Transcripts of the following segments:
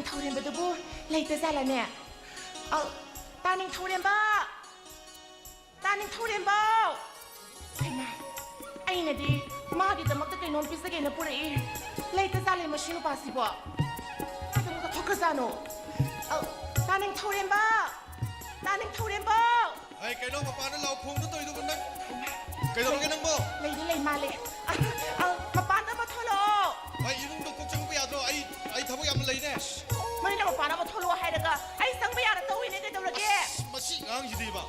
타오렌 버드부 레이트 잘라네 따닝 타오렌 버 따닝 타오렌 버 하이마 아이네디 마기다막다 그놈 비싸게나 뿌리 레이트 잘레 마시노 바시보 아무가 토크사노 따닝 타오렌 버 따닝 타오렌 버 Hey, cái đó mà ba nó lau phun nó tôi con đấy. Cái đó cái năng bộ. lấy mà lấy mà bán nó mà thôi lo Hey, 이놈도 걱정 bây giờ rồi, ai thằng em lấy nè. mà nó mà bán nó mà thôi lo hay được à ai sang bây giờ là tôi này cái đâu là kia Mà xí ngang gì đi mà.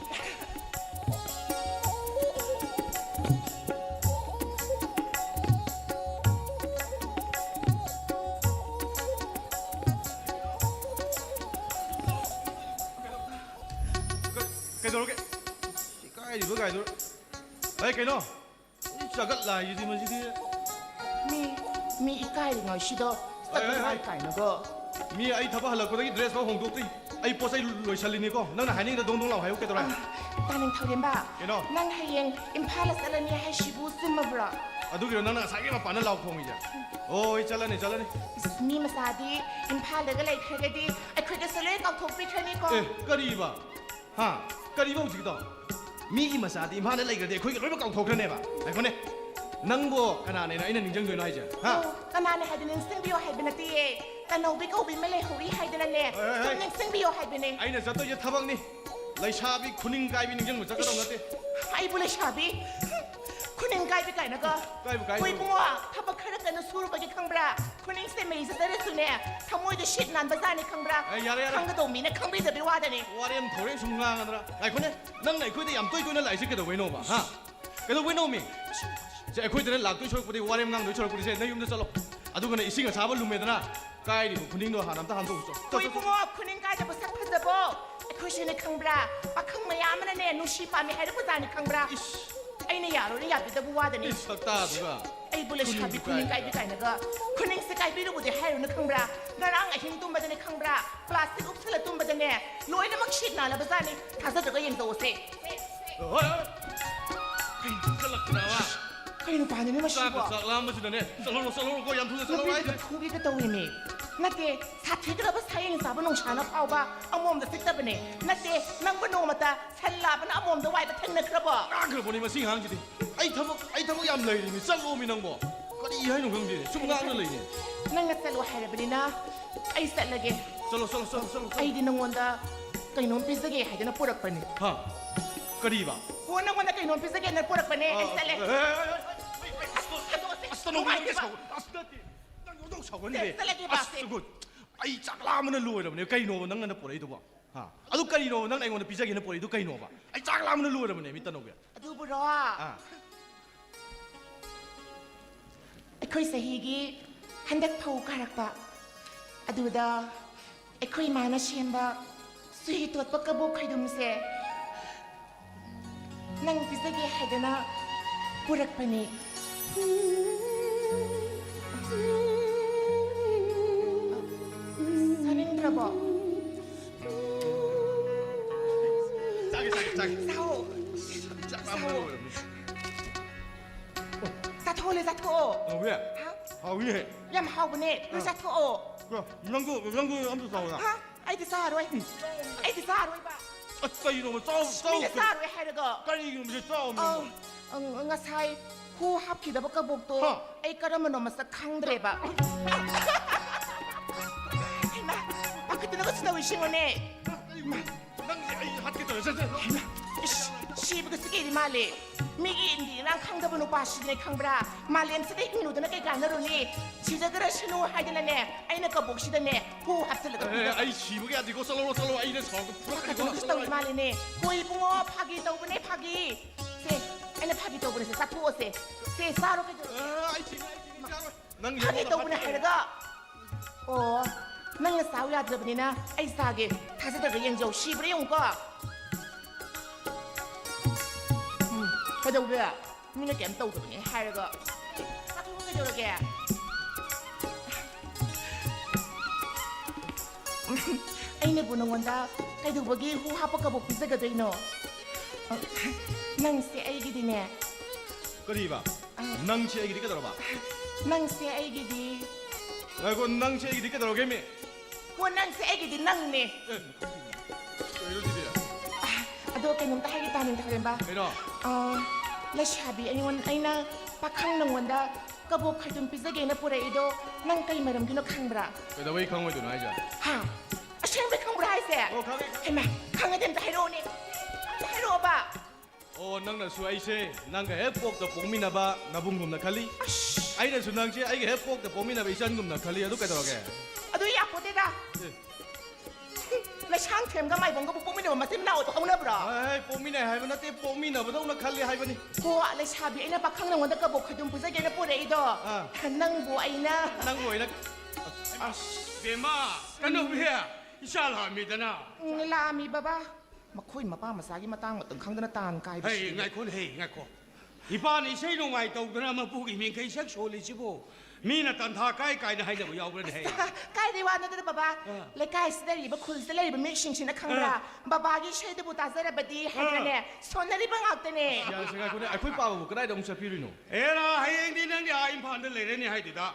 Cái đó cái gì với cái đó. Hey, cái đó. Chả gắt lại gì mà gì đi. mi ít cái thì ngồi xí đó tất cả cái nó cơ Mi ai thapa halak ko dagi dress ko hong dok ti. Ai posai loi salini ko. Nang na hani da dong lau hayo ke tora. ta nên thâu đến ba Cái đó. năng hay yang impala sala ni hay shibu simma bra Adu ki nang na sai ke ma pa na lau khong ja. Oi chala ne. mi masadi impala cái này cái đi ai khơi cái sala tao thục đi chơi ni con Eh, kari ba. Ha, kari ba uji to. Mi gi masadi ma na lai ga de khoi ke loi ba kaung thok ne ba. Ai ko ne. Nang bo kana ne na ina ningjang doi nai ja. Ha. ก็นานเลยให้ดินซึ่งบิโอให้เป็นนาทีแต่โนบิโกบินไม่เลยหุยให้ดินเนี่ยซึ่งยังซึ่งบิโอให้เป็นเนี่ย Ai na za to ye thabak ni. Lai sha bi khuning kai bi ningjang ma cha ka dong na te. ไอ้บุเลยชาบีคุณเองไกลไปไกลนะก็คุยบัวถ้าบังคับกันสู้รบกันข้างบราคุณเองเสมีจะได้สุดเนี่ยทำมวยจะชิดนันภาษาในข้างบราข้างกระโดดมีนะข้างบีจะไปว่าแต่เนี่ย Wa rem thore sum nga nga dra. Ai ko ne. Nang nai khoi de yam toi toi na lai se ke do we no ba. Ha. Ke do we no mi. 제 에코이들은 락도 철국이 와렘강도 철국이 제 내용도 잘로 아두거는 이싱을 잡을 룸에다나 까이리 군인도 하남다 함도 없어 คุยบัวคุณเองไกลจะภาษาพัฒน์บ่คุยชื่อในข้างบราปะข้างมายามันเนี่ยนุ่งชีปามีให้ได้ภาษาในข้างบราไอ้เนี่ยเราเนี่ยอยากจะบัวแต่เนี่ย 이싹다 누가 ไอ้บุเลยชาบีคุณเองไกลไปไกลนะก็คุณเองสกายไปดูบุตรให้เราในข้างบรานารังไอ้ทิ้งตุ้มไปในข้างบราปลาสติกอุปสรรคตุ้มไปเนี่ยลอยน้ำมันชิดน่ะแล้วภาษาเนี่ยถ้าจะก็ยังโตเซ่ 썰락나와 그래 너 반응이 맛있어 싹라무지네 썰로 거 얌투에 썰로 너 후비가 떠오르니 나때 사태그라 봐 사행 사번 농사나 파오바 아몸도 색다버네 나때 낭번 농마다 살라번 아몸도 와이바 탱나 그러봐 아 그래 보니만 싱항지디 아이 타복 얌 레이니 썰로미 낭보 거리 이하이노 경지 숨가는 레이니 낭나 쌀로 하려버리나 아이 쌀라게 썰로 아이디 농원다 그이놈 비싸게 하이드나 뿌락버니 하 거리바 호나 원다 그이놈 비싸게 나 뿌락버니 아이 쌀래 아스타 놈이 사고 아스타티 난 요동 사고인데 아스고 아이 짝라면은 루어라면 까이노 낭나 보레도 봐 하 아도 까이노 낭나 이거는 비자기는 보레도 까이노 봐 아이 짝라면은 루어라면 밑다 놓게 아두 부러워 ꯑꯩꯈꯣꯏ ꯆꯍꯤꯒꯤ ꯍꯟꯗꯛ ꯐꯧ ꯀꯥꯔꯛꯄ ꯑꯗꯨꯗ ꯑꯩꯈꯣꯏ ꯏꯃꯥꯅ ꯁꯦꯝꯕ ꯁꯨꯍꯤ ꯇꯣꯠꯄ ꯀꯕꯣꯛ ꯈꯩꯗꯨꯝꯁꯦ ꯅꯪ ꯄꯤꯖꯒꯦ ꯍꯥꯏꯗꯅ ꯄꯨꯔꯛꯄꯅꯤ 사는들어봐 짜게 싸워 사토래 사토 왜? 아 왜? 얌 하고네 너 사토 그래 이랑구 아무도 싸우나 하 아이디 싸로이 아이디 싸로이 봐 아싸 이놈을 싸우 미네 싸로이 하려고 까리 이놈 이제 싸우면 nga sai hu hap ki da baka bok to ai karam no masa khang dre ba na akit na ko sina wi shingone 낭지 아이 핫게 떨어져 shi bu sike di male mi indi na khang da bu no pa shi ne khang bra malen sike mi no da na kai ga na ro ni chi da gra shinu ha de na ne ai na ka bok shi da ne hu hap sel ga 아이 시부게 아니고 썰로 아이네 서고 ka to sto male ne koi bungo phagi to bu ne phagi se ai na phagi to bu ne se sa thu se sa ro ke 아이 지금 낭 하기 때문에 하려가 nang na sao ya drabni na ai sage ta sa daga yang jau shi bre yung ka ka dau bia mi na kem tau to ni ha려가 ta thu ka jora ke ai ne bunong wanda kai du bagi hu ha pa ka bok pisa ga dai no nang se ai gi di ne 거리봐 낭치 애기 니까 들어봐 nang se ai gi di 아이고 낭치 애기 니까 들어오게미 วันนั้นเสียกี่ดินั่งนี่ aduh kayak nung tayo tanin tayo ba? Pero la shabi ay wan ay na pakang nang wanda kabuk kadun pizza gay na pura ido nang kay maram gino kang bra. Pero way kang way doon ay dyan. Ha? Siyempre kang bra ay siya. Oh, kang ay ma, kang din tayo ni. Tayo ba? Oh, nang nasuay siya, nang kahepok na pongmin na ba nabunggum na kali? Ay na sunang siya, ay kahepok na pongmin na ba isan gum na kali? Ano kayo talaga? Aduh ya po tida. la chang them ga mai bong ga bu mi ne ma tim na o to khong na bra ay pongmin na hay ba natin pongmin na ba daw na kali hay ba ni? ko la chabi ai na ba khang na wanda ka bo khadum pu za ge na pu re ido nang bo ai na nang boy na Bema, kano biya? Isal ha mi dana. la mi baba ma khoi ma pa ma sa gi ma tang ma teng khang da na tan kai Hey, ngai kon hey, ngai ko. Ipa ni sei no ngai tau dana ma pu gi min kai sak so li chi bo. Mi na tan tha kai kai na hai da yaw bra hey. ใกล้ดีว่านั่นแต่บ้าเลยใกล้สิได้รีบคุณสิได้รีบไม่ชิงชินะครั้งละบ้ากี่ใช้ได้บุตรสิได้บดีให้กันเนี่ยส่วนนั้นรีบงับเตเนี่ย yan sige ko na ay koy pa ba ko dai dong sa piri no Era hai eng di nang ya im phan de le ni hai di da.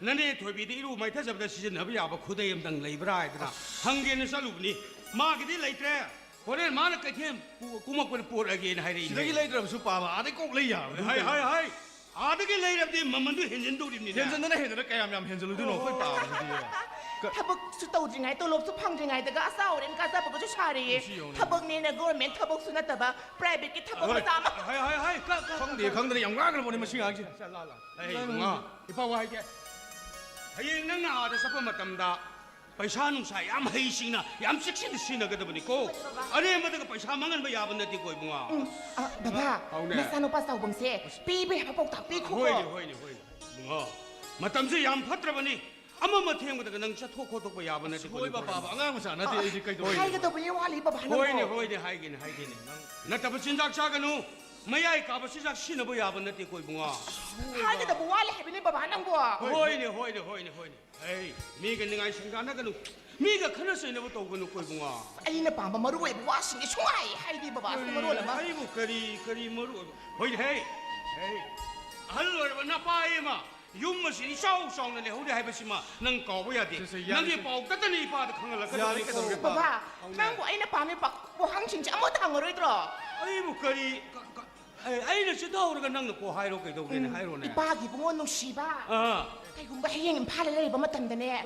Na ni thoi bi di ru mai tha sab da si na ba ya ba khu dai am dang lei bra ai da. Hang ge ni sa lu ni. Ma gi di lei tre. Ko ne ma na kai them ku ma ko pu ra ge na hai ri. sige lai drum su pa ba ade kok lai ya Hai hai hai. Adagi lei rab di maman du hin jin du rim ni. hen zen na hen na kay am yam hen zen lu du no koy pa ba di ถ้าบุกสุดโต่งยังไงตัวลบสุดพังยังไงแต่ก็อาศัยเรื่องการจะบุกก็ชาดีถ้าบุกนี่เนี่ยก็เหมือนถ้าบุกสุนัขแต่ว่าแปรบิกิถ้าบุกตาม Hai hai hai. Ka ka. khang di khang da yang ngang mo ni ma sing ang chi Hey, nga. Ipa wa hai ke. Hayeng nang na ada sa pamatam da. Paisa nung sa yam hay sing na, yam siksin sin na gada ba ni ko. Ano yung madaga paisa mangan ba yaban na ti ko bunga. บ้าบ้าไม่สนุกภาษาบุงเซ่ปีไปหาปกตักปีคู่ Hoy ni hoy ni hoy. Bunga. Matam si yam patra ba ni. Ama mateng ba daga nang sa thok thok ba yaban na ti ko. koy ba pa ba ang ma sa na ti ai di kay do ใครก็ตัวเป็นว่าลีบ้าบ้า Hoy ni hoy ni hai gin hai gin. Na tapos sindak sa kanu. Mayay ka ba sindak sin ba yaban na ti ko bunga. ใครก็ตัวเป็นว่าลีเป็นบ้าบ้านั่งบัว Hoy ni hoy ni hoy ni hoy ni. Hey, mi gan ngai sing ga na kanu. Mi ga khana sai na ba to kanu ko bunga. ไอ้นี่ป่ามารู้ไอ้บ้าสิ่งที่ช่วยให้ดีบ้าบ้าสิ่งมารู้แล้วมั้ง Ay mo kari maru. Hoy hey. Hey. Hallo ba na pa ay ma. Yung mo sin saw saw na le hoy hay ba si ma nang ko ba ya di. Nang di pa ta ta ni pa da khang la ka. บ้าบ้านั่งบัวไอ้นี่ป่าไม่ปักบัวหังชิงจะเอาทางอะไรตัว Ay mo kari ay na si daw ga nang ko hay ro kay daw kin hay ro ไอ้ na. ป้ากี่ปุ่งนุ่งชีบ้า Ah. ไอ้กุ้งก็ให้ยังอิมพาลเลยบ้ามาตั้งแต่เนี่ย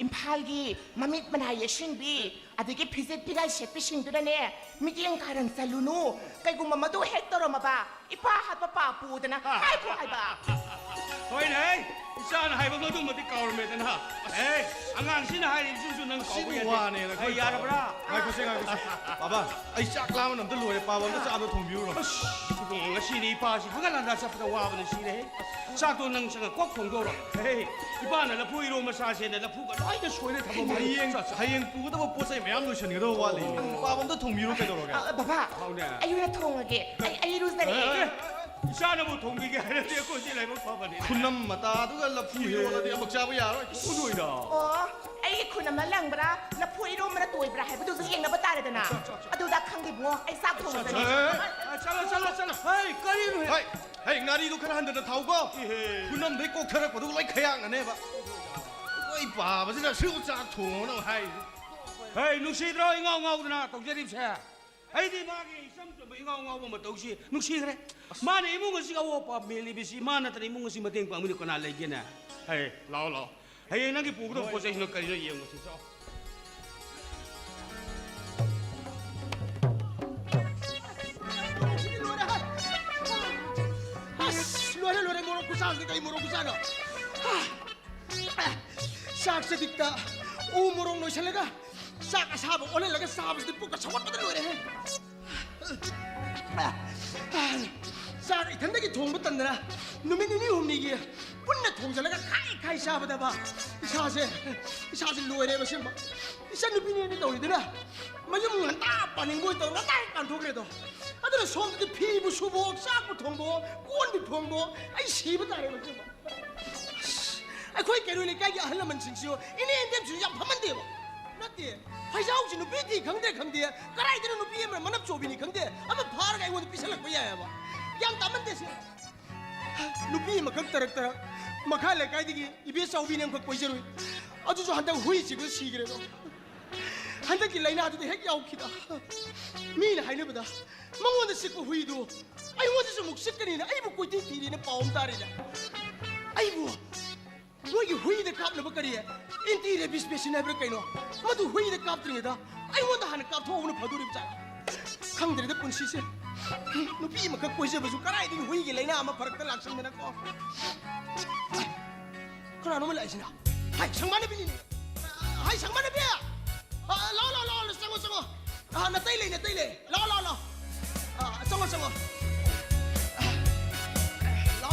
อิมพาลกี่มามิดมันหายชิงบีอะดีกี่พิเศษพี่ได้เชฟพี่ชิงตัวเนี่ยมิกี่ยังการันซาลูนูไอ้กุ้งมาดูเฮกตอร์มาบ้าไอ้ป้าหัดป้าปูแต่นะไอ้ผู้ไอ้บ้า Hoy hey. Isa na hay ba mo mo ti government na. Hey, angang sin hay ni su nang ko ba ya. wa ne la Ay ya ra bra. ngai ko sing ngai ko ba ba ai sak la ma nam da lo pa ba da sa do thong biu ro Ngasi ni pa si hanga lang sa pata wa ba ni si le. Sa to nang sa kwak khong do ro. Hey, iba na la phui ro ma sa se na la phu ka ai na soi na thabo ma. hayeng pu da ba po sai mayam lo chen ga do wa li pa ba da thong biu ro kay do ro ga บ้าบ้าไอ้ยูน่าทงอะเกไอ้ยูรู้สิเนี่ย Isa na mo thong bi ga na ti ko si lai mo pa ba ni. kunam mata du ga la phu yo la de am cha ba ya ro ku doi da โอ้ไอ้คุณน่ะมาลังบราแล้วพูดรู้มันตัวบราให้ไปดูสิเองนะบ้าตาเลยนะอะดูดักขังดิบัวไอ้ซักทงสิ Chala chala chala. Hey, kari no. hai hai ngari du khara han da thau go kunam de ko khara ko du lai khayang na ne ba oi ba ba sin da su cha thong no hai Hey, nu si dro ngau ngau na tong je dim sa. Hey di ma gi sam to bi ngau ngau ma tong si. Nu si re. Ma ni mu ngasi ka wo pa me li bi si ma na tani mu ngasi ma teng pa mu ni ko na lai ge na. Hey, lao lao. Hey, nang ki pu ko ko se no kari no yeng ngasi so. Luare luare morong kusang kita morong kusana. Sak sedikta morong no selega. Sak asab oleh lega sab di puka sawat betul luare. Sak ikan lagi thong betul na. Numin ini hum nigi. Punna thong selega kai sab dah ba. Isa se luare macam ba. Isa numin ini tahu itu na. Mayung nganta paning boy tahu ngata kan thong le to. Aduh, sonde pibu subo, saku thongbo, kundi phongbo, ai siba tare ma chiba. Ai khoi keru ni kai ahla man singsio, ini endem chu yam phaman de ba. Nati, hai jau chi nu bi di khangde khangde, karai de nu bi ma manap chobi ni khangde, ama phar ga won pisalak ba ya ba. Yam taman de se. Nu bi ma khak tarak tarak, ma kha le kai di ibe sau bi nem khak poi jerui. Aju jo handa hui chi go si gre do. 한덕기 라이나도 핵 야우키다 미나 하이너보다 망원의 식구 후이도 아이원에서 묵식거리는 아이부 꼬이팅 뒤리는 빠옴다리냐 아이부 너희 후이들 값는 거리에 인티리어 비스페시 내버려 까이노 모두 후이들 값들이다 아이원도 하는 값 도우는 버도리잖아 강들의 본시세 누비 막 갖고 있어 봐서 까라이 등 후이기 라이나 아마 버럭들 락성내나 거 그러나 놈을 라이시나 하이 상만의 비니네 하이 상만의 비야 라 상어 나 떼이래 라 상어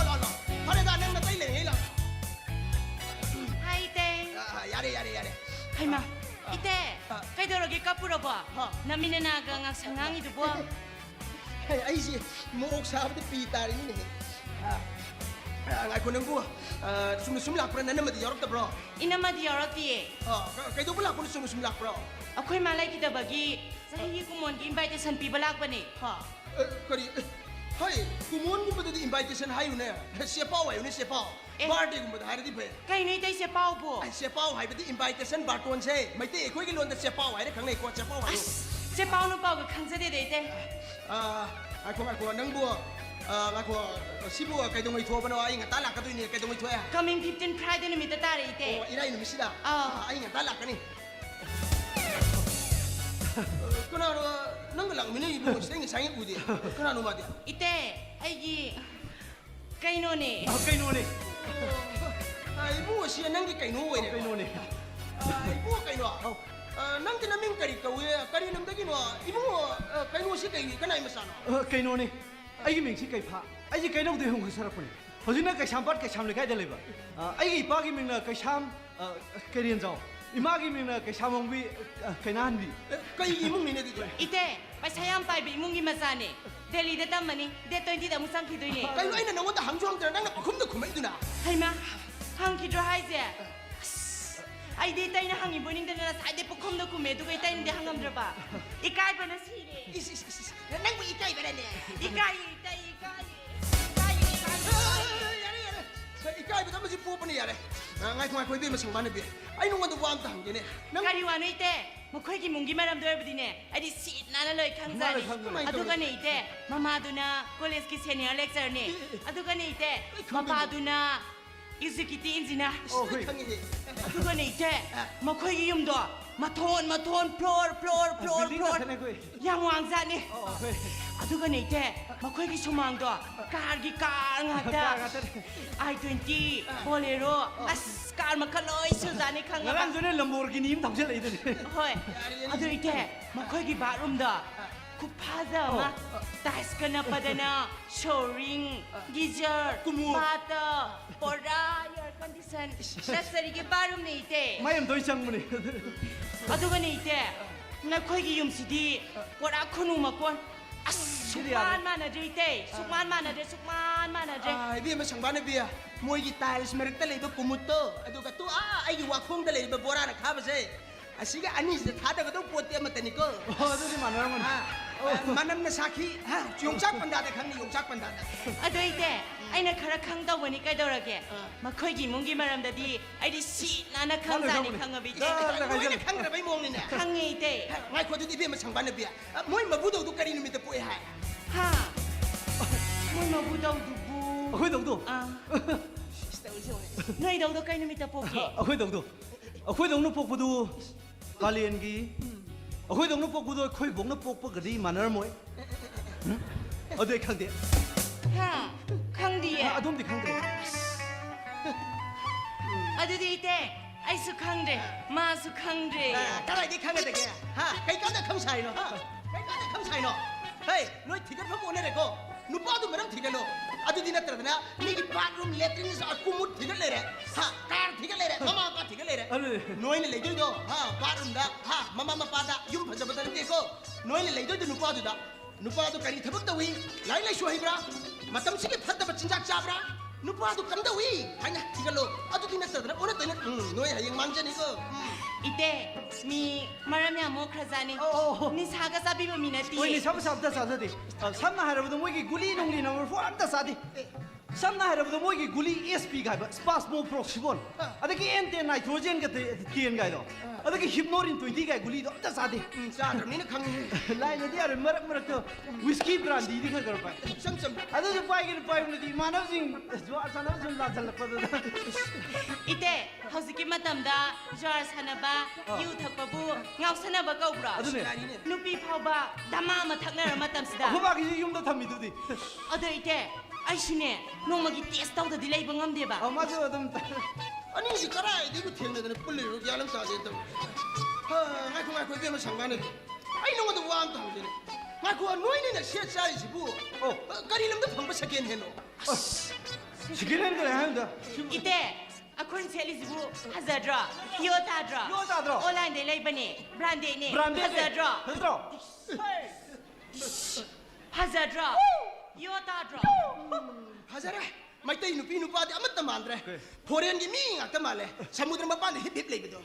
라 하래가 내 떼이래 라 하이땡 야래 하이마 이때 가이더러기 까불어봐 남이네 나가 상황이도 뭐 아이씨 목사부터 삐따리네 ngai kunang gua sum lak pran nanam di yorok ta bro 이나마디 열었디 kai do bulak kun sum lak bro 아코이 말라이 기다 바기 자히 구몬 인바이테이션 피발락 바니 ha kari hai kumon gum bada invitation hai une sepa wai une sepa birthday gum bada hai di pe 가이 너희 대세 빠오보 ai sepa hai bada invitation barton se mai te koi gi lon da sepa wai de khang nei ko sepa wai 제 빠오는 빠오가 강자대 대대 ai ko nang bua ngai ko sibu kai dong mai thua bano ai nga ta lak ka tu ni kai dong mai thua Coming 15 Friday na mita tari ite irai no misida ai nga ta lak ka ni kana ro nang lang mini ibu sing sang ibu di kana no ma dia ite 아이기 까이노네 kainuani ibu si nang gi kai no we ne kainuani ibu kai no nang ti naming kari ka we kari nam dagi no ibu kai no si kai kana ai masano kainuani ai ming si kai pha ai ji kainau de hong sarapuni hojina kai sampat kai samle kai daleba ai ipa gi ming na kai sam karian jaw ima gi ming na kai samong bi kainan bi kai gi mung ni ne di ite paisayam paibi imungi mazane 델리데 담마니 데 20다 무상 키도이니 kai no ai na nang da hang jong nang na khum da khumai du na 하이마 한 키도 하이제 아이디 따이나 항이 보닝데나 사이데 포컴도 구매두고 있다인데 항암들봐 이까이 버나 시리 nang bu ikai berane 이까이 ikai ba ma si pu pa ni ya le ngai ko bi ma sang ba ne bi ai no da wam tang ne nang 까리 와노 이때 뭐코이기 뭉기 마람도 해보디네 아디 시나나 러이 강자니 아두가네 이때 마마두나 콜레스키 세니어 렉처니 아두가네 이때 마파두나 이즈키티 인지나 아두가네 이때 뭐코이기 юм도 마톤 플로어 양왕자니 아두가네 이때 뭐코이기 소망도 까르기 까르가다 i20 볼레로 아스 까르마 칼로이 수자니 강가 ngarang jone lamborghini im thang lei de ꯍꯣꯏ ꯑꯗꯨ ꯏꯇꯦ ꯃꯈꯣꯏꯒꯤ ꯕꯥꯠꯔꯨꯝꯗ ꯈꯨꯐꯖ ꯑꯃ ꯇꯥꯏꯁꯀ ꯅꯞꯄꯗꯅ ꯁꯣꯔꯤꯡ ꯒꯤꯖꯔ ꯕꯥꯇ ꯄꯣꯔꯥ ꯏꯌꯔ ꯀꯟꯗꯤꯁꯟ ꯂꯛꯁꯔꯤꯒꯤ ꯕꯥꯠꯔꯨꯝꯅꯤ ꯏꯇꯦ mayam doi changmuni ꯑꯗꯨꯒꯅꯦ ꯏꯇꯦ ꯅꯈꯣꯏꯒꯤ ꯌꯨꯝꯁꯤꯗꯤ ꯄꯣꯔꯥ ꯈꯨꯅꯨ ꯃꯀꯣꯟ ꯑꯁ ꯁꯨꯛꯃꯥꯟ ꯃꯥꯟꯅꯗ꯭ꯔꯦ ꯏꯇꯦ ꯁꯨꯛꯃꯥꯟ ꯃꯥꯟꯅꯗ꯭ꯔꯦ ai bi ma sang ba ne bi moi gi tiles merik ta le ba kumut to adu ka tu ai gi wa khong da le ba bora na kha ba se asiga ani se tha da ga do pote ma tani ko aduni manarang manam na sakhi yongchak panda da khang ni yongchak panda da ꯑꯗꯨ ꯏꯇꯦ ꯑꯩꯅ ꯈꯔ ꯈꯪꯗꯧꯕꯅꯤ ꯀꯩꯗꯧꯔꯒꯦ ꯃꯈꯣꯏꯒꯤ ꯏꯃꯨꯡꯒꯤ ꯃꯔꯝꯗꯗꯤ ꯑꯩꯗꯤ ꯁꯤꯠꯅꯥꯅ ꯈꯪꯖꯥꯅꯤ ꯈꯪꯉꯕ ꯏꯇꯦ moi khang ra bai mong ni ne ꯈꯪꯉꯦ ꯏꯇꯦ ngai ko du di bi ma sang ba ne bi moi ma bu do du kari ni mi ta pu hai 하 뭘 마부다우두부 khoi dong do 아 너희들도 까이 놈이다 보게 khoi dong do khoi dong no pok pu du kalian gi khoi dong no pok pu du khoi bong no pok pa ga di manar moi adoi khang de 하 강디에 adom di khang de 아두디 이때 아이스 강데 마수 강데 ta lai di khang da ge kai ka da khang sai no kai ka da khang sai no hey loi thigat pham one re ko nu pa du meram thigat lo adu din atra na ni gi bathroom latrine sa kumut thigat le re car thigat le re mama pa thigat le re noi ne le do do bathroom da mama ma pa da yum phaja badan de ko noi ne le do nu pa du kari thabak da wi lai lai shu hai bra matam si gi phat da chinjak cha bra nu pa du kam da wi haina thigat lo adu din atra na ona toina noi ha yang mang jani ko 이때 미 말하면 뭐 그러자니 니 사가 사비면 미나티 oi ni sab sab da sa di samna har bu mo gi guli nong ni no fu am da sa di samna hairabda moigi guli SP gai ba spasmo proximon adaki ente nitrogen ga tien gai do adaki hypnorin 20 gai guli do ta sade ꯆꯥꯗ꯭ꯔꯕꯅꯤꯅ ꯈꯪꯉꯦ lai na dia marak marak to whiskey brandy di khar pa ꯏꯆꯝ ꯆꯝ adu jo pai gi pai ni manav sing jo asana jo la chal pa do ite hausikki matamda jar sanaba yu thakpabu ngau sanaba kaubra adune nupi phauba dama ama thaknara matamsida ko ba gi yum da thammi du di ado ite aishune nongmagi test tawdadi leiba ngamdeba ma jo adum 아니지 까라이디고 튀어내더니 뿔리로 야름 싸지했다 나이코 이게는 상관없네 아이 놈도 와암 당기네 나이코 노인이나 시야짜리지부 까리놈도 방법 찾긴 해노 시키는 거야 한다 ite akon selizibu hazardra yotadra Yotadra. online de leibani brande ne brand hazardra hazardra hazardra yotadra 하자라 마이테이 누피 누파데 아무것도 만들어 포렌기 미 아까 말래 사무드르 마반데 힙힙 레이비도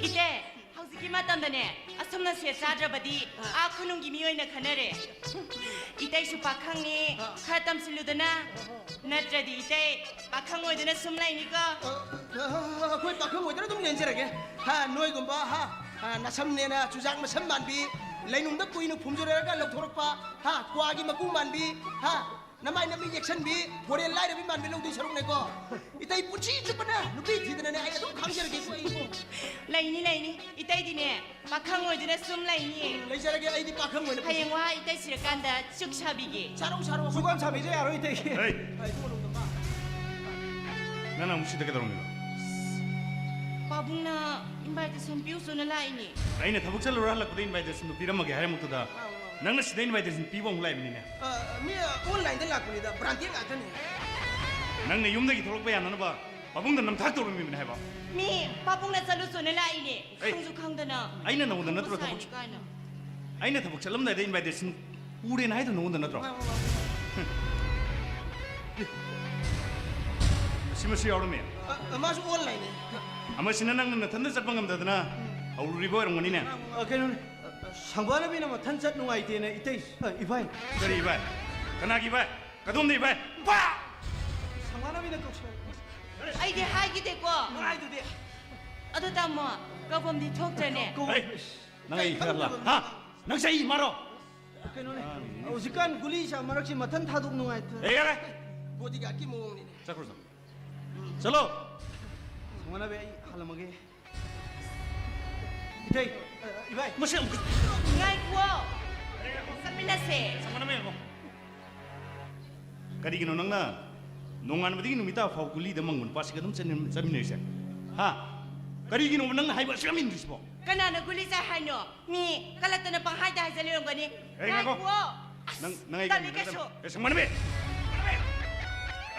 ite hausikki matamdane asomna se sadrabadi a khunungi miyoina khanare ite su pakhangni khatam siludana natradi ite pakhang oidana sumlaini ka 거기 박형 오더라 좀 렌즈라게 하 노이금바 하 나섬네나 주장 마섬 만비 레이농다 꾸이는 품절해가 럭토록파 하 과기 마꾸 만비 하 나마이 나미 액션비 보레 라이르비 만비 럭도 서롱네고 이따이 뿌치 죽거나 누비 뒤드네 아이가 좀 강제하게 꾸이고 laini ite dine pakhang oidana sumlaini 레이저라게 아이디 박형 오네 hayengwa ite sirakanda chukshabigi 사롱 수감 참이제 야로 이때 에이 나나 무시되게 들어옵니다 babungna invitation piusuna laini 아이네 다복 잘로 할라고도 인바이데스는 비람하게 하야무도다 낭나 시대 인바이데스는 비봉 라이브니네 미 온라인에 라꾸니다 브란티에 가더니 낭나 용내기 돌아봐야 안 하나 봐 바봉도 남 탁도 오르면 해봐 mi babungna chalusuna laini Hey. khangju khangdana 아이네 나오다 너들어 다복 kana 아이네 다복 잘람나 데 인바이데스는 우리 나이도 나오다 너들어 심으시 여름에 마수 온라인에 아마 신나는 나탄데 잡방감다드나 아우리보 이런 거니네 그는 상관없이나 뭐 탄샷 누가 이때네 이때 이바이 그래 이봐 가나기 봐 가동네 이봐 봐 상관없이나 꼭 aide haigi de ko 아이도 돼 ado tammo gabomdi thokjane 에이 나가 이 할라 하 낭사 이 말어 그는 오직간 굴리샤 마락시 마탄 타독 누가 이때 에이 가라 보디가 끼모니네 자 그러자 잘로 상관없이 할라마게 이때 이바이 뭐시 ngai ko samina se 상관없네 뭐 가리기는 낭나 농안 버디기 놈이다 파우굴리데 망군 파시가 좀 재미네세 하 가리기는 낭나 하이버 시간민 주시보 kanana gulisa haino mi kalatana pang haida hajalirong gani 에이 가고 낭 이거 상관없네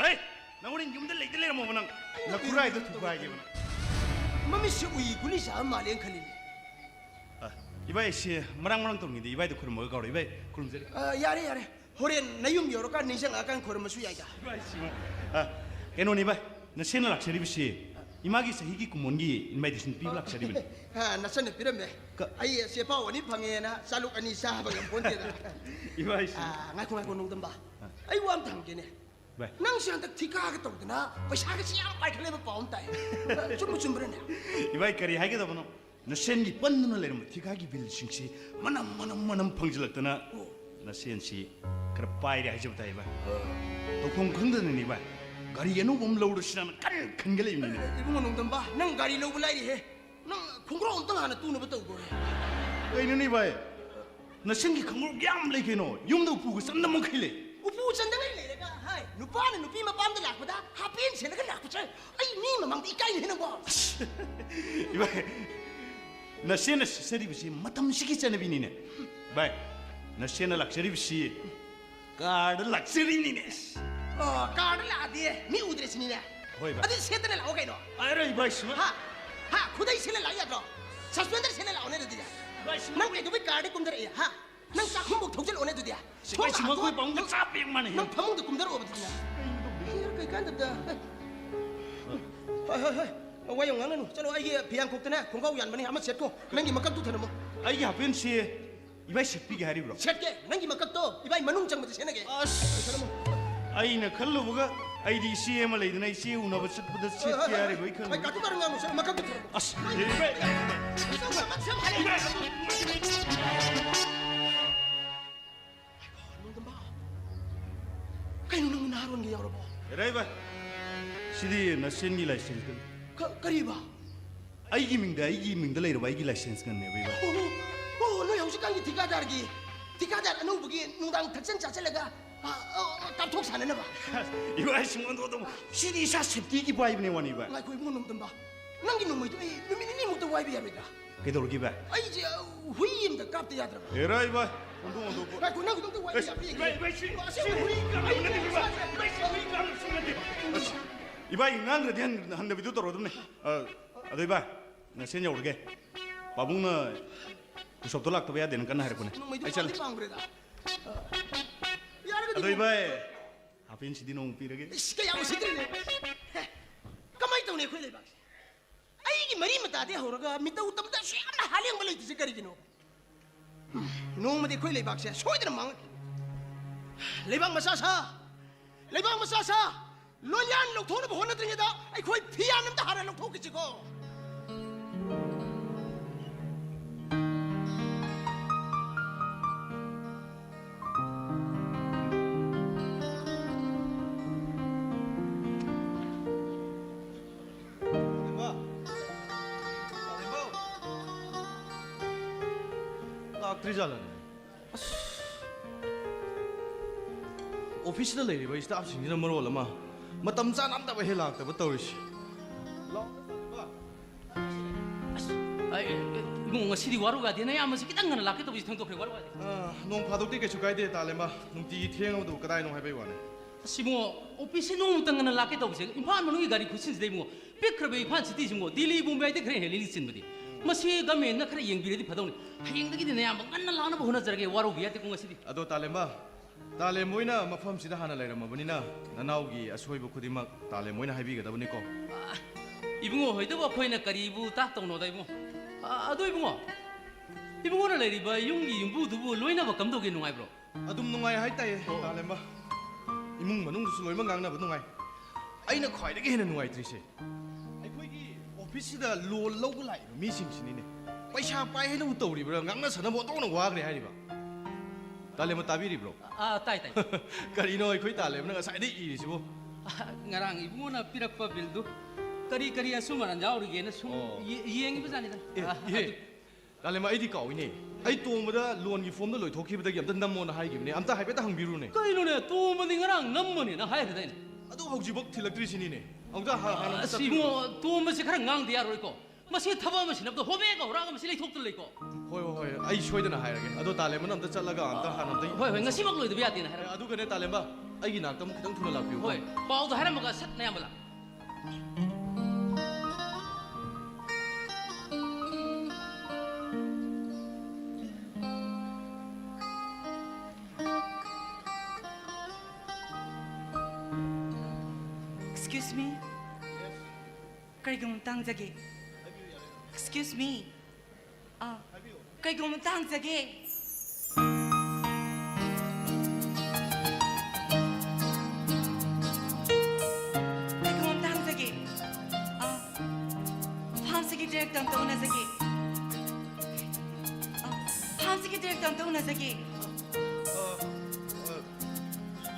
에이 나 우린 юм들 레이들레 뭐 보는 나 쿠라이도 투쿠라이게 보는 마미시 우이 굴리샤 말랭 칼리네 이바이 씨 마랑마랑 동인데 이바이도 그럼 뭐 가로 이바이 그럼 제 야래 호렌 나윰 여러가 닌생 아간 거르마수 야이다 이바이 씨아 에노 이바이 나 신을 락셔리 비씨 이마기 사히기 구몬기 인바이데이션 비블 락셔리 비 하 나선네 피르메 아이 세파 원이 방에나 살룩 아니 사하방 본데다 이바이 씨 아 나이코 농덤바 아이 왕 당게네 왜? 낭시한테 티카하게 떠드나 પૈસા가 시양 빨클레버 빠온다 좀 그러네 이바이 까리 하게다 보노 나 신기 뻔는을 내면 티가기 빌 싱시 만남 펑질렀더나 나 신시 그래 빠이리 하지부터 이바이 도통 긍드는 이바이 가리 예노 봄 러우르 시라면 깐 게래 있네 이bun가 농덤바 낭 가리 로브 라이리 해낭 콩그로 온땅 하나 뚜는 부터 고 이는 이바이 나 신기 강물 얌 레게노 용도 부고 쌈나 먹힐래 우부 전당을 내려가 하이 누빠는 누피만 빰들 낙보다 하피엔 쟤네가 낙보자 아이 니만 망도 이까이 해는 거 이바이 나 신의 세리비시 마탐 시키잖아 비니네 바이 나 신의 락셔리비시 가드 락셔리니네 까를 라디에 미 우드레스니네 호이 바 어디 세트를 나오게 너 아이라 이바이 씨마 하 고다이 세를 나야 너 서스펜더 세를 나오네 너디야 난 내가 왜 까를 꿈들어 난 짝훈복 독질 오네 너디야 이바이 씨마 거기 방금 짭백만 해 난 파몽도 꿈들어 오버디냐 이렇게 간답다 와 영광은 저는 이게 비양 곡드네 공가우 얀만이 아마 셋고 맹기 막간 뚜터는 뭐 아이게 하펜 씨 이바이 섹비게 하리브로. 셋게 낭기 막각도 이바이 만웅 장부터 세나게. 아스. 아이나 칼로보가 아이디 CM 레이드나 이시 우나버 set부터 셋게 하리고 이 아이 칼로. 까도 다른 거 무슨 막각도 들어. 아스. 이바이. Kayo nang naroon ngayon po. 에라이바. 시디 나센기 라이센스. Kariba. 아이기 민다 레이로 아이기 라이센스 간네 베이바. No yung sikang tikadar ano bagi nungdang taksan chachalega. Taptok sana na ba? 이바이 신문도도 시디 샤 셉티기 바이브네 원이바. Ngay ko mo nung ba. Nang ginumo ito ay lumini mo to why biya mega. 게도르기 바. Ay huyim da kapte yadra ba. 에라이바. 운동. Ngay ko nang to why biya 이바이 낭그레 한 비도 떨어졌네. 아도 이바 나 세냐 오르게. 바봉나 구섭도 락도 해야 되는 건 하려고네. 아이 잘. 아도 이바이 하빈 시디 농 피르게. Iska yaw sidrine. Kamay to ne ko le ba. Ay gi mari mata de horaga mita utam da shi amna halyang balay ti kari gino. Nong made ko le ba siya soidra mang. Lebang masasa. Loyan lok thona bo hona tringa da ay khoi phianam da hara lok thok chi ko. 트리잘라네. 오피스에 레이버 스타프싱이나 뭐라마. 마땀 짠한다고 해라다고 떠오르시. 이거 시리 와루가 되네. 아무서 기당가는 라켓도 비슷한 거 그래 와루가 돼. 농 파도때 게 주가이데 달레마. 농티 튀행어도 그다이 농 해배 와네. 시모 오피스 농 땅가는 라켓도 비슷. 임판 문이 가리 구신 데 뭐. 백크럽에 임판 시티 뭐 딜리 봄바이데 그래 헬리니 신부디. 마시 가면나 그래 영비레디 파도니. 하영득이 되네. 아무 간나 라나 보나 저게 와루 비야 되고 시디. 아도 달레마. 달레 모이나 마팜시다 하나 레라마보니나 나나오기 아소이보 코디막 달레 모이나 하이비가다보니까. 이붕어 허이도 거이나 까리부 딱동노다 이붕어. 아도 이붕어를 레리바 용기 용부두부 로이나바 감독이 농아이브로. 아둠 농아이 하이따예 달레마. 이뭉 마농두스 로이만 강나보 농아이. 아이나 콰이르게 해는 농아이 트리시. 아이코이기 오피스다 로 로고 라이 미싱신이네. पैसा पाइहेन उतौरिब्रा गांना सना बोतौन वाग्रे हारिबा तालेमा ताबिरिब्रो ताई करिनो अखोइ तालेमना गासाइदे इरिसिबो ngarang ibungona pirakpa bildu kari asumaran jaurigena sum yengi bazanida ए तालेमा आइदि काउइने आइ तोमदा लोनगि फॉर्मदा लोइथोखिबदगि अमता नमोना हाइगिबने अमता हाइबेता हंबिरुने कइनोने तोमदि ngarang nammoni na haikadaine अदु हौजिबक थिलक्ट्रिसिनिने अमता हाना सिमो तोमसे खरा ngang दियारोइको मसे थबा मसिनबदो होबेगा होरागा मसे लेथोक्तल लेको होय होय आइ सोइदना हाइरगे अदु तालेमना अमता चलगा अमता हानमता होय होय ngasimak loidu biadina hara अदु गने तालेमा आइगि नाकतम खितंग थुना लापियो होय पाउदो हरमगा सतना यामला Excuse me? Kaigong tangjage. Excuse me. Kaigong tangjage. Kaigong tangjage. Phamsagi direct ang tauna zagi. Phamsagi direct ang tauna zagi.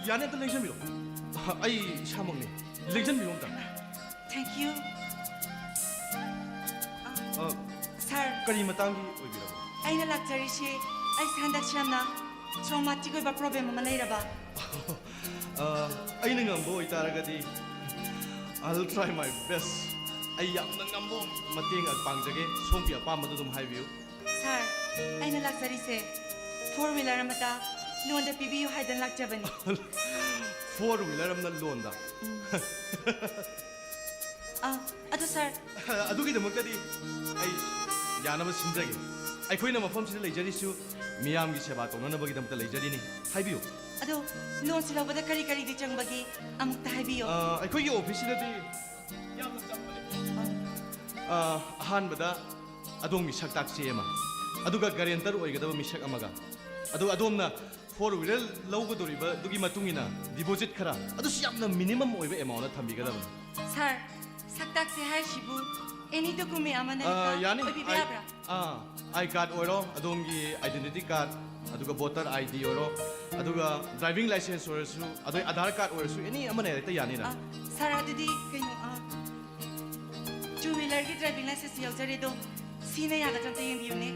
याने त लेक्सन बिरो आइ सामंने लेक्सन बिरो त Thank you. Sir. करि मतंगि ओइबिरो ꯑꯩꯅ ꯂꯥꯛꯆꯔꯤꯁꯤ ꯑꯩ ꯍꯟꯗꯛ ꯌꯥꯝꯅ ꯇ꯭ꯔꯣꯃꯥꯇꯤꯛ ꯑꯣꯏꯕ ꯄ꯭ꯔꯣꯕ꯭ꯂꯦꯝ ꯑꯃ ꯂꯩꯔꯕ ꯑꯩꯅ ꯉꯝꯕ ꯑꯣꯏꯇꯥꯔꯒꯗꯤ I'll try my best ꯑꯩ ꯌꯥꯝꯅ ꯉꯝꯕ ꯃꯇꯦꯡ ꯄꯥꯡꯖꯒꯦ ꯁꯣꯝꯒꯤ ꯑꯄꯥꯝꯕꯗꯨ ꯑꯗꯨꯝ ꯍꯥꯏꯕꯤꯌꯨ ꯁꯥꯔ ꯑꯩꯅ ꯂꯥꯛꯆꯔꯤꯁꯦ 4-wheeler ꯑꯃꯇ ꯂꯣꯟꯗ ꯄꯤꯕꯤꯌꯨ ꯍꯥꯏꯗꯅ ꯂꯥꯛꯆꯕꯅꯤ 4-wheeler ꯑꯃꯅ ꯂꯣꯟꯗ ꯑꯗꯨ ꯁꯥꯔ ꯑꯗꯨꯒꯤꯗꯃꯛꯇꯗꯤ ꯑꯩ ꯌꯥꯅꯕ ꯁꯤꯟꯖꯒꯦ ꯑꯩꯈꯣꯏꯅ ꯃꯐꯝꯁꯤꯗ ꯂꯩꯖꯔꯤꯁꯨ ꯃꯤꯌꯥꯝꯒꯤ ꯁꯦꯕꯥ ꯇꯧꯅꯅꯕꯒꯤꯗꯃꯛꯇ ꯂꯩꯖꯔꯤꯅꯤ ꯍꯥꯏꯕꯤꯌꯨ ꯑꯗꯨ ꯂꯣꯟꯁꯤ ꯂꯧꯕꯗ ꯀꯔꯤ ꯀꯔꯤꯗꯤ ꯆꯪꯕꯒꯤ ꯑꯃꯨꯛꯇ ꯍꯥꯏꯕꯤꯌꯨ ꯑꯩꯈꯣꯏꯒꯤ ꯑꯣꯐꯤꯁꯁꯤꯗꯗꯤ ꯌꯥꯝꯅ ꯆꯪꯕꯅꯤ ꯑꯍꯥꯟꯕꯗ ꯑꯗꯣꯝꯒꯤ ꯁꯛꯇꯥꯛ ꯆꯦ ꯑꯃ ꯑꯗꯨꯒ ꯒꯥꯔꯦꯟꯇꯔ ꯑꯣꯏꯒꯗꯕ ꯃꯤꯁꯛ ꯑꯃꯒ ꯑꯗꯨꯒ ꯑꯗꯣꯝꯅ 4-wheeler ꯂꯧꯒꯗꯧꯔꯤꯕ ꯑꯗꯨꯒꯤ ꯃꯇꯨꯡ ꯏꯟꯅ ꯗꯤꯄꯣꯖꯤꯠ ꯈꯔ ꯑꯗꯨꯁꯨ ꯌꯥꯝꯅ ꯃꯤꯅꯤꯃꯝ ꯑꯣꯏꯕ ꯑꯦꯃꯥꯎꯟꯗ ꯊꯝꯕꯤꯒꯗꯕꯅꯤ ꯁꯥꯔ ꯁꯛꯇꯥꯛꯁꯦ ꯍꯥꯏꯔꯤꯁꯤꯕꯨ ꯑꯦꯅꯤ ꯗꯣꯀꯨꯃꯦꯟ ꯑꯃꯅ ꯌꯥꯅꯤ ꯑꯣꯏꯕꯤꯕ ꯌꯥꯕ꯭ꯔꯥ ꯑꯥꯏ ꯀꯥꯔꯗ ꯑꯣꯏꯔꯣ ꯑꯗꯣꯝꯒꯤ ꯑꯥꯏꯗꯦꯟꯇꯤꯇꯤ ꯀꯥꯔꯗ ꯑꯗꯨꯒ ꯚꯣꯇꯔ ID ꯑꯣꯏꯔꯣ ꯑꯗꯨꯒ ꯗ꯭राꯏꯚꯤꯡ ꯂꯥꯏꯁꯦꯟꯁ ꯑꯣꯏꯔꯁꯨ ꯑꯗꯨꯒ ꯑꯙꯥꯔ ꯀꯥꯔꯗ ꯑꯣꯏꯔꯁꯨ ꯑꯦꯅꯤ ꯑꯃꯅ ꯍꯦꯛꯇ ꯌꯥꯅꯤꯅ ꯁꯥꯔ ꯑꯗꯨꯗꯤ ꯀꯩꯅꯣ 2-wheelerꯒꯤ ꯗ꯭राꯏꯚꯤꯡ ꯂꯥꯏꯁꯦꯟꯁ ꯌꯥꯎꯖꯔꯦ ꯑꯗꯣ ꯁꯤꯅ ꯌꯥꯒꯗ꯭ꯔꯥ ꯑꯝꯇ ꯌꯦꯡꯕꯤꯌꯨꯅꯦ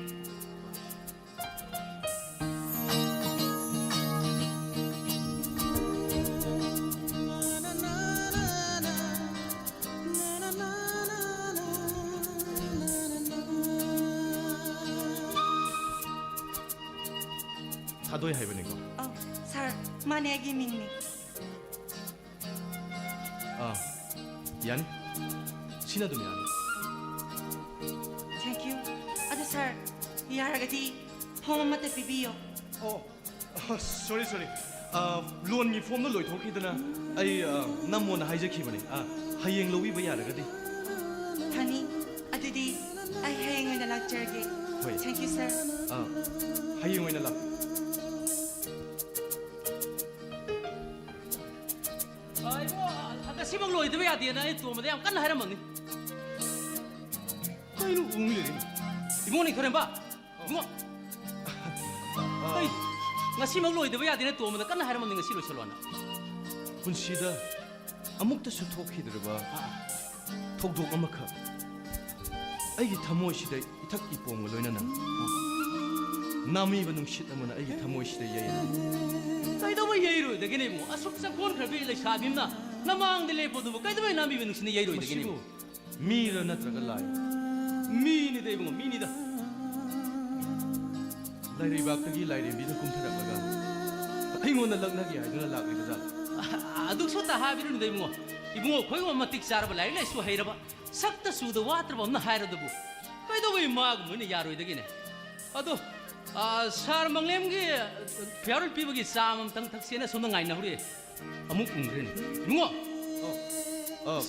ꯊꯥꯗꯣꯏ ꯍꯥꯏꯕꯅꯤꯀꯣ ꯁꯥꯔ ꯃꯥꯅꯦ ꯑꯩꯒꯤ ꯃꯤꯡꯅꯤ ꯌꯥꯅꯤ ꯁꯤꯅ ꯑꯗꯨꯝ ꯌꯥꯅꯤ ꯊꯦꯡꯛ ꯌꯨ ꯑꯗꯣ ꯁꯥꯔ ꯌꯥꯔꯒꯗꯤ ꯐꯣꯝ ꯑꯃꯠꯇ ꯄꯤꯕꯤꯌꯣ ꯁꯣꯔꯤ ꯂꯣꯟꯒꯤ ꯐꯣꯝꯗꯣ ꯂꯣꯏꯊꯣꯛꯈꯤꯗꯅ ꯑꯩ ꯅꯝꯃꯣꯅ ꯍꯥꯏꯖꯈꯤꯕꯅꯤ ꯍꯌꯦꯡ ꯂꯧꯕꯤꯕ ꯌꯥꯔꯒꯗꯤ ꯐꯅꯤ ꯑꯗꯨꯗꯤ ꯑꯩ ꯍꯌꯦꯡ ꯑꯣꯏꯅ ꯂꯥꯛꯆꯔꯒꯦ ꯍꯣꯏ ꯊꯦꯡꯛ ꯌꯨ ꯁꯥꯔ ꯍꯌꯦꯡ ꯑꯣꯏꯅ ꯂꯥꯛ ꯉꯁꯤꯃꯛ ꯂꯣꯏꯗꯕ ꯌꯥꯗꯦꯅ ꯑꯩ ꯇꯣꯝꯕꯗ ꯌꯥꯝ ꯀꯟꯅ ꯍꯥꯏꯔꯝꯃꯕꯅꯤ ꯀꯩꯅꯣ ꯎꯡ ꯂꯩꯔꯤꯅꯤ 이모니 그래 봐 이모 ꯑꯩ ꯉꯁꯤꯃꯛ ꯂꯣꯏꯗꯕ ꯌꯥꯗꯦꯅ ꯇꯣꯝꯕꯗ ꯀꯟꯅ ꯍꯥꯏꯔꯝꯃꯕꯅꯤ ꯉꯁꯤ ꯂꯣꯏꯁꯜꯂꯣꯅ ꯄꯨꯟꯁꯤꯗ ꯑꯃꯨꯛꯇꯁꯨ ꯊꯣꯛꯈꯤꯗ꯭ꯔꯕ ꯊꯧꯗꯣꯛ ꯑꯃꯈꯛ ꯑꯩꯒꯤ ꯊꯃꯣꯏꯁꯤꯗ ꯏꯊꯛ ꯏꯄꯣꯝꯒ ꯂꯣꯏꯅꯅ ꯅꯥꯃꯤꯕ ꯅꯨꯡꯁꯤꯠ ꯑꯃꯅ ꯑꯩꯒꯤ ꯊꯃꯣꯏꯁꯤꯗ ꯌꯩꯔꯦ ꯀꯩꯗꯧꯕ ꯌꯩꯔꯣꯏꯗꯒꯦꯅꯦ ꯏꯕꯨꯡ ꯑꯁꯨꯛ ꯆꯪꯈꯣꯟꯈ꯭ꯔꯕꯤ ꯂꯩꯁꯥꯕꯤ ꯑꯃꯅ ꯅꯃꯥꯡꯗ ꯂꯦꯞꯄꯗꯨꯕꯨ ꯀꯩꯗꯧꯕꯩ ꯅꯥꯝꯕꯤꯕ ꯅꯨꯡꯁꯤꯠꯅ ꯌꯩꯔꯣꯏꯗꯒꯦꯅꯦ ꯃꯁꯤꯕꯨ ꯃꯤꯔ ꯅꯠꯇ꯭ꯔꯒ ꯂꯥꯏ ꯃꯤꯅꯤꯗ ꯏꯕꯨꯡ ꯃꯤꯅꯤꯗ ꯂꯥꯏꯔꯩꯕꯥꯛꯇꯒꯤ ꯂꯥꯏꯔꯦꯝꯕꯤꯅ ꯀꯨꯝꯊꯔꯛꯂꯒ ꯑꯩꯉꯣꯟꯗ ꯂꯛꯅꯒꯦ ꯍꯥꯏꯗꯨꯅ ꯂꯥꯛꯂꯤꯕ ꯖꯥꯠꯂ ꯑꯗꯨꯛꯁꯨ ꯍꯥꯏꯕꯤꯔꯨꯅꯨꯗ ꯏꯕꯨꯡꯉꯣ ꯏꯕꯨꯡꯉꯣ ꯑꯩꯈꯣꯏꯒꯨꯝꯕ ꯃꯇꯤꯛ ꯆꯥꯔꯕ ꯂꯥꯏꯔꯤꯛ ꯂꯥꯏꯁꯨ ꯍꯩꯔꯕ ꯁꯛꯇ ꯆꯨꯗ ꯋꯥꯠꯇ꯭ꯔꯕ ꯑꯃꯅ ꯍꯥꯏꯔꯗꯨꯕꯨ ꯀꯩꯗꯧꯕꯩ ꯃꯥꯒꯨꯝꯕꯅ ꯌꯥꯔꯣꯏꯗꯒꯦꯅꯦ ꯑꯗꯣ ꯁꯥꯔ ꯃꯪꯂꯦꯝꯒꯤ ꯐꯤꯌꯥꯔꯋꯦꯜ ꯄꯤꯕꯒꯤ ꯆꯥ ꯑꯃꯇꯪ ꯊꯛꯁꯦꯅ ꯁꯣꯝꯗ ꯉꯥꯏꯅꯍꯧꯔꯤ ꯑꯃꯨꯛ ꯎꯡꯈ꯭ꯔꯦꯅꯦ 이봉호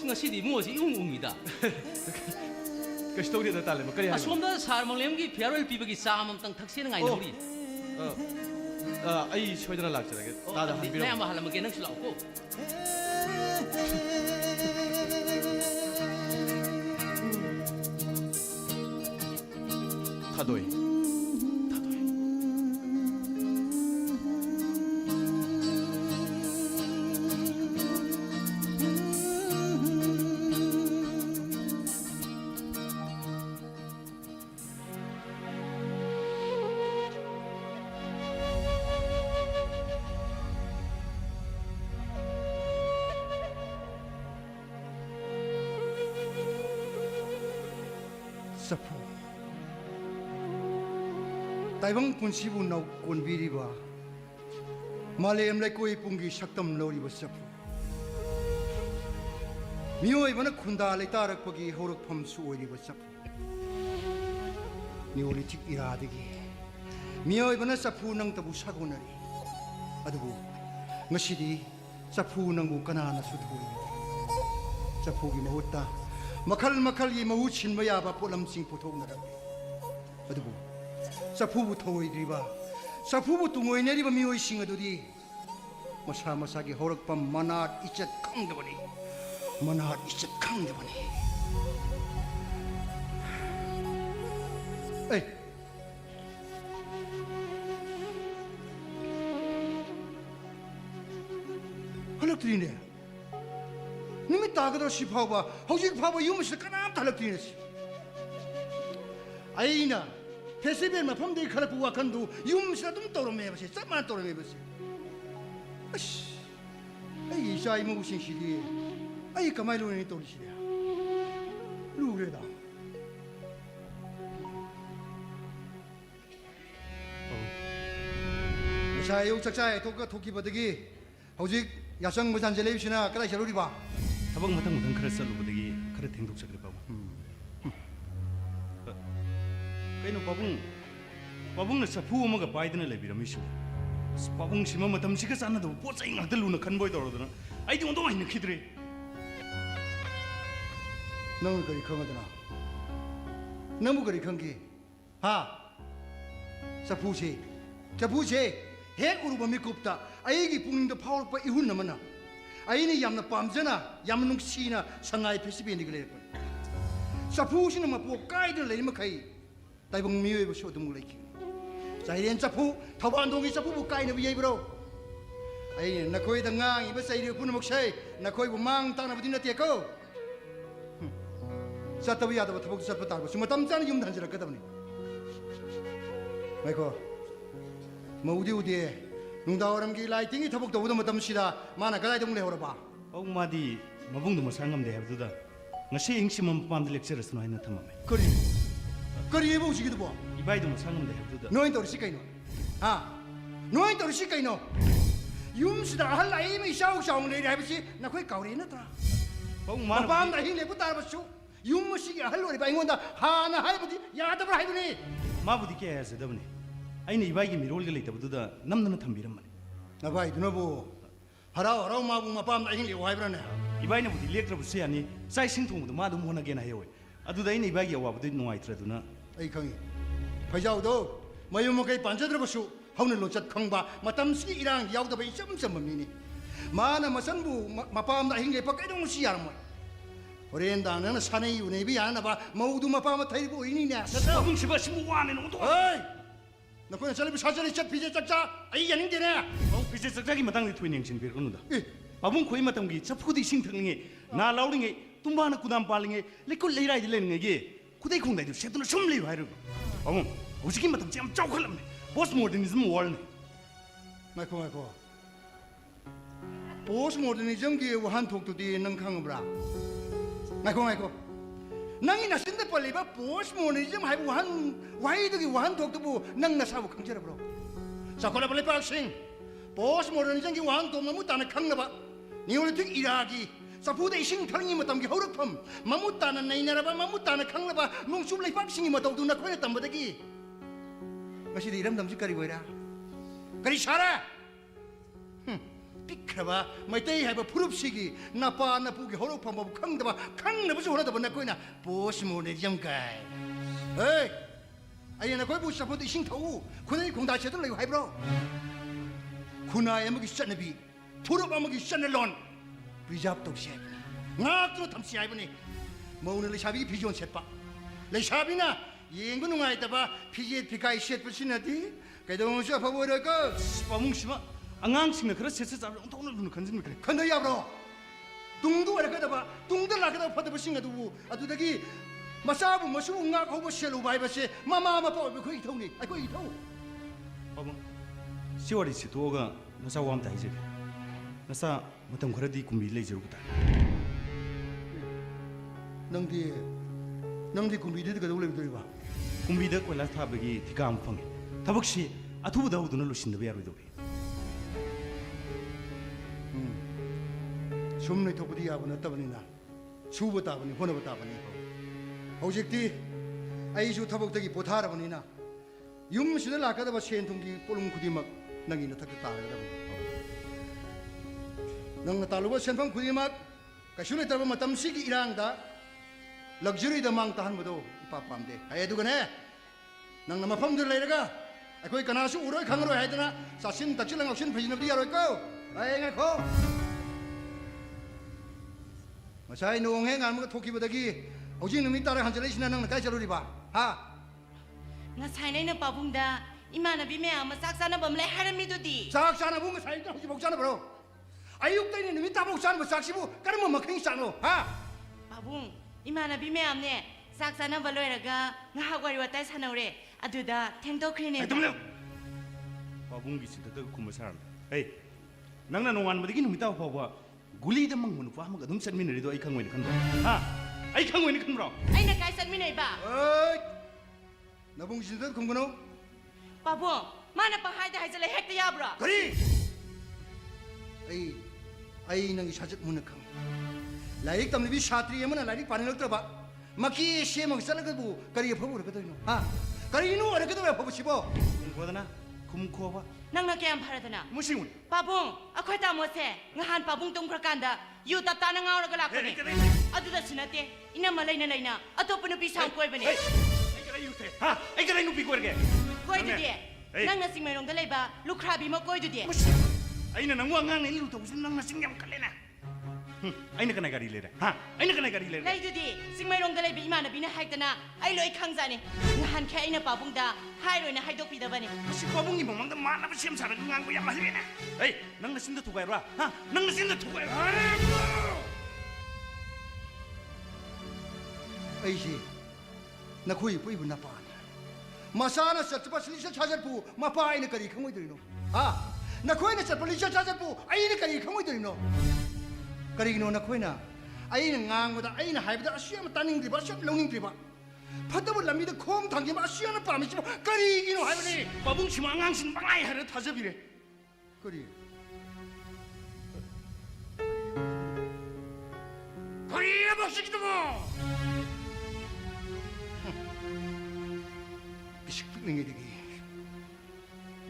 ngasi디 이봉호지 이웅 웅이다 그래서 우리도 달래면 그래 아솜다 사르망렘기 페어웰 비버기 싸움은 땅 탁세는 아니다 우리 아이 쇼이드나 락자게 다다 한 비로 내가 뭐 하려면 걔는 줄 알고 타도이 사포 ताइबंग पुंसीबु नौ कोनबिरिबा मालेम लाइकोई पुंगी सक्तम लोरिबा सफु मियोइबना खुंदा लेतारकपगी हौरकफम सु ओइरिबा सफु नियोलिटिक इरादगी मियोइबना सफु नंग तबु सागोनरी अदुबु ngasidi सफु नंगु कनाना सुथोइ सफुगी महुत्ता मखल मखल की महू छिनब याबा पोलमसिंग पुथोकनरबे अदुबु सफुबु थोइद्रिबा सफुबु तुंगोइनेरिबा मियोइसिंग अदुदि मसा मसागी हौरकपम मनाट इज्जत खंगदबनी मनाट इज्जत खंगदबनी ए हलक्त्रिने निमित तागदो सिफावबा हौजिक फावबा युमस कनाम थालक्त्रिनेसि आइना फेस्टिवल मफमदे खरपु वाखंदु युमस अदुम तौरमेबसे चमा तौरमेबसे अस आई इसाई मुसिंसिदि आई कमाइ लोने तौरिसिदि लुरेदा मसायौ चचाय थोका थोकिबदगी हौजिक यासंग बजानजे लेबिसिना कदाय चलुरिबा थबक मथंग मथंग खरा चलुबदगी खरा थेंदोकसग्रे बाबू कइनो पाबुंग सफु अमगा पाइदना लेबिरमिसु पाबुंग सिमा मतम सिका चाना दो पोचै ngakta luna khanboi tawrodana aidi ondo haina khidre नंग करी खंगदना नंबु करी खंगी हा चफूसे हेक उरुब मिकुप्ता आईगी पुंगिंग फावरप इहुन नमना आईने यामना पामजना याम नुंगसीना संगाई फेसिबेनि गलेरपन चफूसिन मपो कायदन लेनि मखै ताइबंग मियोय बसो दुम लेखि जाइरेन चफू थवानदोंगी चफू बु कायन बि येब्रो आई नखोय द ngang इबे साइरे पुनमक्सै नखोय बु मांग ताना बदि नतेको चतबि यादब थबक चतप तारबो सुमतम चान युम धनजरकदबनि माइको मौदी उदे नुंदावरमगी लाइटिंग थबक तबुद मतमसिदा माना कदाय दम लेहरबा औ मादी मबुंग मसांगम दे habduda ngasi ingsi mampam de lecture sno haina thamame करी एबो सिगिदबो ibai dum sangam de habduda नोइन तोर सिकाइनो हा नोइन तोर सिकाइनो युमसिदा हल लाई मै साउ साउ ले हाबसि नखोय कावरे नत्रा औ मपाम दा हि लेबु तारबसु युमसिगी हल ओरि बाइंगोंदा हाना हाइबदि यादब्रा हाइबनि mabudi ke yazadabne aina ibai gi mirol ge leitabduda namdana thambiramane नबाय दुनबो हराव हराव माबु मपाम दा हि ले हाइब्राने ibai na budi lektrabu se ani sai sing thong du ma dum hona ge na heoi aduda aina ibai gi awabdu nuaitraduna ai khangi phaijaw do mayum kai panjadrabsu hauna lonchat khangba matam si irang yaudaba isam samamini mana masanbu mapam da hinge pakaidong si yarmo horen da na sanai une bi yana ba maudu mapam thaibu ini ne abung siba simu wane no to ai nakona chalebi sajari chat pije chakcha ai yaning de ne au pije sakta gi matang ni thuining sin bir kunu da abung khoi matam gi chapudi sing thangni na lauringe tumbana kudam palinge lekul leirai de leninge gi kudai khongdai du setuna sumli bhairu abung ujiki matam jam chawkhalamne postmodernism world ne maiko postmodernism gi wahan thok tu di nang khangbra maiko nang ina sinda paliba postmodernism hai wahan wai du gi wahan thok tu bu nang na sabu khangjara bro sakola pale pak sing postmodernism gi wahan to mamu tana khangnaba neolithic era gi sapuda ising thalingi matam gi haurakpham mamu tana nainaraba mamu tana khanglaba nongsup leipak singi matau du na khoina tambadagi ngasi di ram damsi kari boira kari sara pikraba maitai haiba phurup sigi napa napu gi horok pham bu khangdaba khangnabu su honadaba na koina postmodernism kai hey ayana koi bu sapuda ising thau khunai khongda chedu lei haibro khunai amagi chanabi phurup amagi chanalon preserve tokse ngakro thamsi haibani mauna leisabi phijon setpa leisabina yenggu nungai taba phijet phikai set pusinati kaidong su favor ko abung siba angang sing na khara set set jam thong lu khanjin mi kare khanda yabro tungdu ara kadaba tungda la kadaba phadaba sing adu adudagi masabu masu nga khobo selu bai base mama ma pa be khoi thongni ai khoi thau abung siwari sitoga nasa wam ta hije nasa matam khara di kumbi leijeru ta nangdi kumbi de kadau le doi ba kumbi da kola thabagi thikam phangi thabak si athu da uduna lusin da yaroi dobe sumnai thopudi yabana tabani na suba tabani honaba tabani hojikti ai su thabak tagi potharabani na yum sida lakada ba sen thungi polum khudimak nangi na thak ta ga nang taluba senpham khudimak kasule tarba matam sigi irang da luxury da mang tahan bodo ipa pamde ai du gane nang na mafam du leiraga akoi kana su uroi khangroi haidana sasin tachilang option phijinabdi yaroi ko ai nga kho masai nong he ngan ma thoki badagi hojing numi tara hanjalai sina nang na kai chaluri ba ha ngasai nai na pabungda imana bi me ama sak sana bam le harami du di sak sana bu ngasai ta hoji bok sana bro ayuk tai ni numi ta bok sana ba sak sibu karma makhing sano ha pabung imana bi me amne sak sana ba loiraga nga hagwari watai sanore aduda thengdokhri ne tumle abung gi sida da kumasar hey nangna nongan badigi numita phawa guli da mang manu pha ma gadum san min ri do ai khangoi ni khanbro ha ai khangoi ni khanbro ai na kai san mi nei ba oi nabung sida khumgono pabung mana pa hai da hai jale hekta yabra kari ai nang sajak mun kham laik tamni bi shatri amana laik panilok traba maki shemang salaga bu kari phabu ra kadoi no ha kari no ara kadoi phabu sibo godana kum khoba nangna kyam pharadana musingun pabung akhoi ta mo se ngahan pabung tum khrakanda yu tap ta na ngaw ra la ko ni aduda sinate ina malai na atop nu pi sam koi bane ai kara yu the ha ai kara nu pi ko ge ꯀꯣꯏꯗꯨꯗꯤ ꯅꯪꯅ ꯆꯤꯡꯃꯩꯔꯣꯡꯗ ꯂꯩꯕ ꯂꯨꯈ꯭ꯔꯥꯕꯤ ꯑꯃ ꯀꯣꯏꯗꯨꯗꯤ ꯑꯩꯅ ꯅꯪꯕꯨ ꯑꯉꯥꯡꯅꯤ ꯂꯨ ꯇꯧꯕꯁꯤꯅ ꯅꯪꯅ ꯆꯤꯡ ꯌꯥꯝ ꯀꯜꯂꯦꯅ ꯑꯩꯅ ꯀꯅꯥ ꯒꯥꯔꯤ ꯂꯩꯔꯦ ꯍꯥ ꯑꯩꯅ ꯀꯅꯥ ꯒꯥꯔꯤ ꯂꯩꯔꯦ ꯂꯩꯗꯨꯗꯤ ꯆꯤꯡꯃꯩꯔꯣꯡꯗ ꯂꯩꯕ ꯏꯃꯥꯟꯅꯕꯤꯅ ꯍꯥꯏꯗꯅ ꯑꯩ ꯂꯣꯏ ꯈꯪꯖꯥꯅꯤ ꯅꯍꯥꯟꯈꯩ ꯑꯩꯅ ꯄꯥꯕꯨꯡꯗ ꯍꯥꯏꯔꯣꯏꯅ ꯍꯥꯏꯗꯣꯛꯄꯤꯗꯕꯅꯤ ꯃꯁꯤ ꯄꯥꯕꯨꯡꯒꯤ ꯃꯃꯥꯡꯗ ꯃꯥꯟꯅꯕ ꯁꯦꯝ ꯁꯥꯔꯒ ꯉꯥꯡꯕ ꯌꯥꯝ ꯍꯩꯔꯦꯅꯦ ꯑꯩ ꯅꯪꯅ ꯆꯤꯟꯗ ꯊꯨꯒꯥꯏꯔꯣ ꯍꯥ ꯅꯪꯅ ꯆꯤꯟꯗ ꯊꯨꯒꯥꯏꯔꯣ ꯑꯩꯁꯤ ꯅꯈꯣꯏ ꯏꯄꯨꯏꯕꯨ ꯅꯄꯥꯅꯤ ꯃꯁꯥꯅ ꯆꯠꯄ ꯂꯤꯆꯠ ꯁꯥꯖꯠꯄꯨ ꯃꯄꯥ ꯑꯩꯅ ꯀꯔꯤ ꯈꯪꯉꯣꯏꯗꯣꯏꯅꯣ ꯍꯥ ꯅꯈꯣꯏꯅ ꯆꯠꯄ ꯂꯤꯆꯠ ꯁꯥꯖꯠꯄꯨ ꯑꯩꯅ ꯀꯔꯤ ꯈꯪꯉꯣꯏꯗꯣꯏꯅꯣ ꯀꯔꯤꯒꯤꯅꯣ ꯅꯈꯣꯏꯅ ꯑꯩꯅ ꯉꯥꯡꯕꯗ ꯑꯩꯅ ꯍꯥꯏꯕꯗ ꯑꯁꯤ ꯌꯥꯝ ꯇꯥꯅꯤꯡꯗ꯭ꯔꯤꯕ ꯑꯁꯤ ꯌꯥꯝ ꯂꯧꯅꯤꯡꯗ꯭ꯔꯤꯕ ꯐꯠꯇꯕ ꯂꯝꯕꯤꯗ ꯈꯣꯡ ꯊꯥꯡꯖꯤꯟꯕ ꯑꯁꯤ ꯌꯥꯝꯅ ꯄꯥꯝꯃꯤꯁꯤꯕ ꯀꯔꯤꯒꯤꯅꯣ ꯍꯥꯏꯕꯅꯤ ꯄꯥꯕꯨꯡꯁꯤꯃ ꯑꯉꯥꯡꯁꯤꯡ ꯄꯪꯉꯥꯏ ꯍꯥꯏꯔ ꯊꯥꯖꯕꯤꯔꯦ ꯀꯔꯤ ꯀꯔꯤꯑꯕ ꯍꯧꯖꯤꯛꯀꯤꯗꯨꯕꯣ ꯄꯤꯁꯛ ꯄꯤꯛꯂꯤꯉꯩꯗꯒꯤ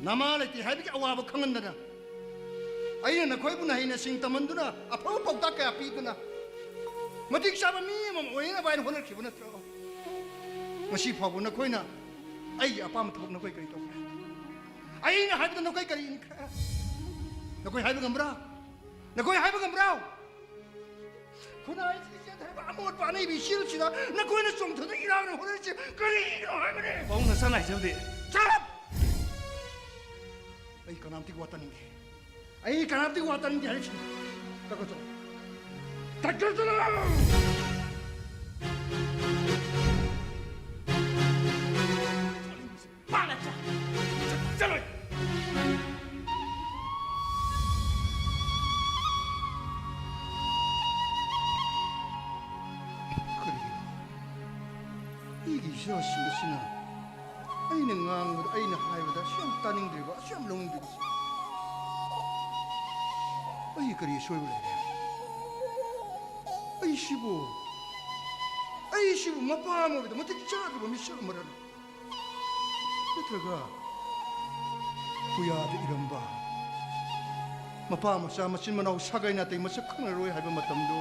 ꯅꯃꯥ ꯂꯩꯇꯦ ꯍꯥꯏꯕꯒꯤ ꯑꯋꯥꯕ ꯈꯪꯍꯟꯗꯅ ꯑꯩꯅ ꯅꯈꯣꯏꯕꯨ ꯍꯩꯅ ꯁꯤꯡ ꯇꯝꯍꯟꯗꯨꯅ ꯑꯐꯕ ꯄꯥꯎꯇꯥꯛ ꯀꯌꯥ ꯄꯤꯗꯨꯅ ꯃꯇꯤꯛ ꯆꯥꯕ ꯃꯤ ꯑꯃ ꯑꯣꯏꯅꯕ ꯍꯥꯏꯅ ꯍꯣꯠꯅꯈꯤꯕ ꯅꯠꯇ꯭ꯔꯣ ꯉꯁꯤ ꯐꯥꯎꯕ ꯅꯈꯣꯏꯅ ꯑꯩꯒꯤ ꯑꯄꯥꯝꯕ ꯊꯕꯛ ꯅꯈꯣꯏ ꯀꯔꯤ ꯇꯧꯈ꯭ꯔꯦ ꯑꯩꯅ ꯍꯥꯏꯕꯗ ꯅꯈꯣꯏ ꯀꯔꯤ ꯏꯟꯈ꯭ꯔꯦ ꯅꯈꯣꯏ ꯍꯥꯏꯕ ꯉꯝꯕ꯭ꯔꯥ ꯅꯈꯣꯏ ꯍꯥꯏꯕ ꯉꯝꯕ꯭ꯔꯥ ꯈꯨꯟꯅꯥꯏꯁꯤ ꯆꯦꯟꯊꯔꯤꯕ ꯑꯃꯣꯠꯄ ꯑꯅꯩꯕꯤ ꯏꯁꯤꯜꯁꯤꯗ ꯅꯈꯣꯏꯅ ꯆꯣꯡꯊꯗ ꯏꯔꯥꯡꯅ ꯍꯣꯠꯅꯔꯤꯁꯤ ꯀꯔꯤꯒꯤꯅꯣ ꯍꯥꯏꯕꯅꯤ ꯄꯥꯕꯨꯡ ꯅꯆꯥ ꯅꯥꯏꯖꯕꯗꯤ ꯆꯠ ꯑꯩ ꯀꯅꯥꯝꯇꯒꯤ ꯋꯥ ꯇꯥꯅꯤꯡꯗꯦ ꯑꯩ ꯀꯅꯥꯝꯇꯒꯤ ꯋꯥ ꯇꯥꯅꯤꯡꯗꯦ ꯍꯥꯏꯔꯤꯁꯤꯅꯤ ꯇꯛꯀꯆꯧ ꯇꯛꯀꯆꯧ ꯄꯥꯅ ꯆꯠꯂꯣꯏ 그러게요. 이게 이상하시나 아이는 ꯉꯥꯡꯕꯗ ꯑꯩꯅ ꯍꯥꯏꯕꯗ 시험 따닝들과 시험 롱들이 ꯑꯩ ꯀꯔꯤ ꯑꯁꯣꯏꯕ ꯂꯩꯔꯦ ꯑꯩꯁꯤꯕꯨ ꯃꯄꯥ ꯑꯃꯒꯤꯗ ꯃꯇꯤꯛ ꯆꯥꯗꯕ ꯃꯤꯁꯛ ꯑꯃꯔꯅ ꯅꯠꯇ꯭ꯔꯒ 부야도 이른바 ꯃꯄꯥ ꯃꯆꯥ ꯃꯆꯤꯟ ꯃꯅꯥꯎ 사가이 나타이 మసꯛ ꯈꯪꯅꯔꯣꯏ ꯍꯥꯏꯕ ꯃꯇꯝꯗꯣ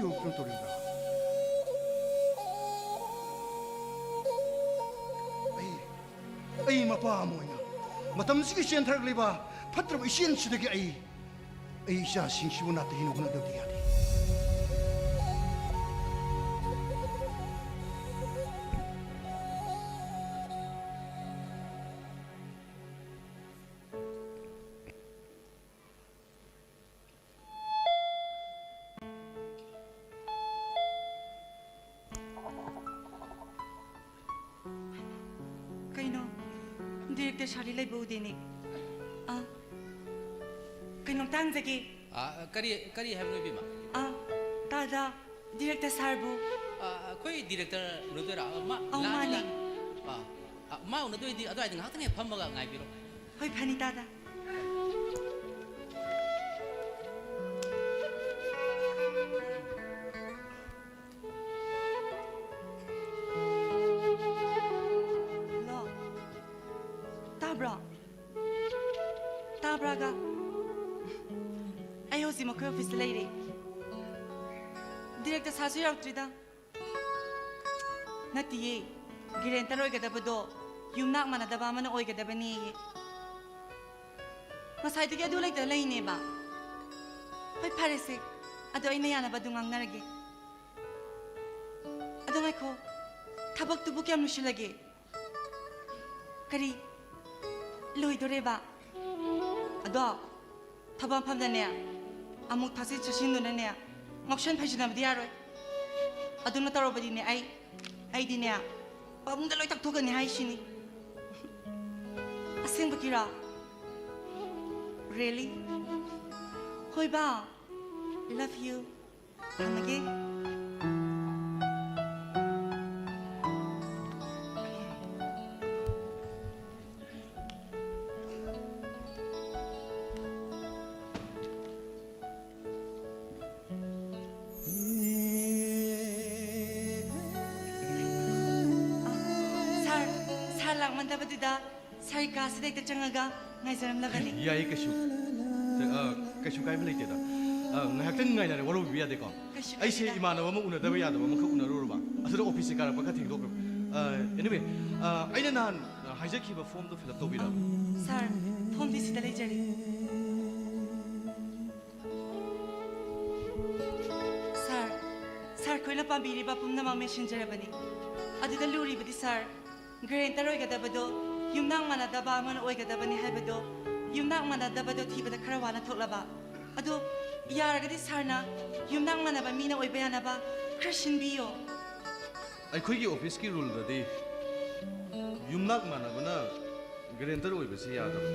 ꯌꯧꯔꯛꯇꯧꯔꯤꯕ꯭ꯔꯥ ꯑꯩ ꯃꯄꯥ ꯑꯃ ꯑꯣꯏꯅ ꯃꯇꯝꯁꯤꯒꯤ ꯆꯦꯟꯊꯔꯛꯂꯤꯕ ꯐꯠꯇ꯭ꯔꯕ ꯏꯆꯦꯜꯁꯤꯗꯒꯤ ꯑꯩ ꯏꯆꯥꯁꯤꯡꯁꯤꯕꯨ ꯅꯥꯠꯇ ꯍꯦꯟꯅ ꯍꯣꯠꯅꯗꯕꯗꯤ ꯌꯥꯗꯦ ꯀꯩꯅꯣ ꯗꯤꯔꯦꯛꯇꯔ ꯁꯥꯔꯤ ꯂꯩꯕ ꯎꯗꯦꯅꯦ ꯀꯩꯅꯣꯝꯇ ꯍꯪꯖꯒꯦ ꯀꯔꯤ ꯍꯥꯏꯕꯅꯣ 이ꯕꯦꯝꯃ ꯇꯥꯗ ꯗꯤꯔꯦꯛꯇꯔ ꯁꯥꯔꯕꯨ ꯑꯩꯈꯣꯏ ꯗꯤꯔꯦꯛꯇꯔ ꯎꯅꯗꯣꯏꯔꯥ ꯃꯥꯅꯤ ꯃꯥ ꯎꯅꯗꯣꯏꯗꯤ ꯑꯗꯨꯋꯥꯏꯗ ꯉꯥꯏꯍꯥꯛꯇꯪ ꯍꯦꯛ ꯐꯝꯃꯒ ꯉꯥꯏꯕꯤꯔꯣ ꯍꯣꯏ ꯐꯅꯤ ꯇꯥꯗ ꯇꯥꯕ꯭ꯔꯥꯒ ꯑꯩ ꯍꯧꯖꯤꯛ ꯃꯈꯣꯏ ꯑꯣꯐꯤꯁꯇ ꯂꯩꯔꯦ ꯗꯤꯔꯦꯛꯇꯔ ꯁꯥꯔꯁꯨ ꯌꯧꯔꯛꯇ꯭ꯔꯤꯗ ꯅꯠꯇꯤꯌꯦ ꯒꯤꯔꯦꯟꯇꯔ ꯑꯣꯏꯒꯗꯕꯗꯣ ꯌꯨꯝꯅꯥꯛ ꯃꯥꯟꯅꯗꯕ ꯑꯃꯅ ꯑꯣꯏꯒꯗꯕꯅꯦꯌꯦ ꯉꯁꯥꯏꯗꯒꯤ ꯑꯗꯨ ꯂꯩꯇ ꯂꯩꯅꯦꯕ ꯍꯣꯏ ꯐꯔꯦꯁꯦ ꯑꯗꯣ ꯑꯩꯅ ꯌꯥꯅꯕ ꯑꯗꯨ ꯉꯥꯡꯅꯔꯒꯦ ꯑꯗꯣ ꯉꯥꯏꯈꯣ ꯊꯕꯛꯇꯨꯕꯨ ꯀꯌꯥꯝ ꯂꯣꯏꯁꯤꯜꯂꯒꯦ ꯀꯔꯤ ꯂꯣꯏꯗꯣꯔꯦꯕ ꯑꯗꯣ ꯊꯕꯛ ꯃꯐꯝꯗꯅꯦ ꯑꯃꯨꯛ ꯊꯛꯆꯤꯟ ꯆꯠꯁꯤꯟꯗꯨꯅꯅꯦ ꯉꯥꯎꯁꯟ ꯐꯩꯖꯤꯟꯅꯕꯗꯤ ꯌꯥꯔꯣꯏ ꯑꯗꯨꯅ ꯇꯧꯔꯕꯗꯤꯅꯦ ꯑꯩꯗꯤꯅꯦ ꯄꯥꯕꯨꯡꯗ ꯂꯣꯏ ꯇꯛꯊꯣꯛꯀꯅꯤ ꯍꯥꯏꯁꯤꯅꯤ ꯑꯁꯦꯡꯕꯒꯤꯔꯣ ꯔꯤꯌꯦꯂꯤ ꯍꯣꯏ ꯕꯥ ꯂꯚ ꯌꯨ ꯊꯝꯃꯒꯦ ꯂꯥꯛꯃꯟꯗꯕꯗꯨꯗ ꯁꯥꯔꯤ ꯀꯥꯁꯤꯗ ꯍꯦꯛꯇ ꯆꯪꯉꯒ ꯉꯥꯏꯖꯔꯝꯂꯕꯅꯤ ꯌꯥꯏ ꯀꯩꯁꯨ ꯀꯥꯏꯕ ꯂꯩꯇꯦꯗ ꯉꯥꯏꯍꯥꯛꯇꯪ ꯉꯥꯏꯅꯔꯦ ꯋꯥꯔꯧꯕꯤꯕ ꯌꯥꯗꯦꯀꯣ ꯑꯩꯁꯦ ꯏꯃꯥꯟꯅꯕ ꯑꯃ ꯎꯅꯗꯕ ꯌꯥꯗꯕ ꯑꯃꯈꯛ ꯎꯅꯔꯨꯔꯕ ꯑꯗꯨꯗ ꯑꯣꯐꯤꯁꯁꯦ ꯀꯥꯔꯛꯄ ꯈꯔ ꯊꯦꯡꯗꯣꯛꯈ꯭ꯔꯕ anyway ꯑꯩꯅ ꯅꯍꯥꯟ ꯍꯥꯏꯖꯈꯤꯕ ꯐꯣꯝꯗꯣ ꯐꯤꯜ ꯑꯞ ꯇꯧꯕꯤꯔꯕ ꯁꯥꯔ ꯐꯣꯝꯗꯤ ꯁꯤꯗ ꯂꯩꯖꯔꯤ ꯁꯥꯔ ꯈꯣꯏꯅ ꯄꯥꯝꯕꯤꯔꯤꯕ ꯄꯨꯝꯅꯃꯛ ꯃꯦꯟꯁꯤꯟꯖꯔꯕꯅꯤ ꯑꯗꯨꯗ ꯂꯨꯔꯤꯕꯗꯤ ꯁꯥꯔ ꯒ꯭ꯔꯦꯟꯇꯔ ꯑꯣꯏꯒꯗꯕꯗꯣ ꯌꯨꯝꯅꯥꯛ ꯃꯥꯟꯅꯗꯕ ꯑꯃꯅ ꯑꯣꯏꯒꯗꯕꯅꯤ ꯍꯥꯏꯕꯗꯣ ꯌꯨꯝꯅꯥꯛ ꯃꯥꯟꯅꯗꯕꯗꯣ ꯊꯤꯕꯗ ꯈꯔ ꯋꯥꯅ ꯊꯣꯛꯂꯕ ꯑꯗꯣ ꯌꯥꯔꯒꯗꯤ ꯁꯥꯔꯅ ꯌꯨꯝꯅꯥꯛ ꯃꯥꯟꯅꯕ ꯃꯤꯅ ꯑꯣꯏꯕ ꯌꯥꯅꯕ ꯈꯔ ꯁꯤꯟꯕꯤꯌꯣ ꯑꯩꯈꯣꯏꯒꯤ ꯑꯣꯐꯤꯁꯀꯤ ꯔꯨꯜꯗꯗꯤ ꯌꯨꯝꯅꯥꯛ ꯃꯥꯟꯅꯕꯅ ꯒ꯭ꯔꯦꯟꯇꯔ ꯑꯣꯏꯕꯁꯤ ꯌꯥꯗꯕ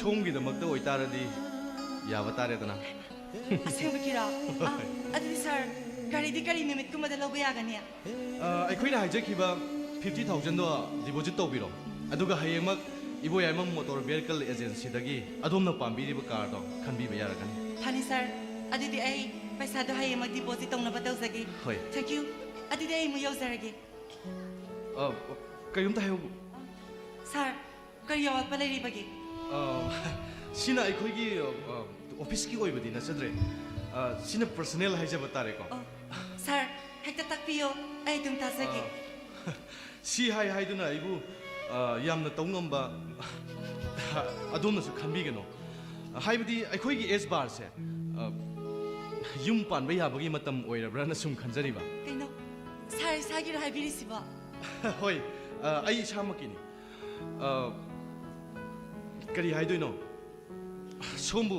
ꯁꯣꯝꯒꯤꯗꯃꯛꯇ ꯑꯣꯏꯇꯥꯔꯗꯤ ꯌꯥꯕ ꯇꯥꯔꯦꯗꯅ ꯑꯁꯦꯡꯕꯒꯤꯔꯣ ꯑꯗꯨꯗꯤ ꯁꯥꯔ ꯒꯥꯔꯤꯗꯤ ꯀꯔꯤ ꯅꯨꯃꯤꯠꯀꯨꯝꯕꯗ ꯂꯧꯕ ꯌꯥꯒꯅꯤ ꯑꯩꯈꯣꯏꯅ ꯍꯥꯏꯖꯈꯤꯕ 50,000ꯗꯣ ꯗꯤꯄꯣꯖꯤꯠ ꯇꯧꯕꯤꯔꯣ ꯑꯗꯨꯒ ꯍꯌꯦꯡꯃꯛ ꯏꯕꯣꯌꯥꯏꯃ ꯃꯣꯇꯣꯔ ꯚꯦꯍꯤꯀꯜ ꯑꯦꯖꯦꯟꯁꯤꯗꯒꯤ ꯑꯗꯣꯝꯅ ꯄꯥꯝꯕꯤꯔꯤꯕ ꯀꯥꯔꯗꯣ ꯈꯟꯕꯤꯕ ꯌꯥꯔꯒꯅꯤ ꯐꯅꯤ ꯁꯥꯔ ꯑꯗꯨꯗꯤ ꯑꯩ ꯄꯩꯁꯥꯗꯣ ꯍꯌꯦꯡꯃꯛ ꯗꯤꯄꯣꯖꯤꯠ ꯇꯧꯅꯕ ꯇꯧꯖꯒꯦ ꯍꯣꯏ ꯊꯦꯡꯛ ꯌꯨ ꯑꯗꯨꯗꯤ ꯑꯩ ꯑꯃꯨꯛ ꯌꯧꯖꯔꯒꯦ ꯀꯔꯤꯝꯇ ꯍꯥꯏꯌꯨ ꯁꯥꯔ ꯀꯔꯤ ꯑꯋꯥꯠꯄ ꯂꯩꯔꯤꯕꯒꯦ ꯁꯤꯅ ꯑꯩꯈꯣꯏꯒꯤ ꯑꯣꯐꯤꯁꯀꯤ ꯑꯣꯏꯕꯗꯤ ꯅꯠꯆꯗ꯭ꯔꯦ ꯁꯤꯅ ꯄꯔꯁꯣꯅꯦꯜ ꯍꯥꯏꯖꯕ ꯇꯥꯔꯦꯀꯣ ꯁꯥꯔ ꯍꯦꯛꯇ ꯇꯥꯛꯄꯤꯌꯣ ꯑꯩ ꯑꯗꯨꯝ ꯇꯥꯖꯒꯦ ꯁꯤ ꯍꯥꯏꯗꯨꯅ ꯑꯩꯕꯨ ꯌꯥꯝꯅ ꯇꯧ ꯉꯝꯕ ꯑꯗꯣꯝꯅꯁꯨ ꯈꯟꯕꯤꯒꯅꯨ ꯍꯥꯏꯕꯗꯤ ꯑꯩꯈꯣꯏꯒꯤ ꯑꯦꯖ ꯕꯥꯔꯁꯦ ꯌꯨꯝ ꯄꯥꯟꯕ ꯌꯥꯕꯒꯤ ꯃꯇꯝ ꯑꯣꯏꯔꯕ꯭ꯔꯅ ꯁꯨꯝ ꯈꯟꯖꯔꯤꯕ ꯀꯩꯅꯣ ꯁꯥꯔ ꯏꯁꯥꯒꯤꯔꯣ ꯍꯥꯏꯕꯤꯔꯤꯁꯤꯕꯣ ꯍꯣꯏ ꯑꯩ ꯏꯁꯥꯃꯛꯀꯤꯅꯤ ꯀꯔꯤ ꯍꯥꯏꯗꯣꯏꯅೋ ꯁꯣꯝꯕꯨ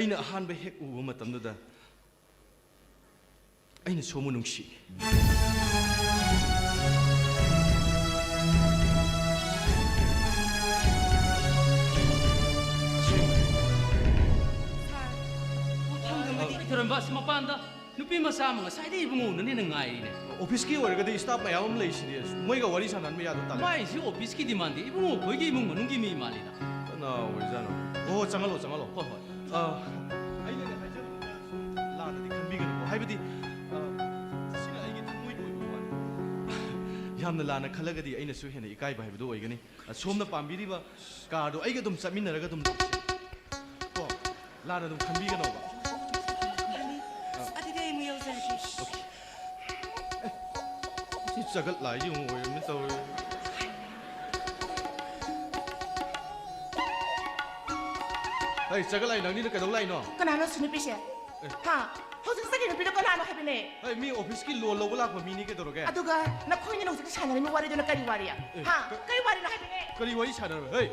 ꯑꯩꯅ ꯑꯍꯥꯟꯕ ꯍꯦꯛ ꯎꯕ ꯃꯇꯝꯗꯨꯗ ꯑꯩꯅ ꯁꯣꯝꯕꯨ ꯅꯨꯡꯁꯤ ꯊꯣꯔꯝꯕ ꯑꯁꯤ ꯃꯄꯥꯟꯗ ꯅꯨꯄꯤ ꯃꯆꯥ ꯑꯃ ꯉꯁꯥꯏꯗꯩ ꯏꯕꯨꯡꯉꯣ ꯎꯅꯅꯦꯅ ꯉꯥꯏꯔꯤꯅꯦ ꯑꯣꯐꯤꯁꯀꯤ ꯑꯣꯏꯔꯒꯗꯤ ꯁ꯭ꯇꯥꯐ ꯃꯌꯥꯝ ꯑꯃ ꯂꯩꯁꯤꯗꯤ ꯃꯣꯏꯒ ꯋꯥꯔꯤ ꯁꯥꯟꯅꯍꯟꯕ ꯌꯥꯗꯕ ꯇꯥꯔꯦ ꯃꯥꯏꯁꯤ ꯑꯣꯐꯤꯁꯀꯤ ꯗꯤꯃꯥꯟꯗꯤ ꯏꯕꯨꯡꯉꯣ ꯑꯩꯈꯣꯏꯒꯤ ꯏꯃꯨꯡ ꯃꯅꯨꯡꯒꯤ ꯃꯤ ꯃꯥꯜꯂꯤꯗ ꯀꯅꯥ ꯑꯣꯏꯖꯥꯠꯅꯣ ꯑꯣ ꯆꯪꯍꯜꯂꯣ ꯆꯪꯍꯜꯂꯣ ꯍꯣꯏ ꯍꯣꯏ ꯑꯩꯅꯅꯦ ꯍꯥꯏꯖꯕꯗ ꯂꯥꯟꯅꯗꯤ ꯈꯟꯕꯤꯒꯅꯨꯀꯣ ꯍꯥꯏꯕꯗꯤ ꯁꯤꯅ ꯑꯩꯒꯤ ꯊꯃꯣꯏꯗ ꯑꯣꯏꯕ ꯋꯥꯅꯤ ꯌꯥꯝꯅ ꯂꯥꯟꯅ ꯈꯜꯂꯒꯗꯤ ꯑꯩꯅꯁꯨ ꯍꯦꯟꯅ ꯏꯀꯥꯏꯕ ꯍꯥꯏꯕꯗꯨ ꯑꯣꯏꯒꯅꯤ ꯁꯣꯝꯅ ꯄꯥꯝꯕꯤꯔꯤꯕ ꯀꯥꯔꯗꯣ ꯑꯩꯒ ꯑꯗꯨꯝ ꯆꯠꯃꯤꯟꯅꯔꯒ ꯑꯗꯨꯝ ꯀꯣ ꯂꯥꯟꯅ ꯑꯗꯨꯝ ꯈꯟꯕꯤꯒꯅꯣꯕ ꯑꯗꯨꯗꯤ ꯑꯩ ꯑꯃꯨꯛ ꯌꯧꯖꯔꯒꯦ ꯁꯤ ꯆꯒꯠ ꯂꯥꯏꯁꯤ ꯑꯃꯨꯛ ꯑꯣꯏꯔꯝꯅꯤ ꯇꯧꯔꯦ ꯑꯩ ꯆꯒꯠ ꯂꯥꯏ ꯅꯪꯅꯤꯅ ꯀꯩꯗꯧ ꯂꯥꯛꯏꯅꯣ ꯀꯅꯥꯅꯣ ꯁꯤ ꯅꯨꯄꯤꯁꯦ ꯍꯥ ꯍꯧꯖꯤꯛ ꯆꯠꯈꯤ ꯅꯨꯄꯤꯗꯣ ꯀꯅꯥꯅꯣ ꯍꯥꯏꯕꯅꯦ ꯑꯩ ꯃꯤ ꯑꯣꯐꯤꯁꯀꯤ ꯂꯣꯟ ꯂꯧꯕ ꯂꯥꯛꯄ ꯃꯤꯅꯤ ꯀꯩꯗꯧꯔꯒꯦ ꯑꯗꯨꯒ ꯅꯈꯣꯏꯅ ꯍꯧꯖꯤꯛ ꯁꯥꯟꯅꯔꯤꯕ ꯋꯥꯔꯤꯗꯨꯅ ꯀꯔꯤ ꯋꯥꯔꯤ야 ꯍꯥ ꯀꯔꯤ ꯋꯥꯔꯤꯅꯣ ꯍꯥꯏꯕꯅꯦ ꯀꯔꯤ ꯋꯥꯔꯤ ꯁꯥꯟꯅꯔꯣꯏ ꯍꯩ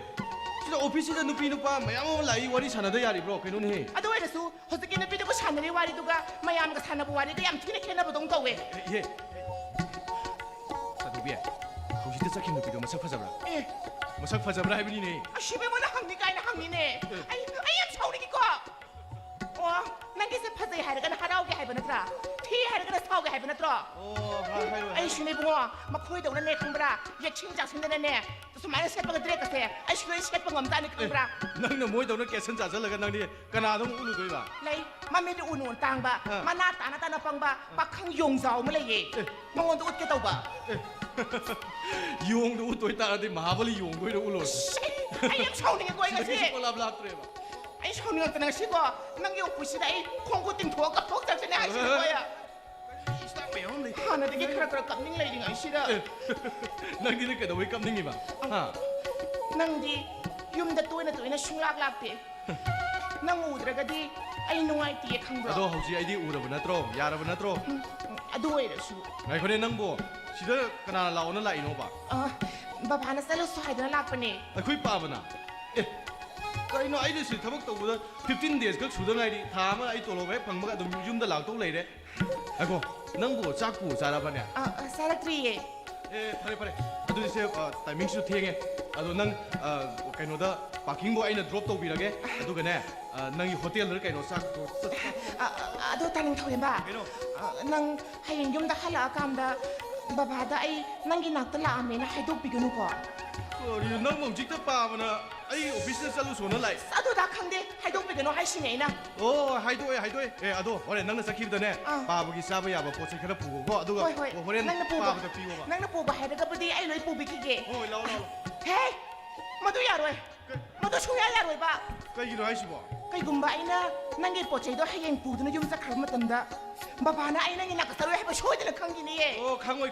ꯁꯤꯗ ꯑꯣꯐꯤꯁꯁꯤꯗ ꯅꯨꯄꯤ ꯅꯨꯄꯥ ꯃꯌꯥꯝ ꯑꯃ ꯂꯥꯛꯏ ꯋꯥꯔꯤ ꯁꯥꯟꯅꯗ ꯌꯥꯔꯤꯕ꯭ꯔꯣ ꯀꯩꯅꯣꯅꯦꯍꯦ ꯑꯗꯨ ꯑꯣꯏꯔꯁꯨ ꯍꯧꯖꯤꯛꯀꯤ ꯅꯨꯄꯤꯗꯨꯒ ꯁꯥꯟꯅꯔꯤ ꯋꯥꯔꯤꯗꯨꯒ ꯃꯌꯥꯝꯒ ꯁꯥꯟꯅꯕ ꯋꯥꯔꯤꯒ ꯌꯥꯝ ꯊꯤꯅ ꯈꯦꯠꯅꯕꯗꯧ ꯇꯧꯋꯦ ꯏꯍꯦ ꯆꯥꯗꯣꯕꯤ ꯍꯧꯖꯤꯛꯇ ꯆꯠꯈꯤꯕ ꯅꯨꯄꯤꯗꯣ ꯃꯁꯛ ꯐꯖꯕ꯭ꯔꯥ ꯃꯁꯛ ꯐꯖꯕ꯭ꯔꯥ ꯍꯥꯏꯕꯅꯤꯅꯦ ꯑꯁꯤꯕ ꯑꯩꯉꯣꯟꯗ ꯍꯪꯅꯤ ꯀꯥꯏꯅ ꯍꯪꯅꯤꯅꯦ ꯑꯩ ꯌꯥꯝ ꯁꯥꯎꯅꯤꯡꯉꯤꯀꯣ ꯑꯣ ꯅꯪꯒꯤꯁꯦ ꯐꯖꯩ ꯍꯥꯏꯔꯒꯅ ꯍꯔꯥꯎꯒꯦ ꯍꯥꯏꯕ ꯅꯠꯇ꯭ꯔꯥ ꯊꯤ ꯍꯥꯏꯔꯒꯅ ꯁꯥꯎꯒꯦ ꯍꯥꯏꯕ ꯅꯠꯇ꯭ꯔꯣ ꯑꯩꯁꯨꯅꯦ ꯏꯕꯨꯡꯉꯣ ꯃꯈꯣꯏꯗꯧꯅꯅꯦ ꯈꯪꯕ꯭ꯔꯥ ꯌꯦꯛꯁꯤꯟ ꯆꯥꯛꯁꯤꯟꯗꯅꯅꯦ ꯁꯨꯃꯥꯏꯅ ꯁꯦꯠꯄꯒ ꯗ꯭ꯔꯦꯁꯀꯁꯦ ꯑꯩꯁꯨ ꯂꯣꯏ ꯁꯦꯠꯄ ꯉꯝꯖꯥꯠꯅꯤ ꯈꯪꯕ꯭ꯔꯥ ꯅꯪꯅ ꯃꯣꯏꯗꯧꯅ ꯀꯦꯁꯟ ꯆꯥꯁꯤꯜꯂꯒ ꯅꯪꯗꯤ ꯀꯅꯥꯗ ꯑꯃꯨꯛ ꯎꯠꯂꯨꯗꯣꯏꯕ ꯂꯩ ꯃꯃꯤꯠ ꯎꯅꯨ ꯇꯥꯡꯕ ꯃꯅꯥ ꯇꯥꯅ ꯇꯥꯅ ꯄꯪꯕ ꯄꯥꯈꯪ ꯌꯣꯡꯖꯥꯎ ꯑꯃ ꯂꯩꯌꯦ ꯃꯉꯣꯟꯗ ꯎꯠꯀꯦ ꯇꯧꯕ ꯌꯣꯡꯗꯣ ꯎꯠꯇꯣꯏ ꯇꯥꯔꯗꯤ ꯃꯍꯥꯕꯂꯤ ꯌꯣꯡꯗꯣꯏꯔ ꯎꯠꯂꯣ ꯑꯩ ꯌꯥꯝ ꯁꯥꯎꯅꯤꯡꯉꯦꯀꯣ ꯑꯩ ꯉꯁꯤ ꯄꯣꯂꯥꯞ ꯂꯥꯛꯇ꯭ꯔꯦꯕ ꯑꯩ ꯁꯥꯎꯅꯤꯡꯉꯛꯇꯅ ꯉꯁꯤꯀꯣ ꯅꯪꯒꯤ ꯑꯣꯐꯤꯁꯁꯤꯗ ꯑꯩ ꯈꯣꯡ ꯈꯨꯠ ꯇꯤꯡꯊꯣꯛꯑꯒ ꯀꯞꯊꯣꯛꯆꯔꯁꯤꯅꯦ ꯍꯥꯏꯁꯤꯀꯣ ꯍꯥꯟꯅꯗꯒꯤ ꯈꯔ ꯈꯔ ꯀꯞꯅꯤꯡ ꯂꯩꯔꯤꯉꯩꯁꯤꯗ ꯅꯪꯗꯤ ꯀꯩꯗꯧꯕꯩ ꯀꯞꯅꯤꯡꯉꯤꯕ ꯅꯪꯗꯤ ꯌꯨꯝꯗ ꯇꯣꯏꯅ ꯇꯣꯏꯅ ꯁꯨꯡꯂꯥꯛ ꯂꯥꯛꯇꯦ ꯅꯪ ꯎꯗ꯭ꯔꯒꯗꯤ ꯑꯩ ꯅꯨꯡꯉꯥꯏꯇꯦ ꯈꯪꯕ꯭ꯔꯣ ꯑꯗꯣ ꯍꯧꯖꯤꯛ ꯑꯩꯗꯤ ꯎꯔꯕ ꯅꯠꯇ꯭ꯔꯣ ꯌꯥꯔꯕ ꯅꯠꯇ꯭ꯔꯣ ꯑꯗꯨ ꯑꯣꯏꯔꯁꯨ ꯉꯥꯏꯈꯣꯅꯦ ꯅꯪꯕꯨ ꯁꯤꯗ ꯀꯅꯥꯅ ꯂꯥꯛꯑꯣꯅ ꯂꯥꯛꯏꯅꯣꯕ ꯕꯕꯥꯅ ꯆꯠꯂꯨꯁꯨ ꯍꯥꯏꯗꯅ ꯂꯥꯛꯄꯅꯦ ꯑꯩꯈꯣꯏ ꯄꯥꯕꯅ ꯀꯩꯅꯣ ꯑꯩꯅ ꯁꯤ ꯊꯕꯛ ꯇꯧꯕꯗ 15 days ꯈꯛ ꯁꯨꯗ ꯉꯥꯏꯔꯤ ꯊꯥ ꯑꯃ ꯑꯩ ꯇꯣꯂꯣꯞ ꯍꯦꯛ ꯐꯪꯕꯒ ꯑꯗꯨꯝ ꯌꯨꯝꯗ ꯂꯥꯛꯇꯧ ꯂꯩꯔꯦ ꯑꯩꯀꯣ ꯅꯪꯕꯨ ꯆꯥꯛꯄꯨ ꯆꯥꯔꯕꯅꯦ ꯆꯥꯔꯛꯇ꯭ꯔꯤꯌꯦ ꯐꯔꯦ ꯐꯔꯦ ꯑꯗꯨꯗꯤ ꯁꯦ ꯇꯥꯏꯃꯤꯡꯁꯨ ꯊꯦꯡꯉꯦ ꯑꯗꯣ ꯅꯪ ꯀꯩꯅोदा ꯄꯥꯔꯀꯤꯡꯕꯨ ꯑꯩꯅ ꯗ꯭ꯔꯣꯞ ꯇꯧꯕꯤꯔꯒꯦ ꯑꯗꯨꯒꯅꯦ ꯅꯪꯒꯤ ꯍꯣꯇꯦꯜꯗ ꯀꯩꯅꯣ ꯆꯥꯛꯇꯣ ꯑꯗꯣ ꯇꯥꯅꯤꯡ ꯊꯧꯔꯦꯝꯕ ꯅꯪ ꯍꯌꯦꯡ ꯌꯨꯝꯗ ꯍꯜꯂꯛꯑꯀꯥꯟꯗ ꯕꯕꯥꯗ ꯑꯩ ꯅꯪꯒꯤ ꯅꯥꯛꯇ ꯂꯥꯛꯑꯝꯃꯦꯅ ꯍꯥꯏꯗꯣꯛꯄꯤꯒꯅꯨꯀꯣ ꯀꯔꯤꯅꯣ ꯅꯪ ꯍꯧꯖꯤꯛꯇ ꯄꯥꯕꯅ ꯑꯩ ꯑꯣꯐꯤꯁꯇ ꯆꯠꯂꯨꯁꯣꯅ ꯂꯥꯛꯏ ꯑꯗꯨꯗ ꯈꯪꯗꯦ ꯍꯥꯏꯗꯣꯛꯄꯤꯒꯅꯨ ꯍꯥꯏꯁꯤꯅꯦ ꯑꯩꯅ ꯑꯣ ꯍꯥꯏꯗꯣꯛꯑꯦ ꯑꯗꯣ ꯍꯣꯔꯦꯟ ꯅꯪꯅ ꯆꯠꯈꯤꯕꯗꯅꯦ ꯄꯥꯕꯒꯤ ꯆꯥꯕ ꯌꯥꯕ ꯄꯣꯠ ꯆꯩ ꯈꯔ ꯄꯨꯒꯣꯀꯣ ꯑꯗꯨꯒ ꯍꯣꯔꯦꯟ ꯄꯥꯕꯗ ꯄꯤꯌꯣꯕ ꯅꯪꯅ ꯄꯨꯕ ꯍꯥꯏꯔꯒꯕꯨꯗꯤ ꯑꯩ ꯂꯣꯏ ꯄꯨꯕꯤꯈꯤꯒꯦ ꯍꯣꯏ ꯂꯥꯛꯑꯣ ꯍꯦ ꯃꯗꯨ ꯌꯥꯔꯣꯏ ꯃꯗꯨ ꯁꯨꯡꯌꯥ ꯌꯥꯔꯣꯏꯕ ꯀꯩꯒꯤꯅꯣ ꯍꯥꯏꯁꯤꯕꯣ ꯀꯩꯒꯨꯝꯕ ꯑꯩꯅ ꯅꯪꯒꯤ ꯄꯣꯠ ꯆꯩꯗꯣ ꯍꯌꯦꯡ ꯄꯨꯗꯨꯅ ꯌꯨꯝ ꯆꯠꯈ꯭ꯔꯕ ꯃꯇꯝꯗ ꯕꯕꯥꯅ ꯑꯩ ꯅꯪꯒꯤ ꯅꯥꯀꯠꯆꯔꯣꯏ ꯍꯥꯏꯕ ꯁꯣꯏꯗꯅ ꯈꯪꯈꯤꯅꯤꯌꯦ ꯑꯣ ꯈꯪꯉꯣꯏ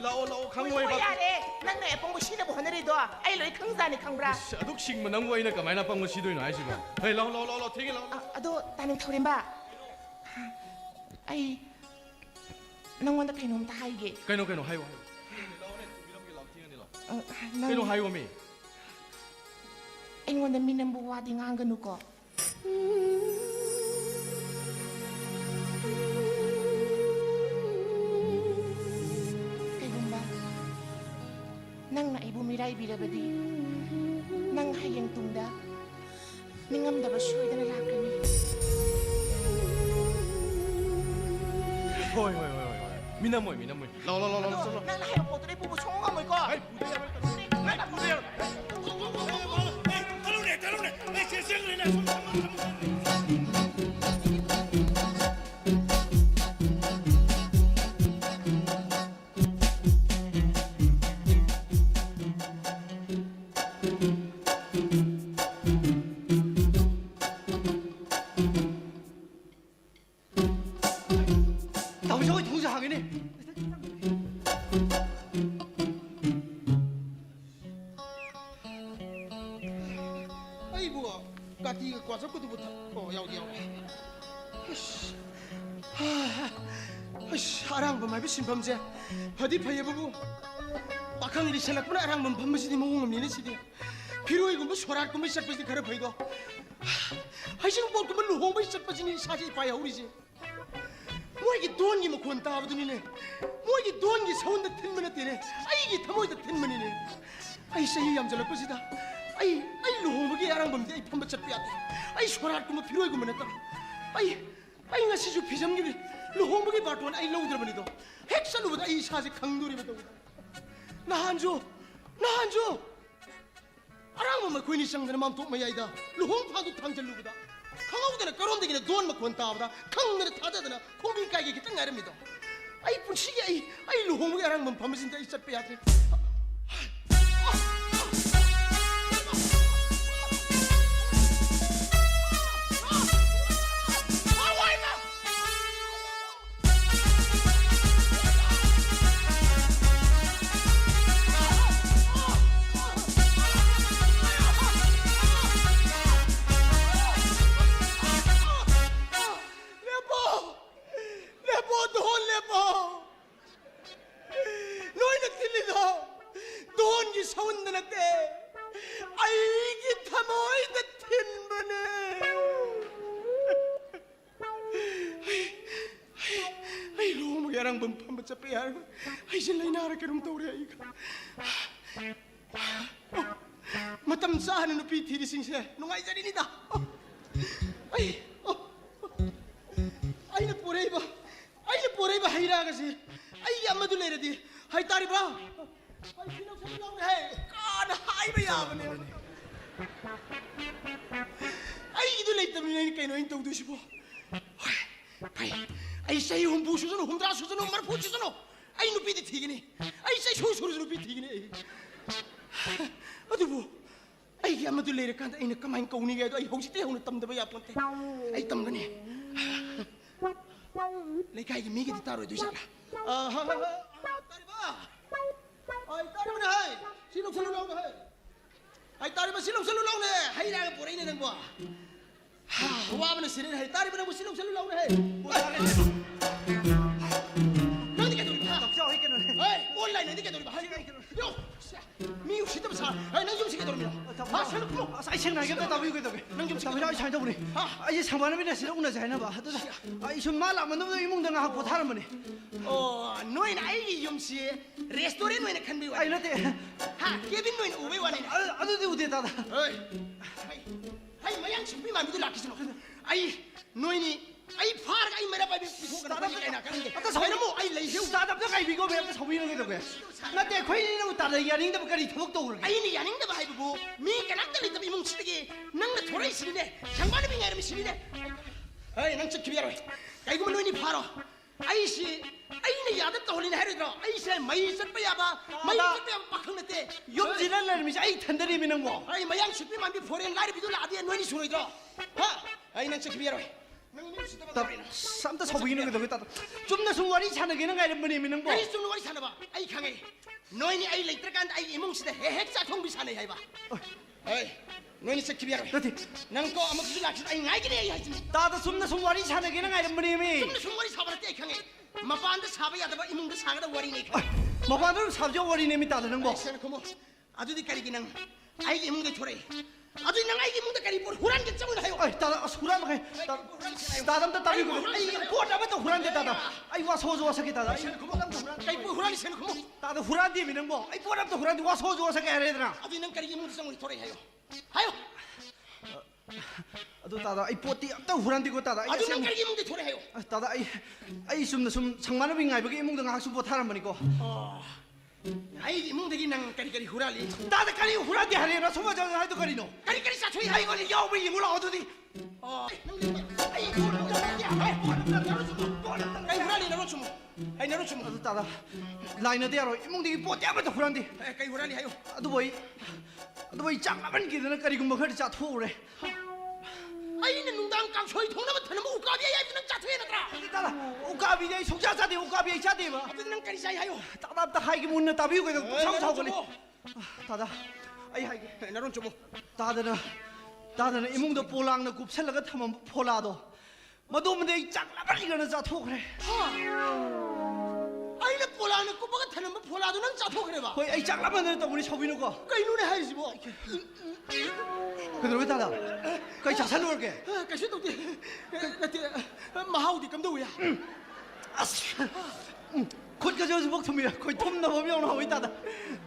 ꯂꯥꯛꯑꯣ ꯈꯪꯉꯣꯏ ꯍꯣꯏ ꯌꯥꯔꯦ ꯅꯪꯅ ꯑꯄꯪꯕ ꯁꯤꯅꯕ ꯍꯣꯠꯅꯔꯤꯗꯣ ꯑꯩ ꯂꯣꯏ ꯈꯪꯖꯥꯅꯤ ꯈꯪꯕ꯭ꯔꯥ ꯑꯗꯨꯛ ꯁꯤꯡꯕ ꯅꯪꯕꯨ ꯑꯩꯅ ꯀꯃꯥꯏꯅ ꯄꯪꯕ ꯁꯤꯗꯣꯏꯅꯣ ꯍꯥꯏꯁꯤꯕꯣ ꯍꯦ ꯂꯥꯛꯑꯣ ꯊꯦꯡꯉꯦ ꯂꯥꯛꯑꯣ ꯑꯗꯣ ꯇꯥꯅꯤꯡ ꯊꯧꯔꯦꯝꯕ ꯑꯩ ꯅꯪꯉꯣꯟꯗ ꯀꯩꯅꯣꯝꯇ ꯍꯥꯏꯒꯦ ꯀꯩꯅꯣ ꯍꯥꯏꯌꯣ ꯀꯩꯅꯣ ꯍꯥꯏꯌꯣ ꯃꯤ ꯑꯩꯉꯣꯟꯗ ꯃꯤ ꯅꯪꯕꯨ ꯋꯥꯗꯤ ꯉꯥꯡꯒꯅꯨꯀꯣ ꯀꯩꯒꯨꯝꯕ ꯅꯪꯅ ꯑꯩꯕꯨ ꯃꯤꯔꯥꯏꯕꯤꯔꯕꯗꯤ ꯅꯪ ꯍꯌꯦꯡ ꯇꯨꯡꯗ ꯅꯤꯡꯉꯝꯗꯕ ꯁꯣꯏꯗꯅ ꯂꯥꯛꯀꯅꯤ ꯍꯣꯏ 미나모이 라오라오라오라 난 하얀 보드레 부부 총각을 거 아이 부대야 남성의 동사하기네. 아이고 까티가 과자것도 못하 야우디 아랑범 말비 신범제 어디 파예보고 막항일이 셀락구나 아랑범 범무시디 몽웅음니네 시디 비로이고 소라꾸면 시작버지 가려 보이고 하시는 볼꾸면 루홍버 시작버지니 사지 봐야 우리지 뭐이게 돈기 뭐 권따하더니네 뭐이게 돈기 서운다 텐문에 때네 아이게 타모이다 텐문이네 아이 사이 얌절을 것이다 아이 루홍버기 아랑범데 이 판버차 빼야돼 아이 소라꾸면 비로이고 면했다 아이 nga 시주 비점기리 루홍버기 바토는 아이 로우들어버리도 핵살로보다 이 사지 강돌이보다 나한조 아랑범을 괜히 상대는 마음 독마야이다 루홍파도 탕절루보다 강하고들은 거론되기는 돈 먹고 온다보다 강늘에 타다드나 공빈가게 기땅 나릅니다 아이 분치기 아이 루홍무게 아랑범 밤에진다 이자 빼야돼 아랑범 판버차 빼야 하고 아이실라이 나라 그럼 떠오래 이거 마땀 싸하는 눈빛 디리싱세 농아이 자리니다 아이는 보레이바 하이라가지 아이 아마도 내려디 하이 따리바 아이 피노 살라고 해 까나 하이바 야버네 아이 이들 레이터미니까 이노인 떠우두시보 아이 사이 홈부 수저노 홈드라 수저노 엄마를 보치저노 아이 눈빛이 튀기네 아이 사이 소리 눈빛 튀기네 어디보 아이 아마도 레이를 간다 이네 가만히 까우니게 해도 아이 혹시 때우는 땀도 야 본때 아이 땀거네 내가 이게 미게 따로 해두잖아 딸이봐 아이 딸이면 하이 실록살로 나오네 하이 아이 딸이면 실록살로 나오네 하이라가 보래 있는 거야 와보는 시리를 해 딸이면 뭐 실록살로 나오네 하이 너니까 돌이 봐 어이 온라인 어디가 돌이 봐 요 미국 시점 사 아이 난 좀시게 돌이며 아, 생각나겠다. 나 이거 돼. 능 좀 잘 잡으니. 아, 이제 상반에 비해서 오늘 잘나 봐. 아, 이 정말 아무 놈도 이몽당 하고 타는 거네. 너희는 아이 염시 레스토랑 너희는 칸비 와. 아, 이렇게. 하, 케빈 너희는 오베 와네. 아도디 우대다다. 아이 마양 준비 마음도 락기스노. 아이 너희니 아이 파르가 아이 메라 바비 비소가 나가나 가는데. 아까 서이는 아이 레이세우 다답다 가이 비고 왜 서비는 게 되고. 나때 거인이는 따라 야링다 버까리 더벅도 그러게. 아이니 야닝다 봐 하이부 미 까낙들이 더 뭉치되게 낭나 돌아 있으리네. 장관이 빙야 이러면 시리네. 아이 낭 저 기비야로. 아이고 너희니 파로. 아이씨 ꯑꯩꯅ ꯌꯥꯗ ꯇꯧꯍꯜꯂꯤꯅꯦ ꯍꯥꯏꯔꯣꯏꯗ꯭ꯔꯣ ꯑꯩꯁꯦ ꯃꯩ ꯆꯠꯄ ꯌꯥꯕ ꯃꯩ ꯆꯠꯄ ꯌꯥꯕ ꯄꯥꯈꯪ ꯅꯠꯇꯦ ꯌꯨꯝꯁꯤꯗ ꯂꯩꯔꯝꯃꯤꯁꯦ ꯑꯩ ꯊꯟꯗꯔꯤꯃꯤ ꯅꯪꯕꯣ ꯑꯩ ꯃꯌꯥꯡ ꯁꯤꯠꯄꯤ ꯃꯥꯟꯕꯤ ꯐꯣꯔꯦꯟ ꯂꯥꯏꯔꯕꯤꯗꯨ ꯂꯥꯛꯑꯗꯤ ꯅꯣꯏꯅꯤ ꯁꯨꯔꯣꯏꯗ꯭ꯔꯣ ꯍꯥ ꯑꯩ ꯅꯪ ꯆꯠꯈꯤꯕ ꯌꯥꯔꯣꯏ ꯅꯪ ꯃꯤ ꯎꯁꯤꯠꯇꯕ ꯇꯧꯔꯤꯅ ꯑꯝꯇ ꯁꯥꯎꯕꯤꯒꯅꯨ ꯀꯩꯗꯧꯒꯦ ꯇꯥꯗ ꯆꯨꯝꯅ ꯁꯨꯝ ꯋꯥꯔꯤ ꯁꯥꯟꯅꯒꯦꯅ ꯉꯥꯏꯔꯝꯕꯅꯦꯃꯤ ꯅꯪꯕꯣ ꯀꯔꯤ ꯆꯨꯝꯅ ꯋꯥꯔꯤ ꯁꯥꯟꯅꯕ ꯑꯩ ꯈꯪꯉꯦ ꯅꯣꯏꯅꯤ ꯑꯩ ꯂꯩꯇ꯭ꯔꯀꯥꯟꯗ ꯑꯩꯒꯤ ꯏꯃꯨꯡꯁꯤꯗ ꯍꯦꯛ ꯆꯥꯊꯣꯡꯕꯤ ꯁꯥꯟꯅꯩ ꯍꯥꯏꯕ ꯑꯩ ꯅꯣꯏꯅꯤ ꯆꯠꯈꯤꯕ ꯌꯥꯔꯣꯏ ꯅꯠꯇꯦ ꯅꯪ ꯀꯣ ꯑꯃꯨꯛꯁꯨ ꯂꯥꯛꯁꯤꯗ ꯑꯩ ꯉꯥꯏꯒꯅꯤ ꯑꯩ ꯍꯥꯏꯁꯤꯅꯤ ꯇꯥꯗ ꯆꯨꯝꯅ ꯁꯨꯝ ꯋꯥꯔꯤ ꯁꯥꯟꯅꯒꯦꯅ ꯉꯥꯏꯔꯝꯕꯅꯦꯃꯤ ꯆꯨꯝꯅ ꯁꯨꯝ ꯋꯥꯔꯤ ꯁꯥꯕ ꯅꯠꯇꯦ ꯑꯩ ꯈꯪꯉꯦ ꯃꯄꯥꯟꯗ ꯁꯥꯕ ꯌꯥꯗꯕ ꯏꯃꯨꯡꯗ ꯁꯥꯒꯗꯕ ꯋꯥꯔꯤꯅꯤ ꯑꯩ ꯈꯪꯉꯦ ꯃꯄꯥꯟꯗ ꯁꯥꯕꯁꯦ ꯋꯥꯔꯤꯅꯦꯃꯤ ꯇꯥꯗ ꯅꯪꯕꯣ ꯁꯦꯅ ꯈꯨꯝꯃꯨ ꯑꯗꯨꯗꯤ ꯀꯔꯤꯒꯤ ꯅꯪ ꯑꯩꯒꯤ ꯏꯃꯨꯡꯗ ꯊꯣꯔꯛꯏ ꯑꯗꯨꯗꯤ ꯅꯪ ꯑꯩꯒꯤ ꯏꯃꯨꯡꯗ ꯀꯔꯤ ꯄꯣꯠ ꯍꯨꯔꯥꯟꯒꯦ ꯆꯪꯉꯨꯅ ꯍꯥꯏꯌꯣ ꯇꯥꯗ ꯑꯁ ꯍꯨꯔꯥꯟ ꯃꯈꯩ ꯇꯥꯗ ꯑꯝꯇ ꯇꯥꯕꯤꯌꯨ ꯑꯩ ꯄꯣꯠ ꯑꯃꯇ ꯍꯨꯔꯥꯟꯗꯦ ꯇꯥꯗ ꯑꯩ ꯋꯥꯁꯣꯁꯨ ꯋꯥꯁꯛꯀꯦ ꯇꯥꯗ ꯀꯩ ꯄꯣꯠ ꯍꯨꯔꯥꯟꯂꯤ ꯁꯦꯅ ꯈꯨꯝꯃꯨ ꯇꯥꯗ ꯍꯨꯔꯥꯟꯗꯦꯃꯤ ꯅꯪꯕꯣ ꯑꯩ ꯄꯣꯠ ꯑꯝꯇ ꯍꯨꯔꯥꯟꯗꯦ ꯋꯥꯁꯣꯁꯨ ꯋꯥꯁꯛꯀꯦ ꯍꯥꯏꯔꯦꯗꯅ ꯑꯗꯨꯗꯤ ꯅꯪ ꯀꯔꯤꯒꯤ ꯏꯃꯨꯡꯗ ꯆꯪꯉꯨꯅꯤ ꯊꯣꯔꯛꯏ ꯍꯥꯏꯌꯣ ꯍꯥꯏꯌꯣ ꯑꯗꯨ ꯇꯥꯗ ꯑꯩ ꯄꯣꯠꯇꯤ ꯑꯝꯇ ꯍꯨꯔꯥꯟꯗꯦꯀꯣ ꯇꯥꯗ ꯑꯩ ꯑꯗꯨ ꯅꯪ ꯀꯔꯤꯒꯤ ꯏꯃꯨꯡꯗ ꯊꯣꯔꯛꯏ ꯍꯥꯏꯌꯣ ꯇꯥꯗ ꯑꯩ ꯆꯨꯝꯅ ꯁꯨꯝ ꯁꯪꯃꯥꯟꯅꯕꯤ ꯉꯥꯏꯕꯒꯤ ꯏꯃꯨꯡꯗ ꯉꯥꯏꯍꯥꯛ ꯁꯨꯝ ꯄꯣꯊꯥꯔꯝꯕꯅꯤꯀோ ꯑꯩꯒꯤ ꯏꯃꯨꯡꯗꯒꯤ ꯅꯪ ꯀꯔꯤ ꯍꯨꯔꯥꯜꯂꯤ ꯇꯥꯗ ꯀꯔꯤ ꯍꯨꯔꯥꯟꯗꯦ ꯍꯥꯏꯔꯦꯅ ꯁꯨꯝ ꯍꯥꯏꯗꯣ ꯀꯔꯤꯅꯣ ꯀꯔꯤ ꯆꯥꯊꯣꯛꯏ ꯑꯩ ꯍꯥꯏꯌꯣ ꯌꯥꯎꯕ ꯌꯦꯡꯉꯨ ꯂꯥꯛꯑꯣ ꯑꯗꯨꯗꯤ ꯑꯩ ꯍꯨꯔꯥꯜꯂꯤ ꯅꯔꯣ ꯆꯨꯝꯃꯨ ꯑꯩ ꯅꯔꯣ ꯆꯨꯝꯃꯨ ꯑꯗꯨ ꯇꯥꯗ ꯂꯥꯏꯅꯗꯦ ꯌꯥꯔꯣꯏ ꯏꯃꯨꯡꯗꯒꯤ ꯄꯣꯠꯇꯤ ꯑꯃꯠꯇ ꯍꯨꯔꯥꯟꯗꯦ ꯀꯩ ꯍꯨꯔꯥꯜꯂꯤ ꯍꯥꯏꯌꯣ ꯑꯗꯨꯕꯨ ꯑꯩ ꯆꯥꯛ ꯂꯥꯃꯟꯈꯤꯗꯅ ꯀꯔꯤꯒꯨꯝꯕ ꯈꯔꯗꯤ ꯆꯥꯊꯣꯛꯎꯔꯦ ꯑꯩꯅ ꯅꯨꯡꯗꯥꯡ ꯀꯥꯡꯁꯣꯏ ꯊꯣꯡꯅꯕ ꯊꯅꯝꯕ ꯎꯀꯥꯕꯤ ꯑꯩ ꯍꯥꯏꯕꯗꯨ ꯅꯪ ꯆꯥꯊꯣꯛꯑꯦ ꯅꯠꯇ꯭ꯔꯥ ꯇꯥꯗ ꯎꯀꯥꯕꯤꯗꯤ ꯑꯩ ꯁꯨꯡꯆꯥ ꯆꯥꯗꯦ ꯎꯀꯥꯕꯤ ꯑꯩ ꯆꯥꯗꯦꯕ ꯑꯗꯨꯗꯤ ꯅꯪ ꯀꯔꯤ ꯆꯥꯏ ꯍꯥꯏꯌꯣ ꯇꯥꯗ ꯑꯝꯇ ꯍꯥꯏꯒꯦ ꯃꯨꯟꯅ ꯇꯥꯕꯤꯌꯨ ꯀꯩꯗꯧ ꯁꯥꯎꯒꯠꯂꯤ ꯇꯥꯗ ꯑꯩ ꯍꯥꯏꯒꯦ ꯅꯔꯣꯟ ꯆꯨꯝꯃꯨ ꯇꯥꯗꯅ ꯏꯃꯨꯡꯗ ꯄꯣꯂꯥꯡꯅ ꯀꯨꯞꯁꯜꯂꯒ ꯊꯝꯃꯝꯕ ꯐꯣꯂꯥꯗꯣ ꯃꯗꯨꯃꯗꯤ ꯑꯩ ꯆꯥꯛ ꯂꯥꯃꯟꯈꯤꯗꯅ ꯆꯥꯊꯣꯛꯈ꯭ꯔꯦ ꯑꯩꯅ ꯄꯣꯂꯥꯡꯅ ꯀꯨꯞꯄꯒ ꯊꯅꯝꯕ ꯐꯣꯂꯥꯗꯨ ꯅꯪ ꯆꯥꯊꯣꯛꯈ꯭ꯔꯦꯕ ꯍꯣꯏ ꯑꯩ ꯆꯥꯛ ꯂꯥꯃꯟꯗꯅ ꯇꯧꯕꯅꯤ ꯁꯥꯎꯕꯤꯅꯨꯀꯣ ꯀꯩꯅꯣꯅꯦ ꯍꯥꯏꯔꯤꯁꯤꯕꯣ ꯀꯩꯗꯧꯔꯒꯦ ꯇꯥꯗ ꯀꯩ ꯆꯥꯁꯜꯂꯨꯔꯒꯦ ꯀꯩꯁꯨ ꯇꯧꯗꯦ ꯅꯠꯇꯦ ꯃꯍꯥꯎꯗꯤ ꯀꯝꯗꯧꯋꯤ ꯑꯁ ꯈꯨꯠꯀꯁꯨ ꯍꯧꯖꯤꯛꯐꯥꯎ ꯊꯨꯝꯃꯤ ꯑꯩꯈꯣꯏ ꯊꯨꯝꯅꯕ ꯑꯃ ꯌꯥꯎꯅ ꯍꯧꯏ ꯇꯥꯗ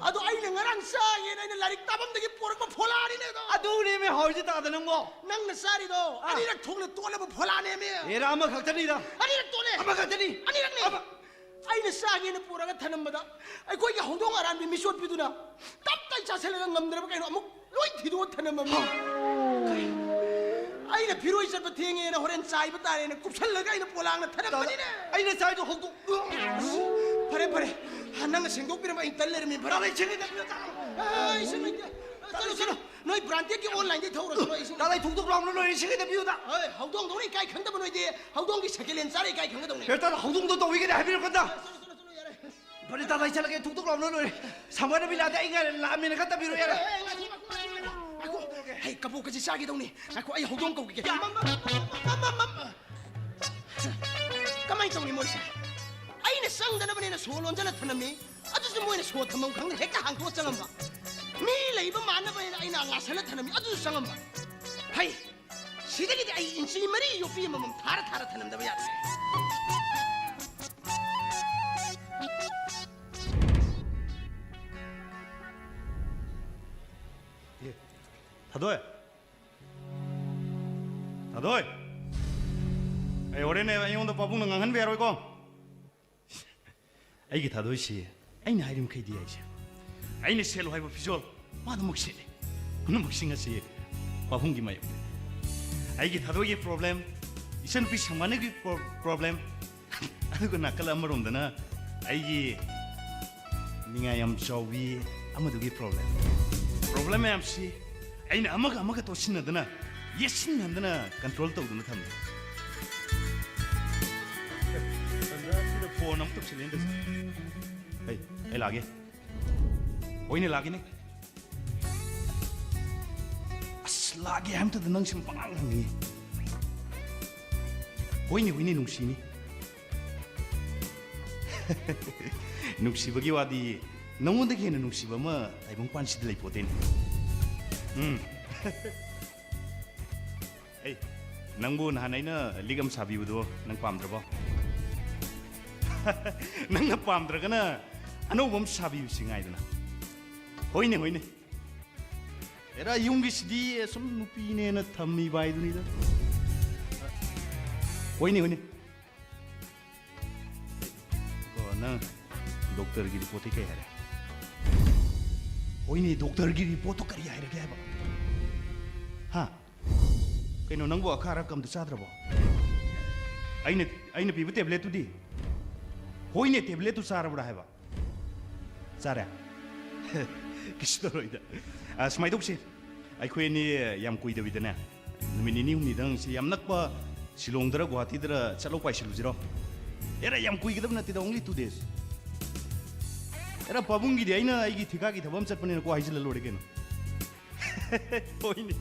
ꯑꯗꯣ ꯑꯩꯅ ꯉꯔꯥꯡ ꯆꯥꯒꯦꯅ ꯑꯩꯅ ꯂꯥꯏꯔꯤꯛ ꯇꯥꯐꯝꯗꯒꯤ ꯄꯣꯔꯛꯄ ꯐꯣꯂꯥꯅꯤꯅꯦ ꯑꯗꯨꯅꯦꯃꯤ ꯍꯧꯔꯤꯁꯤ ꯇꯥꯗ ꯅꯪꯕꯣ ꯅꯪꯅ ꯆꯥꯔꯤꯗꯣ ꯑꯅꯤꯔꯛ ꯊꯣꯛꯅ ꯇꯣꯠꯂꯕ ꯐꯣꯂꯥꯅꯦꯃꯤ ꯑꯦꯔꯥ ꯑꯃꯈꯛꯇꯅꯤꯗ ꯑꯅꯤꯔꯛ ꯇꯣꯠꯂꯦ ꯑꯃꯈꯛꯇꯅꯤ ꯑꯅꯤꯔꯛꯅꯤ ꯑꯩꯅ ꯆꯥꯒꯦꯅ ꯄꯨꯔꯒ ꯊꯅꯝꯕꯗ ꯑꯩꯈꯣꯏꯒꯤ ꯍꯧꯗꯣꯡ ꯑꯔꯥꯟꯕꯤ ꯃꯤꯆꯣꯠꯄꯤꯗꯨꯅ ꯇꯞ ꯇꯥꯏ ꯆꯥꯁꯤꯜꯂꯒ ꯉꯝꯗ꯭ꯔꯕ ꯀꯩꯅꯣ ꯑꯃꯨꯛ ꯂꯣꯏ ꯊꯤꯗꯣꯛꯑ ꯊꯅꯝꯃꯝꯃꯤ ꯑꯩꯅ ꯐꯤꯔꯣꯏ ꯆꯠꯄ ꯊꯦꯡꯉꯦꯅ ꯍꯣꯔꯦꯟ ꯆꯥꯏꯕ ꯇꯥꯔꯦꯅ ꯀꯨꯞꯁꯜꯂꯒ ꯑꯩꯅ ꯄꯣꯂꯥꯡꯅ ꯊꯅꯝꯕꯅꯤꯅꯦ ꯑꯩꯅ ꯆꯥꯏꯗꯣ ꯍꯧꯗꯣꯛ ꯐꯔꯦ ꯅꯪꯅ ꯁꯦꯡꯗꯣꯛꯄꯤꯔꯝꯕ ꯑꯩ ꯇꯜ ꯂꯩꯔꯝꯃꯤ ꯐꯔꯦ ꯏꯁꯤꯡ ꯂꯩꯇꯦ ꯆꯠꯂꯣ ꯅꯣꯏ ꯕ꯭ꯔꯥꯟꯇꯦꯠꯀꯤ ꯑꯣꯟꯂꯥꯏꯟꯗꯩ ꯊꯧꯔꯁꯨ ꯅꯣꯏ ꯏꯁꯤꯡ ꯇꯥꯗ ꯊꯣꯛꯇꯣꯛ ꯂꯥꯎꯅ ꯂꯣꯏꯔꯦ ꯏꯁꯤꯡ ꯄꯤꯌꯨꯗ ꯍꯧꯗꯣꯡꯗꯧꯅ ꯏꯀꯥꯏ ꯈꯪꯗꯕ ꯅꯣꯏꯗꯤ ꯍꯧꯗꯣꯡꯒꯤ ꯁꯦꯀꯦꯟ ꯍꯦꯟ ꯆꯥꯔ ꯏꯀꯥꯏ ꯈꯪꯒꯗꯧꯅꯤ ꯍꯦ ꯇꯥꯗ ꯍꯧꯗꯣꯡꯗꯣ ꯇꯧꯕꯤꯒꯅꯤ ꯍꯥꯏꯕꯤꯔꯛꯀꯗ ꯐꯔꯦ ꯇꯥꯗ ꯑꯩ ꯆꯠꯂꯒꯦ ꯊꯣꯛꯇꯣꯛ ꯂꯥꯎꯅ ꯂꯣꯏꯔꯦ ꯁꯝꯒꯅꯕꯤ ꯂꯥꯛꯑꯗꯤ ꯑꯩ ꯉꯥꯏꯔꯦ ꯂꯥꯛꯑꯃꯤꯅ ꯈꯛ ꯇꯕꯤꯔꯣ ꯌꯥꯔꯦ ꯍꯩ ꯀꯕꯣꯛꯀꯁꯤ ꯆꯥꯒꯦꯗꯧꯅꯤ ꯉꯥꯏꯈꯣ ꯑꯩ ꯍꯧꯗꯣꯡ ꯀꯧꯒꯦ ꯀꯃꯥꯏꯅ ꯇꯧꯅꯤ ꯃꯣꯏꯁꯦ ꯑꯩꯅ ꯆꯪꯗꯅꯕꯅꯦꯅ ꯁꯣ ꯂꯣꯟꯖꯜꯂ ꯊꯅꯝꯃꯤ ꯑꯗꯨꯁꯨ ꯃꯣꯏꯅ ꯁꯣ ꯊꯝꯐꯝ ꯈꯪꯗ ꯍꯦꯛꯇ ꯍꯥꯡꯇꯣꯛꯑ ꯆꯪꯉꯝꯕ ꯃꯤ ꯂꯩꯕ ꯃꯥꯟꯅꯕꯅꯤꯅ ꯑꯩꯅ ꯉꯥꯁꯜꯂ ꯊꯅꯝꯃꯤ ꯑꯗꯨꯁꯨ ꯆꯪꯉꯝꯕ ꯍꯩ ꯁꯤꯗꯒꯤꯗꯤ ꯑꯩ ꯏꯟꯆꯤ 4 ꯌꯣꯛꯄꯤ ꯑꯃꯃꯝ ꯊꯥꯔ ꯊꯅꯝꯗꯕ ꯌꯥꯗ꯭ꯔꯦ 다도이 ꯑꯩ ꯍꯣꯔꯦꯟ ꯑꯩꯉꯣꯟꯗ ꯄꯥꯕꯨꯡꯅ ꯉꯥꯡꯍꯟꯕ ꯌꯥꯔꯣꯏꯀꯣ ꯑꯩꯒꯤ ꯊꯥꯗꯣꯏꯁꯤ ꯑꯩꯅ ꯍꯥꯏꯔꯤꯃꯈꯩꯗꯤ ꯑꯩꯁꯦ ꯑꯩꯅ ꯁꯦꯠꯂꯣ ꯍꯥꯏꯕ ꯐꯤꯖꯣꯜ ꯃꯥꯗꯨꯃꯛ ꯁꯦꯠꯂꯦ ꯄꯨꯝꯅꯃꯛꯁꯤꯡ ꯑꯁꯤ ꯄꯥꯕꯨꯡꯒꯤ ꯃꯥꯌꯣꯛꯅꯦ ꯑꯩꯒꯤ ꯊꯥꯗꯣꯏꯒꯤ ꯄ꯭ꯔꯣꯕ꯭ꯂꯦꯝ ꯏꯆꯟꯅꯨꯄꯤ ꯁꯪꯃꯥꯟꯅꯒꯤ ꯄ꯭ꯔꯣꯕ꯭ꯂꯦꯝ ꯑꯗꯨꯒ ꯅꯥꯀꯜ ꯑꯃꯔꯣꯝꯗꯅ ꯑꯩꯒꯤ ꯅꯤꯡꯉꯥꯏ ꯌꯥꯝ ꯆꯥꯎꯕꯤ ꯑꯃꯗꯨꯒꯤ ꯄ꯭ꯔꯣꯕ꯭ꯂꯦꯝ ꯃꯌꯥꯝꯁꯤ ꯑꯩꯅ ꯑꯃꯒ ꯇꯣꯠꯁꯤꯟꯅꯗꯅ ꯌꯦꯠꯁꯤꯟꯅꯗꯅ ꯀꯟꯇ꯭ꯔꯣꯜ ꯇꯧꯗꯨꯅ ꯊꯝꯃꯦ ꯁꯤꯗ ꯐꯣꯟ ꯑꯃꯨꯛ ꯇꯧꯁꯤꯜꯂꯦ ꯑꯩ ꯂꯥꯛꯑꯒꯦ ꯍꯣꯏꯅꯦ ꯂꯥꯛꯒꯦꯅꯦ ꯑꯁ ꯂꯥꯛꯑꯒꯦ ꯍꯥꯏꯕꯗꯨꯗ ꯅꯪ ꯁꯨꯝ ꯄꯪꯉꯥꯡ ꯍꯪꯉꯤ ꯍꯣꯏꯅꯦ ꯅꯨꯡꯁꯤꯅꯤ ꯅꯨꯡꯁꯤꯕꯒꯤ ꯋꯥꯗꯤ ꯅꯉꯣꯟꯗꯒꯤ ꯍꯦꯟꯅ ꯅꯨꯡꯁꯤꯕ ꯑꯃ ꯇꯥꯏꯕꯪꯄꯥꯟꯁꯤꯗ ꯂꯩꯄꯣꯠꯇꯦꯅꯦ ꯑꯩ ꯅꯪꯕꯨ ꯅꯍꯥꯟ ꯑꯩꯅ ꯂꯤꯛ ꯑꯃ ꯁꯥꯕꯤꯕꯗꯣ ꯅꯪ ꯄꯥꯝꯗ꯭ꯔꯕꯣ ꯅꯪꯅ ꯄꯥꯝꯗ꯭ꯔꯒꯅ ꯑꯅꯧꯕ ꯑꯃ ꯁꯥꯕꯤꯕꯁꯤ ꯉꯥꯏꯗꯅ ꯍꯣꯏꯅꯦ 에라 ꯌꯨꯝꯒꯤꯁꯤꯗꯤ ꯁꯨꯝ ꯅꯨꯄꯤꯅꯦꯅ ꯊꯝꯃꯤꯕ ꯍꯥꯏꯗꯨꯅꯤꯗ ꯍꯣꯏꯅꯦ ꯅꯪ ꯗꯣꯛꯇꯔꯒꯤ ꯔꯤꯄꯣꯔꯠꯇꯤ ꯀꯩ ꯍꯥꯏꯔꯦ ꯍꯣꯏꯅꯦ ꯗꯣꯛꯇꯔꯒꯤ ꯔꯤꯄꯣꯔꯠꯇꯣ ꯀꯔꯤ ꯍꯥꯏꯔꯒꯦ ꯍꯥꯏꯕ ꯍꯥ ꯀꯩꯅꯣ ꯅꯪꯕꯨ ꯑꯈꯥ ꯑꯔꯛ ꯑꯝꯇ ꯆꯥꯗ꯭ꯔꯕꯣ ꯑꯩꯅ ꯄꯤꯕ ꯇꯦꯕ꯭ꯂꯦꯠꯇꯨꯗꯤ 호이네 태블릿도 사라보라 해봐. 사라. 기시더로이다. 아 스마이 독시. 아이코이니 얌 꾸이더비드네. 누미니니 hum니당 얌 낙바 실롱드라 구하티드라 찰로 파이실루지로. 에라 얌 꾸이기다 나티다 only 2 days. 에라 바붕기디 아이나 아이기 티가기 더범 zat번에는 고 하이실러 로레게노. 호이니.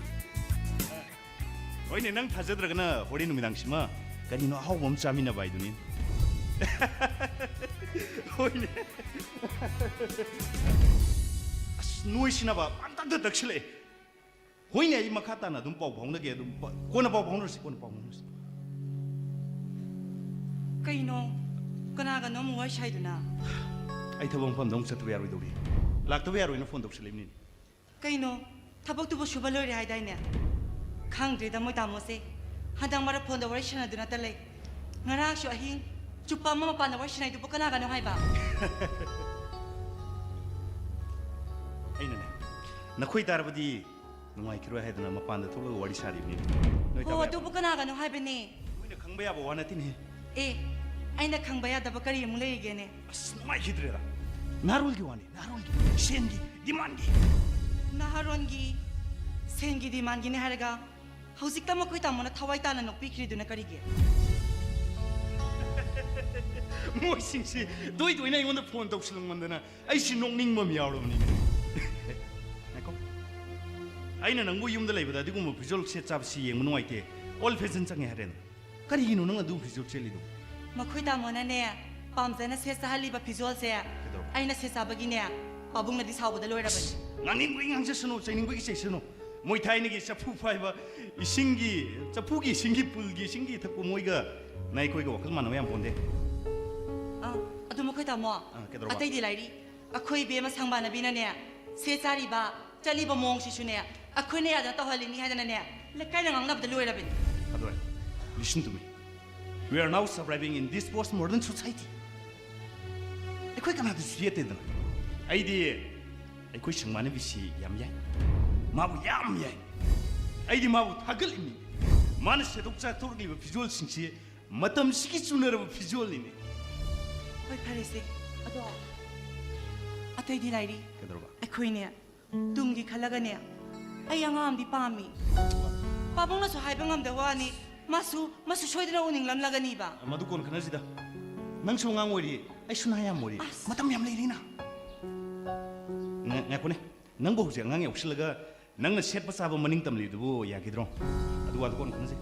호이니 낭 타저드라가나 호리 누미당 시마. 가니노 하우 범 짜미나 바이두니. 호이니. 누이시나봐 안딱다 덕실래. 호이네 이 마카타나 좀 뽀봉나게 좀 고나 뽀봉너시 고나 뽀봉너시. Kaino, kanaga no mo shay duna. Ay tabong pam dong sa tuwero idori. Lak tuwero ina phone 덕실래 니. Kaino, tabok tubo shubalo ri hay dai ne. Khang dri da mo ta mo se. Hadang mara phone da wari shana duna tale. Ngara shu ahin chupa mama pa na wari shana du kanaga no hay ba. Ay nene. Nakoy tarabadi nungay kiro hay duna mapanda tulo wari shari ni. Oh, du kanaga no hay ba ne. Ina kangbaya bo wana tin he. Eh, aina khangbaya da bakari mu le ge ne. As nungay kidrera. Narulgi wani, narulgi. Shengi, dimangi. Naharongi sengi di mangi ne haraga. Hausik ta mo koi ta mo na thawai ta na nok pi khri du na kari ge. Moi singsi doi doi na yonda phone 덕실ung mandana. Ay si nongning mo miyawro ni. Nako. Aina nangbo yumda leibada digu mo visual set 잡시 yeng mo noite. All fashion change haren. Kari gino nang adu visual chelido. Makhoi ta mo na ne pamjana se sahali ba visual se aina se sabagi ne pabung na di saw da loira ba. Nganing bui ngang sesno chaining bui sesno. Moi thaini gi chapu phaiba isingi chapugi singi pulgi singi thakpo moiga nai koi go wakal mano yam ponde. Adu makhoi ta mo kedro ba. atai di lairi akhoi be ma sangba na bina ne se chari ba chali ba mong si sune akhoi ne ya da to halini ha da ne lekai na ngang na da loira ba. Adoi, listen to me. We are now surviving in this postmodern society. Ekoi kana du siete dana. Aidi ekoi sangmane bisi yam yai. Mabu yam yai. Aidi mabu thagal imi. Mana sedokcha torgi ba visual singsi matam siki chunara ba visual ini. Oi phare se ado atai di lairi Kedro ba. akhoi ne tumgi khalaga ne ai angam di pami pabung na so hai bangam da wani masu shoidna uning lam lagani ba Madu kon kana sida. Nang so ngang ori ai suna yam ori. Matam yam leiri na. Nga kone nang bo je ngang yoksilaga nang na set pa sa ba maning tam li du ya kidro. Adu adu kon kana se.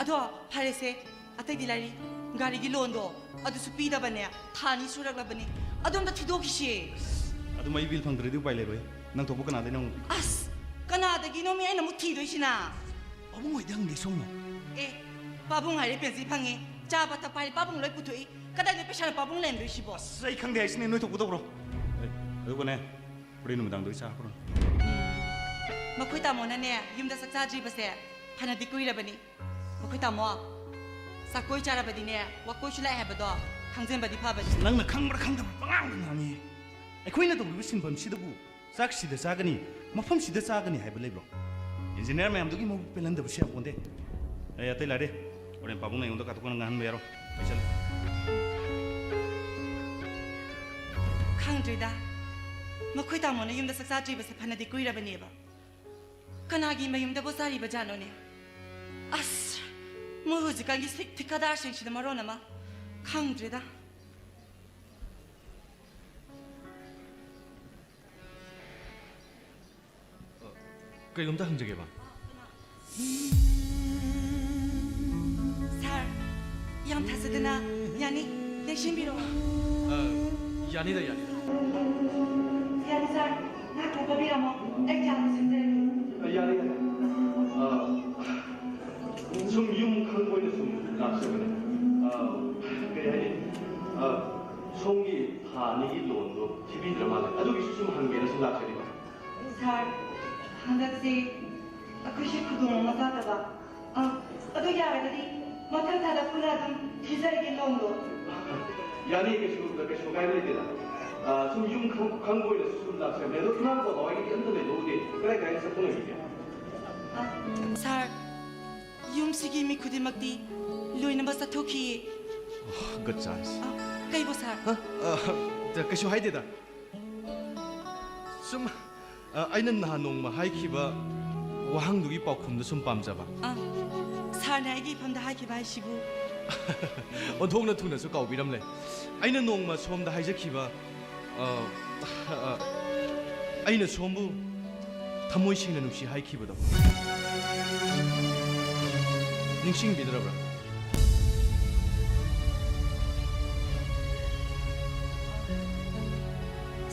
ado phare se atai di lairi gari gi londo adu su pi da bane thani surak la bane adom da thido kishi Adu mai bil phang du pai le roi. Nang to bu kana de nang. as kana da gi no mi ai na mu thi do sina Abung oi dang de song no. eh babung hai pe si phangi cha ba ta pai babung loi puthui kada le pesha babung lem do si bo Sai khang de sine noi to bu do bro. Adu ko ne. Puri nu dang do sa bro. makhoi ta mo na ne yum da saksa ji ba se phana di kui ra bani makhoi ta mo sa koi cha ra ba di ne wa koi shula ha ba do khangjen ba di pha ba Nang na khang bra khang da pangang na ni. Ai khoi na to bu sin pham si da bu. Sak si da sa gani. Mafam si da sa gani hai ba le bro. Engineer ma'am do gi mo pelan da bu sia ponde. Ai atai la de. Ore pabung na yong da ka to kan ngan be ro. Ai chal. khangdri da makhoi ta mo na yum da saksa ji ba se phana di kui ra bani ba kana gi ma yum da bo sari ba jano ne as mo hu ji kan gi sik thikadar sing chi da maro na ma khangdri da 그럼 다 흔적해 봐. sar yam thasadana yani lekshin biro 야니다 야니다. yani sar na ko ba bira mo ek jam sin 송윤 강보이는 숨 납세거든. 그래 송이 한이 논도 TV 드라마 아주 있으면 한 개는 생각하지 마. sar handasi akushi kudung ma ta ba ado ya ga di ma ta ta da pura dum tizai ge longdo 야니 계시고 그렇게 소가이를 되다. 송윤 강보이는 숨 납세. 내도 그만 거 너에게 연습해 놓으니 그래 가서 보는 거야. sar yum sigi mi kudi makti loina ba sa thoki Good chance. ꯀꯩꯕꯨ ꯁꯥꯔ ꯀꯩꯁꯨ ꯍꯥꯏꯗꯦꯗ ꯁꯨꯝ ꯑꯩꯅ ꯅꯍꯥꯟ ꯅꯣꯡꯃ ꯍꯥꯏꯈꯤꯕ ꯋꯥꯍꯪꯗꯨꯒꯤ ꯄꯥꯎꯈꯨꯝꯗꯨ ꯁꯨꯝ ꯄꯥꯝꯖꯕ ꯁꯥꯔꯅ ꯑꯩꯒꯤ ꯏꯐꯝꯗ ꯍꯥꯏꯈꯤꯕ ꯍꯥꯏꯁꯤꯕꯨ ꯑꯣꯟꯊꯣꯛꯅ ꯊꯨꯅꯁꯨ ꯀꯥꯎꯕꯤꯔꯝꯂꯦ ꯑꯩꯅ ꯅꯣꯡꯃ ꯁꯣꯝꯗ ꯍꯥꯏꯖꯈꯤꯕ ꯑꯩꯅ ꯁꯣꯝꯕు ꯊꯃꯣꯏ ꯁꯦꯡꯅ ꯅꯨꯡꯁꯤ ꯍꯥꯏꯈꯤꯕꯗꯣ ꯅꯤꯡꯁꯤꯡꯕꯤꯗ꯭ꯔꯕ꯭ꯔꯥ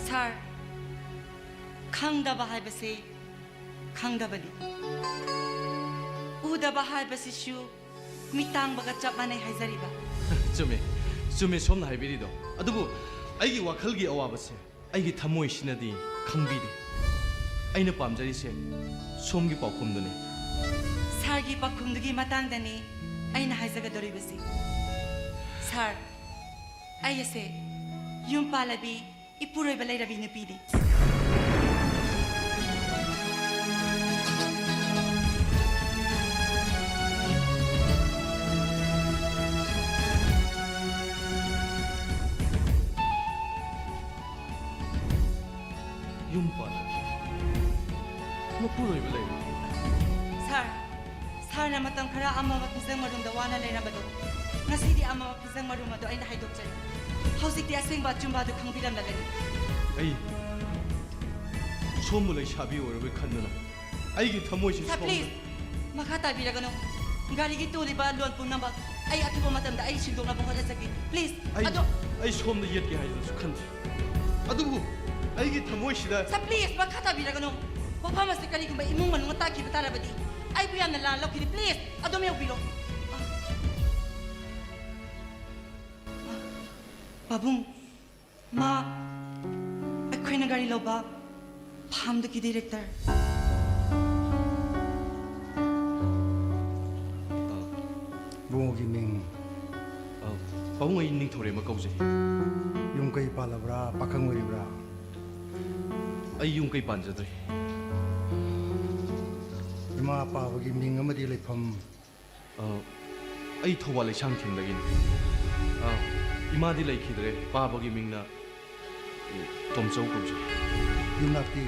ꯁꯥꯔ ꯈꯪꯗꯕ ꯍꯥꯏꯕꯁꯦ ꯈꯪꯗꯕꯅꯤ ꯎꯗꯕ ꯍꯥꯏꯕꯁꯤꯁꯨ ꯃꯤꯇꯥꯡꯕꯒ ꯆꯞ ꯃꯥꯟꯅꯩ ꯍꯥꯏꯖꯔꯤꯕ ꯆꯨꯝꯃꯦ ꯆꯨꯝꯃꯦ ꯁꯣꯝꯅ ꯍꯥꯏꯕꯤꯔꯤꯗꯣ ꯑꯗꯨꯕꯨ ꯑꯩꯒꯤ ꯋꯥꯈꯜꯒꯤ ꯑꯋꯥꯕꯁꯦ ꯑꯩꯒꯤ ꯊꯃꯣꯏꯁꯤꯅꯗꯤ ꯈꯪꯕꯤꯗꯦ ꯑꯩꯅ ꯄꯥꯝꯖꯔꯤꯁꯦ ꯁꯣꯝꯒꯤ ꯄꯥꯎꯈꯨꯝꯗꯨꯅꯤ ꯁꯥꯔꯒꯤ ꯄꯥꯎꯈꯨꯝꯗꯨꯒꯤ ꯃꯇꯥꯡꯗꯅꯤ ꯑꯩꯅ ꯍꯥꯏꯖꯒꯗꯧꯔꯤꯕꯁꯤ ꯁꯥꯔ ꯑꯩ ꯑꯁꯦ ꯌꯨꯝ ꯄꯥꯜꯂꯕꯤ ꯏꯄꯨꯔꯣꯏꯕ ꯂꯩꯔꯕꯤ ꯅꯨꯄꯤꯅꯤ ꯌꯨꯝ ꯄꯥꯜꯂ ꯃꯄꯨꯔꯣꯏꯕ ꯂꯩꯔꯦ ꯁꯥꯔ ꯁꯥꯔꯅ ꯃꯇꯝ ꯈꯔ ꯑꯃꯝꯕ ꯐꯤꯖꯪ ꯃꯔꯨꯝꯗ ꯋꯥꯅ ꯂꯩꯔꯝꯕꯗꯣ ꯉꯁꯤꯗꯤ ꯑꯃꯝꯕ ꯐꯤꯖꯪ ꯃꯔꯨꯝ ꯑꯗꯨ ꯑꯩꯅ ꯍꯥꯏꯗꯣꯛꯆꯔꯤ ꯍꯧꯖꯤꯛꯇꯤ ꯑꯁꯦꯡꯕ ꯑꯆꯨꯝꯕ ꯑꯗꯨ ꯈꯪꯕꯤꯔꯝꯂꯒꯅꯤ ꯑꯩ ꯁꯣꯝꯕꯨ ꯂꯩꯁꯥꯕꯤ ꯑꯣꯏꯔꯕꯣꯏ ꯈꯟꯗꯨꯅ ꯑꯩꯒꯤ ꯊꯃꯣꯏꯁꯤ ꯁꯥꯔ ꯄ꯭ꯂꯤꯖ ꯃꯈꯥ ꯇꯥꯕꯤꯔꯒꯅꯨ ꯒꯥꯔꯤꯒꯤ ꯇꯣꯜꯂꯤꯕ ꯂꯣꯟ ꯄꯨꯝꯅꯃꯛ ꯑꯩ ꯑꯊꯨꯕ ꯃꯇꯝꯗ ꯑꯩ ꯁꯤꯟꯗꯣꯛꯅꯕ ꯍꯣꯠꯅꯖꯒꯦ ꯄ꯭ꯂꯤꯖ ꯑꯗꯣ ꯑꯩ ꯁꯣꯝꯗ ꯌꯦꯠꯀꯦ ꯍꯥꯏꯗꯨꯅꯁꯨ ꯈꯟꯗꯦ ꯑꯗꯨꯕꯨ ꯑꯩꯒꯤ ꯊꯃꯣꯏꯁꯤꯗ ꯁꯥꯔ ꯄ꯭ꯂꯤꯖ ꯃꯈꯥ ꯇꯥꯕꯤꯔꯒꯅꯨ ꯋꯥꯐꯝ ꯑꯁꯤ ꯀꯔꯤꯒꯨꯝꯕ ꯏꯃꯨꯡ ꯃꯅꯨꯡꯅ ꯇꯥꯈꯤꯕ ꯇꯥꯔꯕꯗꯤ ꯑꯩꯕꯨ ꯌꯥꯝꯅ ꯂꯥꯟꯅ ꯂꯧꯈꯤꯅꯤ ꯄ꯭ꯂꯤꯖ ꯑꯗꯨꯝ ꯌꯧꯕꯤꯔꯣ ꯄꯥꯕꯨꯡ ꯃꯥ ꯑꯩꯈꯣꯏꯅ ꯒꯥꯔꯤ ꯂꯧꯕ ꯐꯥꯝꯗꯨꯒꯤ ꯗꯤꯔꯦꯛꯇꯔ ꯕꯨꯡꯉꯣꯒꯤ ꯃꯤꯡ ꯄꯥꯕꯨꯡ ꯑꯩ ꯅꯤꯡꯊꯧꯔꯦꯝꯕ ꯀꯧꯖꯩ ꯌꯨꯝ ꯀꯩ ꯄꯥꯜꯂꯕ꯭ꯔꯥ ꯄꯥꯈꯪ ꯑꯣꯏꯔꯤꯕ꯭ꯔꯥ ꯑꯩ ꯌꯨꯝ ꯀꯩ ꯄꯥꯟꯖꯗ꯭ꯔꯦ ꯏꯃꯥ ꯄꯥꯕꯒꯤ ꯃꯤꯡ ꯑꯃꯗꯤ ꯂꯩꯐꯝ ꯑꯩ ꯊꯧꯕꯥꯜ ꯂꯩꯁꯥꯡꯊꯦꯝꯗꯒꯤꯅꯤ ꯏꯃꯥꯗꯤ ꯂꯩꯈꯤꯗ꯭ꯔꯦ ꯄꯥꯕꯒꯤ ꯃꯤꯡꯅ ꯇꯣꯝꯆꯧ ꯀꯧꯖꯩ ꯌꯨꯝꯅꯥꯛꯇꯤ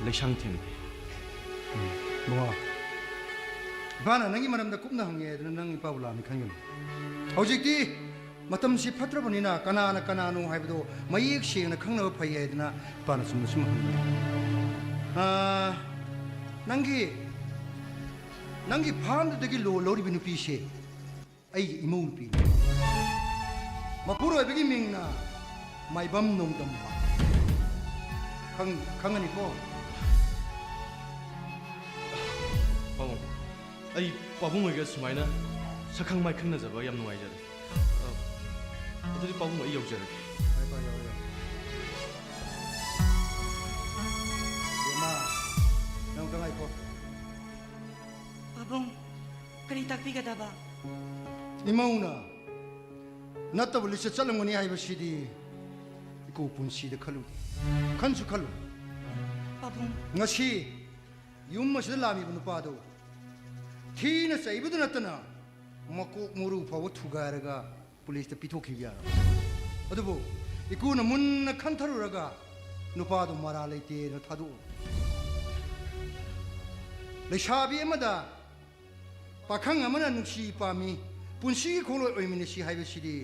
ꯂꯩꯁꯥꯡꯊꯦꯝ ꯕꯨꯡꯉꯣ ꯏꯄꯥꯅ ꯅꯪꯒꯤ ꯃꯔꯝꯗ ꯀꯨꯞꯅ ꯍꯪꯉꯦ ꯑꯗꯨꯅ ꯅꯪ ꯏꯄꯥꯕꯨ ꯂꯥꯟꯅ ꯈꯟꯒꯅꯨ ꯍꯧꯖꯤꯛꯇꯤ ꯃꯇꯝꯁꯤ ꯐꯠꯇ꯭ꯔꯕꯅꯤ나 ꯀꯅꯥꯅ ꯀꯅꯥꯅꯣ ꯍꯥꯏꯕꯗꯣ ꯃꯌꯦꯛ ꯁꯦꯡꯅ ꯈꯪꯅꯕ ꯐꯩ ꯍꯥꯏꯗꯅ ꯏꯄꯥꯅ ꯁꯨꯝ ꯍꯪꯕꯅꯤ ꯅꯪꯒꯤ ꯐꯥꯝꯗꯨꯗꯒꯤ ꯂꯣꯟ ꯂꯧꯔꯤꯕ ꯅꯨꯄꯤꯁꯦ ꯑꯩꯒꯤ ꯏꯃꯧ ꯅꯨꯄꯤꯅꯤ ꯃꯄꯨꯔꯣꯏꯕꯒꯤ ꯃꯤꯡꯅ ꯃꯥꯏꯕꯝ ꯅꯣꯡꯗꯝꯕ ꯈꯪꯒꯅꯤꯀꯣ ꯄꯥꯕꯨꯡ ꯑꯩ ꯄꯥꯕꯨꯡ ꯑꯣꯏꯒ ꯁꯨꯃꯥꯏꯅ ꯁꯛꯈꯪ ꯃꯥꯏꯈꯪꯅꯖꯕ ꯌꯥꯝ ꯅꯨꯡꯉꯥꯏꯖꯔꯦ ꯑꯗꯨꯗꯤ ꯄꯥꯕꯨꯡ ꯑꯩ ꯌꯧꯖꯔꯒꯦ ꯅꯪ ꯉꯥꯏꯈꯣ ꯄꯥꯕꯨꯡ ꯀꯔꯤ ꯇꯥꯛꯄꯤꯒꯗꯕ ꯏꯃꯧꯅ ꯅꯠꯇꯕ ꯂꯤꯆꯠ ꯆꯠꯂꯝꯒꯅꯤ ꯍꯥꯏꯕꯁꯤꯗꯤ ꯏꯀꯨ ꯄꯨꯟꯁꯤꯗ ꯈꯜꯂꯨꯗꯦ ꯈꯟꯁꯨ ꯈꯜꯂꯨ ꯄꯥꯕꯨꯡ ꯉꯁꯤ ꯌꯨꯝ ꯑꯁꯤꯗ ꯂꯥꯛꯂꯤꯕ ꯅꯨꯄꯥꯗꯣ ꯊꯤꯅ ꯆꯩꯕꯗ ꯅꯠꯇꯅ ꯃꯀꯣꯛ ꯃꯔꯨ ꯐꯥꯎꯕ ꯊꯨꯒꯥꯏꯔꯒ ꯄꯨꯂꯤꯁꯇ ꯄꯤꯊꯣꯛꯈꯤꯕ ꯌꯥꯔꯕ ꯑꯗꯨꯕꯨ ꯏꯀꯨꯅ ꯃꯨꯟꯅ ꯈꯟꯊꯔꯨꯔꯒ ꯅꯨꯄꯥꯗꯣ ꯃꯔꯥ ꯂꯩꯇꯦꯅ ꯊꯥꯗꯣꯛꯎ ꯂꯩꯁꯥꯕꯤ ꯑꯃꯗ ꯄꯥꯈꯪ ꯑꯃꯅ ꯅꯨꯡꯁꯤ ꯄꯥꯝꯃꯤ ꯄꯨꯟꯁꯤꯒꯤ ꯈꯣꯡꯂꯣꯏ ꯑꯣꯏꯃꯤꯟꯅꯁꯤ ꯍꯥꯏꯕꯁꯤꯗꯤ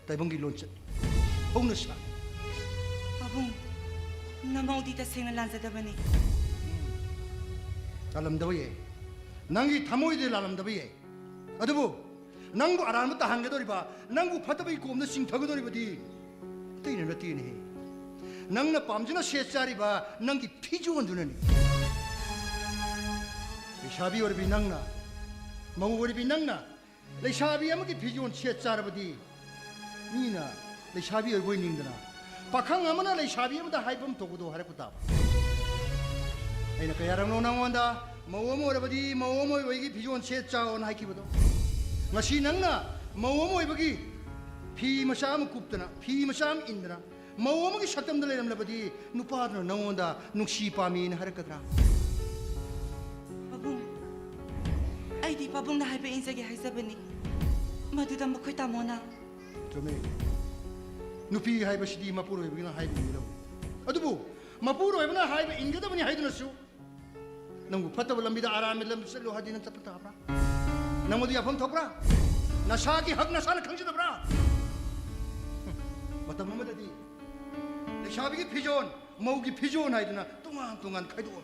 ꯇꯥꯏꯕꯪꯒꯤ ꯂꯣꯟꯆꯠ ꯍꯧꯅ ꯁꯥꯏ ꯄꯥꯕꯨꯡ ꯅꯃꯧꯗꯤ ꯇꯁꯦꯡꯅ ꯂꯥꯟꯖꯗꯕꯅꯤ ꯂꯥꯜꯂꯝꯗꯕ ꯌꯥꯏ ꯅꯪꯒꯤ ꯊꯃꯣꯏꯗ ꯂꯥꯜꯂꯝꯗꯕ ꯌꯥꯏ ꯑꯗꯨꯕꯨ ꯅꯪꯕꯨ ꯑꯔꯥꯟꯕ ꯇꯥꯍꯟꯒꯗꯧꯔꯤꯕ ꯅꯪꯕꯨ ꯐꯠꯇꯕꯒꯤ ꯀꯣꯝꯗ ꯆꯤꯡꯊꯒꯗꯧꯔꯤꯕꯗꯤ ꯑꯇꯩꯅ ꯅꯠꯇꯦꯅꯦꯍꯦ ꯅꯪꯅ ꯄꯥꯝꯖꯅ ꯁꯦꯠ ꯆꯥꯔꯤꯕ ꯅꯪꯒꯤ ꯐꯤꯖꯣꯜꯗꯨꯅꯅꯤ ꯂꯩꯁꯥꯕꯤ ꯑꯣꯏꯔꯕꯤ ꯅꯪꯅ ꯃꯧ ꯑꯣꯏꯔꯕꯤ ꯅꯪꯅ ꯂꯩꯁꯥꯕꯤ ꯑꯃꯒꯤ ꯐꯤꯖꯣꯜ ꯁꯦꯠ ꯆꯥꯔꯕꯗꯤ ꯃꯤꯅ ꯂꯩꯁꯥꯕꯤ ꯑꯣꯏꯕꯣꯏ ꯅꯤꯡꯗꯅ ꯄꯥꯈꯪ ꯑꯃꯅ ꯂꯩꯁꯥꯕꯤ ꯑꯃꯗ ꯍꯥꯏꯐꯝ ꯊꯣꯛꯄꯗꯣ ꯍꯥꯏꯔꯛꯄ ꯇꯥꯕ ꯑꯩꯅ ꯀꯌꯥꯔꯛꯅꯣ ꯅꯪꯉꯣꯟꯗ ꯃꯧ ꯑꯃ ꯑꯣꯏꯔꯕꯗꯤ ꯃꯧ ꯑꯃ ꯑꯣꯏꯕꯒꯤ ꯐꯤꯖꯣꯜ ꯁꯦꯠ ꯆꯥꯎꯅ ꯍꯥꯏꯈꯤꯕꯗꯣ ꯉꯁꯤ ꯅꯪꯅ ꯃꯧ ꯑꯃ ꯑꯣꯏꯕꯒꯤ ꯐꯤ मचा कुपतना फी मचा इंदना मऊ की सकम लेरमलबदी नुपादना नंगोंदा नुक्सी पामीन हरकद्रा पाबुंग पाबुंग हाइबे इंजगे हाइजबनी मधुदा मखोय तामोना चुमे नुपी हाइबसिदी मपुरोइबगिना हाइबगिनो अदुबु मपुरोइबना हाइब इंगदबनि हाइदुनसु नंगु फतब लंबिदा आराम लम चलो हादिन तपताब्रा नंगुदि अफम थोब्रा नशागी हक नशान खंजिदब्रा मतम मददी लेशाबी फिजोन मौगी फिजोन हाइदुना तुंगान तुंगान खाइदो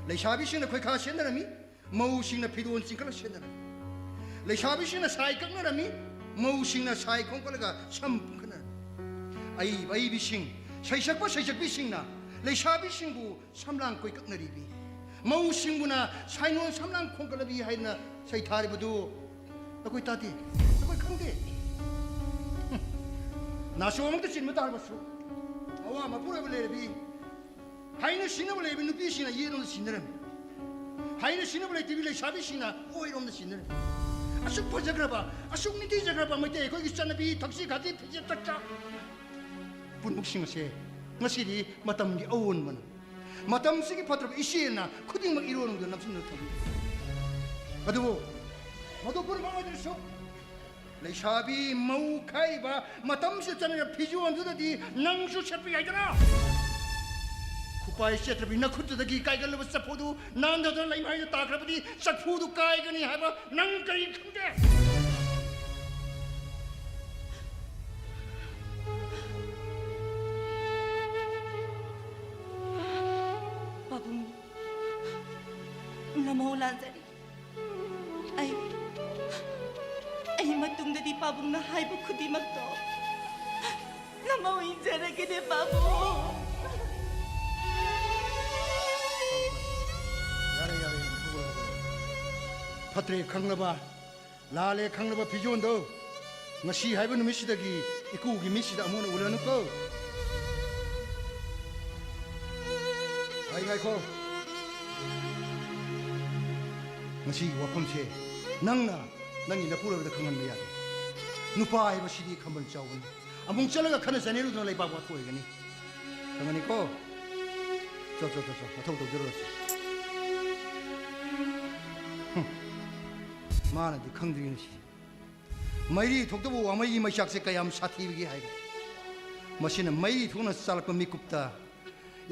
लेशाबी सिंना खोइ खा सेनरमी मौ सिंना फिजोन सिंकल सेनर लेशाबी सिंना साइ ककनरमी मौ सिंना साइ कोंकलगा सम पुंकना आई बिसिंग सैसकबी सिंना लेशाबी सिंबु समलांग कोइ ककनरिबी मौ सिंबुना साइनोन समलांग खोंकलबी हाइना सैथारिबदु अकोइ ताते अकोइ खंगे नासोमंत चिन्म तारबसु अवा मपुरब लेबी हाइना सिनब लेबी नुपी सिना येरोन सिनरम हाइना सिनब लेबी लेशाबी सिना ओइरोम सिनरम असुक फजग्रबा असुक निति जग्रबा मैते अखोइ चनबी थक्सी खाति फिजे तक्चा पुनमुक्सिंग से ngasidi matamgi awon man matam sigi patrab isina khuding mak ironung do namsun thabi adubo madupur mawadri so leishabi mau khaiba matam se chana phiju andu di nangsu chepi aidara khupai chetrabi na khut dagi kaigal ba saphudu nanda da lai mai takrabdi saphudu kaigani haba nang kai khunde Namo lanzari. Ay matungda di pabung na haibu kudi magto. Namo injara gede babu. Yare Patre khanglaba lale khanglaba phijondo ngasi haibu numisidagi ikugi misida amona ulanu ko ai ko ngasi wapam se nangna nangi na pura da khangan me yade nupa ai ba sidi khamban chawun amung chalaga khana janeru do lai ba wa thoi gani khamani ko cho mathau to jero mana di khangdri ni mairi thokdabu amai maisak se kayam sathi gi hai masina mai thuna salak mi kupta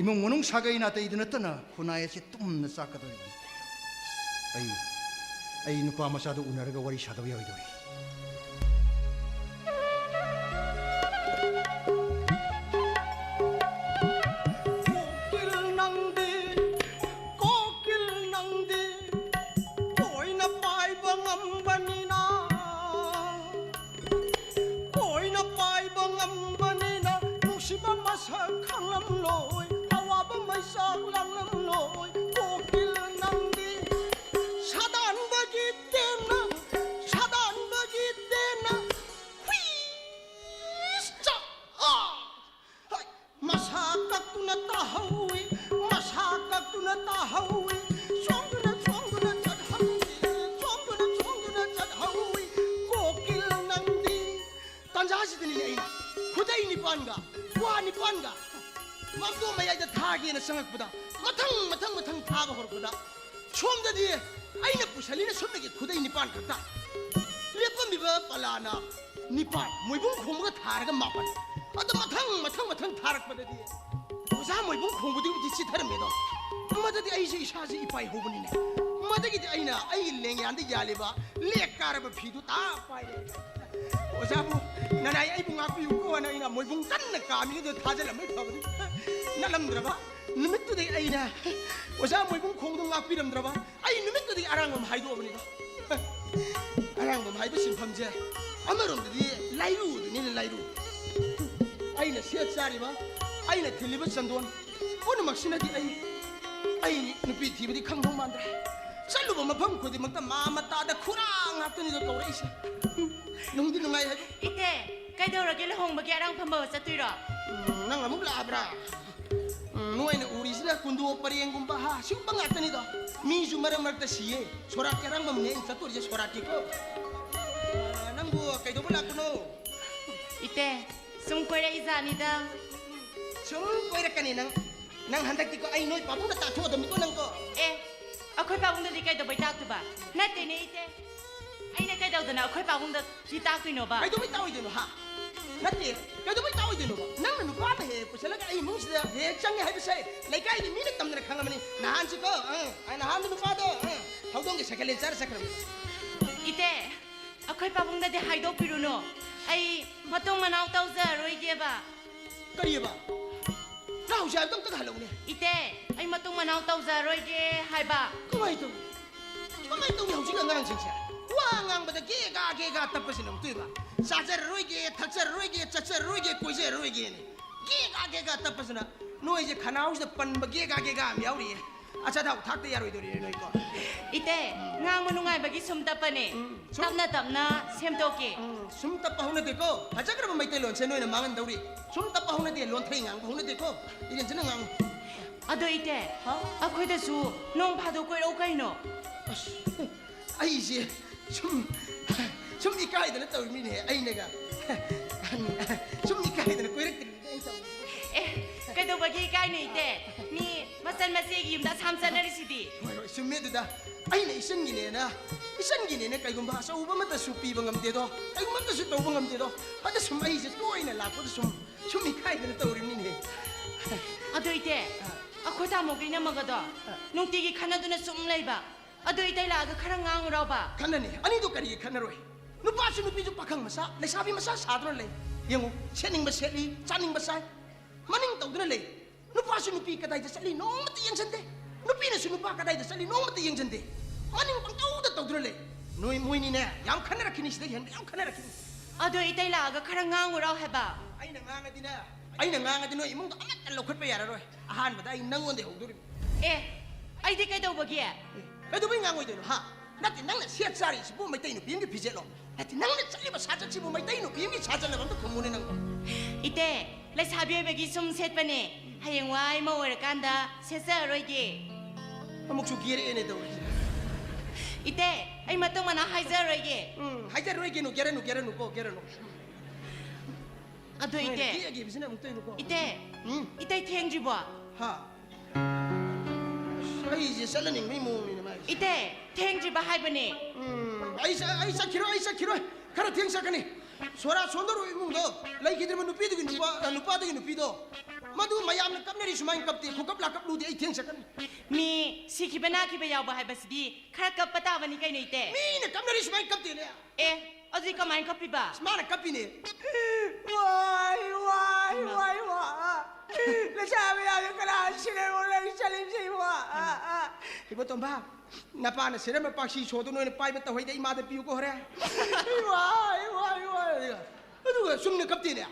imong monong sagai na tai dinatana khunaya se tumna sakadoi ai nupa masado unaraga wari sadaw yaidori kokil nangde koina pai bangam banina nusiba masa khanglam loi awaba maisa langlam loi kokil nangde 사단 버기 때나 휘스자 마사각두나 따하우이 총구나 잣하우이 꼬길 낭디 단자하시더니 에이나 후대이니 빤가 와니 빤가 막도 마야이다 타기에는 생각보다 마탕 타가 그렇구나 처음자디 아이나 부살리는 손맥에 고대 니판 갔다 레പ്പം 미버 빨라나 니판 모이봉 공부가 다르가 마판 아또 마탕 다락 받아디 오사 모이봉 공부도 디치 다릅니다 엄마다디 아이시 이샤지 이파이 호분이네 엄마다기 아이나 아이 랭이한테 야리바 렉가르바 피도 다 파이래 오사부 나나 아이봉 앞이 우고 하나이나 모이봉 깐나 까미도 다잘라 말 파거든 나람들어봐 누밋도 되게 아이나 오사 모이봉 공동 앞비름들어봐 아이 누밋도 되게 아랑범 하이도 오버니다 아랑범 하이도 심판제 아마롬들이 라이루도 니는 라이루 아이나 시어짜리봐 아이나 들리버 산돈 오늘 막 신나디 아이 누피 티비디 강동만다 살로 보면 범코디 먹다 마마 따다 쿠랑 하더니도 떠오래 이씨 농디 농아이 해도 이때 까이더라길래 홍보기 아랑 판보 짜투이라 난 아무 라브라 nuaina urisina kundu oparieng gumpa ha siapa ngatan itu miju marah siye sorak kerang memnya satu aja sorak itu nang gua kayak itu pula kuno ite sungkoira izani da sungkoira kan ini nang handak tiko ai noi papu dah tak tua demi ko nang ko akhoi pabung da dikai da bai tak tu ba natte ne ite ai na kai da na akhoi pabung da di tak tu no ba ai tu bai tahu itu ha ꯅꯠꯇꯦ ꯀꯩꯗꯧꯕꯩ ꯇꯥꯎꯏꯗꯣꯏꯅꯣꯕ ꯅꯪꯅ ꯅꯨꯄꯥ ꯑꯃ ꯍꯦꯛ ꯄꯨꯁꯜꯂꯒ ꯑꯩ ꯏꯃꯨꯡꯁꯤꯗ ꯍꯦꯛ ꯆꯪꯉꯦ ꯍꯥꯏꯕꯁꯦ ꯂꯩꯀꯥꯏꯒꯤ ꯃꯤꯅ ꯇꯝꯗꯅ ꯈꯪꯉꯕꯅꯤ ꯅꯍꯥꯟꯁꯤꯀꯣ ꯅꯍꯥꯟꯗ ꯅꯨꯄꯥꯗꯣ ꯍꯧꯗꯣꯡꯒꯤ ꯁꯥꯏꯀꯜ ꯆꯥꯔ ꯆꯠꯈ꯭ꯔꯕꯅꯤ ꯏꯇꯦ ꯑꯩꯈꯣꯏ ꯄꯥꯕꯨꯡꯗꯗꯤ ꯍꯥꯏꯗꯣꯛꯄꯤꯔꯨꯅꯨ ꯑꯩ ꯃꯇꯨꯡ ꯃꯅꯥꯎ ꯇꯧꯖꯔꯣꯏꯒꯦꯕ ꯀꯔꯤꯑꯕ ꯅꯍꯥꯎꯁꯦ ꯍꯥꯏꯕꯗꯣ ꯑꯝꯇ ꯍꯜꯂꯛꯎꯅꯦ ꯏꯇꯦ ꯑꯩ ꯃꯇꯨꯡ ꯃꯅꯥꯎ ꯇꯧꯖꯔꯣꯏꯒꯦ ꯍꯥꯏꯕ ꯀꯃꯥꯏꯅ ꯇꯧꯅꯤ ꯍꯧꯖꯤꯛ ꯑꯉꯥꯡꯁꯤꯡꯁꯦ ꯋꯥ ꯉꯥꯡꯕꯗ ꯒꯦꯒꯥ ꯇꯞꯄꯁꯤꯅ ꯑꯃꯨꯛꯇꯣꯏꯕ ꯆꯥꯖꯔꯔꯣꯏꯒꯦ ꯊꯛꯆꯔꯔꯣꯏꯒꯦ ꯆꯠꯆꯔꯔꯣꯏꯒꯦ ꯀꯣꯏꯖꯔꯔꯣꯏꯒꯦꯅꯦ ꯒꯦꯒꯥ ꯇꯞꯄꯁꯤꯅ ꯅꯣꯏꯁꯦ ꯈꯅꯥꯎꯁꯤꯗ ꯄꯟꯕ ꯒꯦꯒꯥ ꯑꯃ ꯌꯥꯎꯔꯤꯌꯦ ꯑꯆꯥꯊꯥꯎ ꯊꯥꯛꯇ ꯌꯥꯔꯣꯏꯗꯣꯔꯤꯅꯦ ꯅꯣꯏꯀꯣ ꯏꯇꯦ ꯉꯥꯡꯕ ꯅꯨꯡꯉꯥꯏꯕꯒꯤ ꯁꯨꯝ ꯇꯞꯄꯅꯦ ꯇꯞꯅ ꯇꯞꯅ ꯁꯦꯝꯗꯣꯛꯀꯦ ꯁꯨꯝ ꯇꯞꯄ ꯍꯧꯅꯗꯦꯀꯣ ꯐꯖꯈ꯭ꯔꯕ ꯃꯩꯇꯩꯂꯣꯟꯁꯦ ꯅꯣꯏꯅ ꯃꯥꯡꯍꯟꯗꯧꯔꯤ ꯁꯨꯝ ꯇꯞꯄ ꯍꯧꯅꯗꯦ ꯂꯣꯟꯊꯩ ꯉꯥꯡꯕ ꯍꯧꯅꯗꯦꯀꯣ ꯏꯔꯦꯟꯖꯅ ꯉꯥꯡꯉꯨ ꯑꯗꯣ ꯏꯇꯦ ꯑꯩꯈꯣꯏꯗꯁꯨ ꯅꯣꯡ ꯐꯥꯗꯣꯛ ꯀꯣꯏꯔꯛꯎ ꯀꯩꯅꯣ ꯑꯁ ꯑꯩꯁꯦ ꯁꯨꯝ ꯏꯀꯥꯏꯗꯅ ꯇꯧꯔꯤꯃꯤꯅꯦ ꯑꯩꯅꯒ ꯁꯨꯝ ꯏꯀꯥꯏꯗꯅ ꯀꯣꯏꯔꯛꯇ꯭ꯔꯤꯅꯦ ꯑꯩ ꯇꯧꯔꯤꯁꯦ ꯑꯦ ꯀꯩꯗꯧꯕꯒꯤ ꯏꯀꯥꯏꯅꯣ ꯏꯇꯦ ꯃꯤ ꯃꯆꯟ ꯃꯆꯦꯒꯤ ꯌꯨꯝꯗ ꯑꯁꯥꯝ ꯆꯠꯅꯔꯤꯁꯤꯗꯤ ꯍꯣꯏ ꯆꯨꯝꯃꯦ ꯑꯗꯨꯗ ꯑꯩꯅ ꯏꯆꯟꯒꯤꯅꯦꯅ ꯀꯩꯒꯨꯝꯕ ꯑꯆꯧꯕ ꯑꯃꯠꯇꯁꯨ ꯄꯤꯕ ꯉꯝꯗꯦꯗꯣ ꯀꯩꯒꯨꯝꯕ ꯑꯃꯠꯇꯁꯨ ꯇꯧꯕ ꯉꯝꯗꯦꯗꯣ ꯑꯗ ꯁꯨꯝ ꯑꯩꯁꯦ ꯇꯣꯏꯅ ꯂꯥꯛꯄꯗ ꯁꯨꯝ ꯏꯀꯥꯏꯗꯅ ꯇꯧꯔꯤꯕꯅꯤꯅꯦ ꯑꯗꯣ ꯏꯇꯦ ꯑꯩꯈꯣꯏ ꯇꯥꯃꯣꯒꯤ ꯅꯝꯃꯒꯗꯣ ꯅꯨꯡꯇꯤꯒꯤ ꯈꯟꯅꯗꯨꯅ ꯁꯨꯝ ꯂꯩꯕ ꯑꯗꯣ ꯏꯇꯩ ꯂꯥꯛꯑꯒ ꯈꯔ ꯉꯥꯡꯉꯨꯔꯕ ꯈꯟꯅꯅꯤ ꯑꯅꯤꯗꯣ ꯀꯔꯤꯒꯤ ꯈꯟꯅꯔꯣꯏ ꯅꯨꯄꯥꯁꯨ ꯅꯨꯄꯤꯁꯨ ꯄꯥꯈꯪ ꯃꯆꯥ ꯂꯩꯁꯥꯕꯤ ꯃꯆꯥ ꯁꯥꯗꯨꯅ ꯂꯩ ꯌꯦꯡꯉꯨ ꯁꯦꯠꯅꯤꯡꯕ ꯁꯦꯠꯂꯤ ꯆꯥꯅꯤꯡꯕ ꯆꯥꯏ ꯃꯅꯤꯡ ꯇꯧꯗꯨꯅ ꯂꯩ ꯅꯨꯄꯥꯁꯨ ꯅꯨꯄꯤ ꯀꯗꯥꯏꯗ ꯆꯠꯂꯤ ꯅꯣꯡꯃꯇ ꯌꯦꯡꯁꯟꯗꯦ ꯅꯨꯄꯤꯅꯁꯨ ꯅꯨꯄꯥ ꯀꯗꯥꯏꯗ ꯆꯠꯂꯤ ꯅꯣꯡꯃꯇ ꯌꯦꯡꯁꯟꯗꯦ ꯃꯅꯤꯡ ꯄꯪꯇꯧꯗ ꯇꯧꯗꯨꯅ ꯂꯩ ꯃꯣꯏꯅꯤꯅꯦ ꯌꯥꯝ ꯈꯟꯅꯔꯛꯈꯤꯅꯤ ꯁꯤꯗꯒꯤ ꯍꯦꯟꯕ ꯌꯥꯝ ꯈꯟꯅꯔꯛꯈꯤ니 ꯑꯗꯣ ꯏꯇꯩ ꯂꯥꯛꯑꯒ ꯈꯔ ꯉꯥꯡꯉꯨꯔꯥꯎ ꯍꯥꯏꯕ ꯑꯩꯅ ꯉꯥꯡꯉꯗꯤ ꯅꯣꯏ ꯏꯃꯨꯡꯗꯣ ꯑꯃꯠꯇ ꯂꯧꯈꯠꯄ ꯌꯥꯔꯔꯣꯏ ꯑꯍꯥꯟꯕꯗ ꯑꯩ ꯅꯪꯉꯣꯟꯗ ꯍꯧꯗꯣꯔꯤꯕ ꯑꯦ ꯑꯩꯗꯤ ꯀꯩꯗꯧꯕꯒꯤ ꯀꯩꯗꯧꯕꯩ ꯉꯥꯡꯉꯣꯏꯗꯣꯏꯅꯣ ꯍꯥ ꯅꯠꯇꯦ ꯅꯪꯅ ꯁꯦꯠ ꯆꯥꯔꯤꯁꯤꯕꯨ ꯃꯩꯇꯩ ꯅꯨꯄꯤ ꯑꯃꯒꯤ ꯐꯤꯖꯦꯠꯂꯣ ꯅꯠꯇꯦ ꯅꯪꯅ ꯆꯠꯂꯤꯕ ꯁꯥꯖꯠꯁꯤꯕꯨ ꯃꯩꯇꯩ ꯅꯨꯄꯤ ꯑꯃꯒꯤ ꯁꯥꯖꯠꯂꯕ ꯑꯝꯇ ꯈꯨꯝꯃꯨꯅꯦ ꯅꯪꯕꯣ ꯏꯇꯦ ꯂꯩꯁꯥꯕꯤ ꯑꯣꯏꯕꯒꯤ ꯁꯨꯝ ꯁꯦꯠꯄꯅꯦ ꯍꯌꯦꯡꯋꯥꯏ ꯑꯃ ꯑꯣꯏꯔꯀꯥꯟꯗ ꯁꯦꯠꯆꯔꯔꯣꯏꯒꯦ ꯑꯃꯨꯛꯁꯨ ꯒꯦꯔꯛꯑꯦꯅꯦ ꯇꯧꯔꯤꯁꯦ ꯏꯇꯦ ꯑꯩ ꯃꯇꯨꯡ ꯃꯅꯥꯎ ꯍꯥꯏꯖꯔꯣꯏꯒꯦ ꯍꯥꯏꯖꯔꯣꯏꯒꯦꯅꯨ ꯒꯦꯔꯅꯨ ꯑꯗꯣ ꯏꯇꯦ ꯒꯦꯕꯁꯤꯅ ꯑꯃꯨꯛ ꯇꯧꯏꯅꯨꯀꯣ ꯏꯇꯦ 이따 ꯊꯦꯡꯗ꯭ꯔꯤꯕꯣ 하 ꯑꯩꯁꯦ ꯆꯠꯂꯅꯤꯡꯕꯩ ꯃꯑꯣꯡꯅꯤꯅꯦ ꯃꯥꯏꯁꯦ 이때 ꯊꯦꯡꯗ꯭ꯔꯤꯕ ꯍꯥꯏꯕꯅꯦ ꯑꯩ ꯆꯠꯈꯤꯔꯣꯏ ꯈꯔ ꯊꯦꯡ ꯆꯠꯀꯅꯤ ꯁꯣꯔꯥ ꯁꯣꯟꯗꯧꯔꯕ ꯏꯃꯨꯡꯗꯣ ꯂꯩꯈꯤꯗ꯭ꯔꯤꯕ ꯅꯨꯄꯥꯗꯨꯒꯤ ꯅꯨꯄꯤꯗꯣ ꯃꯗꯨ ꯃꯌꯥꯝꯅ ꯀꯞꯅꯔꯤ ꯁꯨꯃꯥꯏꯅ ꯀꯞꯇꯦ ꯈꯨꯀꯞ ꯂꯥꯀꯞꯂꯨꯗꯦ ꯑꯩ ꯊꯦꯡ ꯆꯠꯀꯅꯤ ꯃꯤ ꯁꯤꯈꯤꯕ ꯅꯥꯈꯤꯕ ꯌꯥꯎꯕ ꯍꯥꯏꯕꯁꯤꯗꯤ ꯈꯔ ꯀꯞꯄ ꯇꯥꯕꯅꯤ ꯀꯩꯅꯣ ꯏꯇꯦ ꯃꯤꯅ ꯀꯞꯅꯔꯤ ꯁꯨꯃꯥꯏꯅ ꯀꯞꯇꯦꯅꯦ ꯑꯦ ꯑꯗꯨꯗꯤ ꯀꯃꯥꯏꯅ ꯀꯞꯄꯤꯕ ꯃꯥꯅ ꯀꯞꯄꯤꯅꯦ Why? Nasabi natin ka na, sinero lang salim sa iyo. Ibo tomba, napana sila mapagsi sodo no pai bata hoy da imada piu ko hore. Why? Ano ga sumne kapti ne?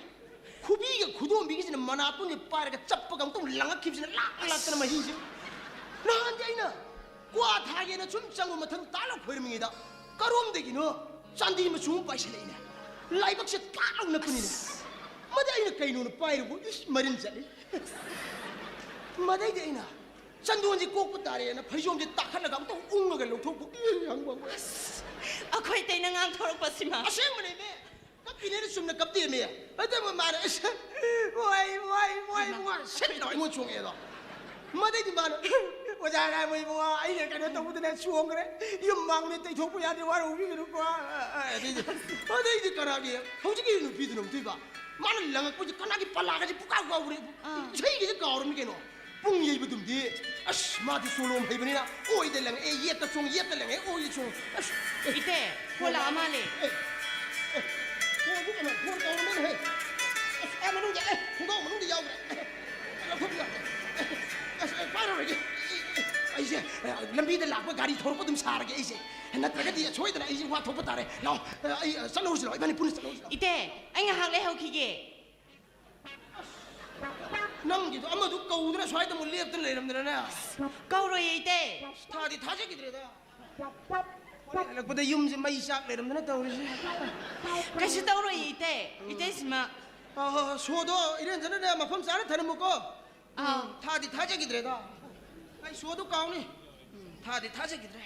Kubi ga kudo bigi sina manato ni par ga chappa ga tum langa khip sina la tana ma hi si. Nahan dai na. Kwa thage na sum changu mathang talo khoir mi da. Karom de gi no. Chandi ma sum pai sila ina. Laibak se taang na puni ne. Madai na kaino na pai ro is marin sali. Madai de ina. Chanduan ji kok patare na phajom ji takhan na ga to ung ga lo thok bu yang bang. Ako'y tayo nang thorok pa si ma. Aseng mo na me. Kapine na sum na kapti me. Ate mo mana. Why? Sen na mo chung e do. Madai di mana. Wala na mo yung mga ay ka na tawag na suwong ka yung mang ni tayo po yan wala uwi ko ko. Madai di karagi. Howji ki no pidu no tiba. Mana lang ko ji kanagi palaga ji puka ko ure. Sei gi ka or mi ke no. Pung yei budum di. As ma di solom hai bani na. Oi de lang e yet ta chung yet lang e oi chung. Ite, wala amali. Por ka mo he. Em manung je ngong manung di yaw. Ala ko ya. Para रे ऐसे लंबी दे लाख में गाड़ी थोड़ को तुम सार के ऐसे न तक दिया छोड़ दे ऐसे वहां थोप तारे लो चलो इबानी पुलिस चलो Ite, ay nga hang lehaw kige. नम गिदो अमा दु कौदरा स्वाय त मुल्ले अब त लेरम दे ना Kauro ye ite. थादी थाजे गिदरे दा लग पदे युम से मई साक लेरम दे ना तौरे से Kasi tauro ye ite. Ite sima. सोदो इरेन जने ने मफम सारे थरमु को थादी थाजे गिदरे दा आई सोदो काउनी थादी थाजे गिदरे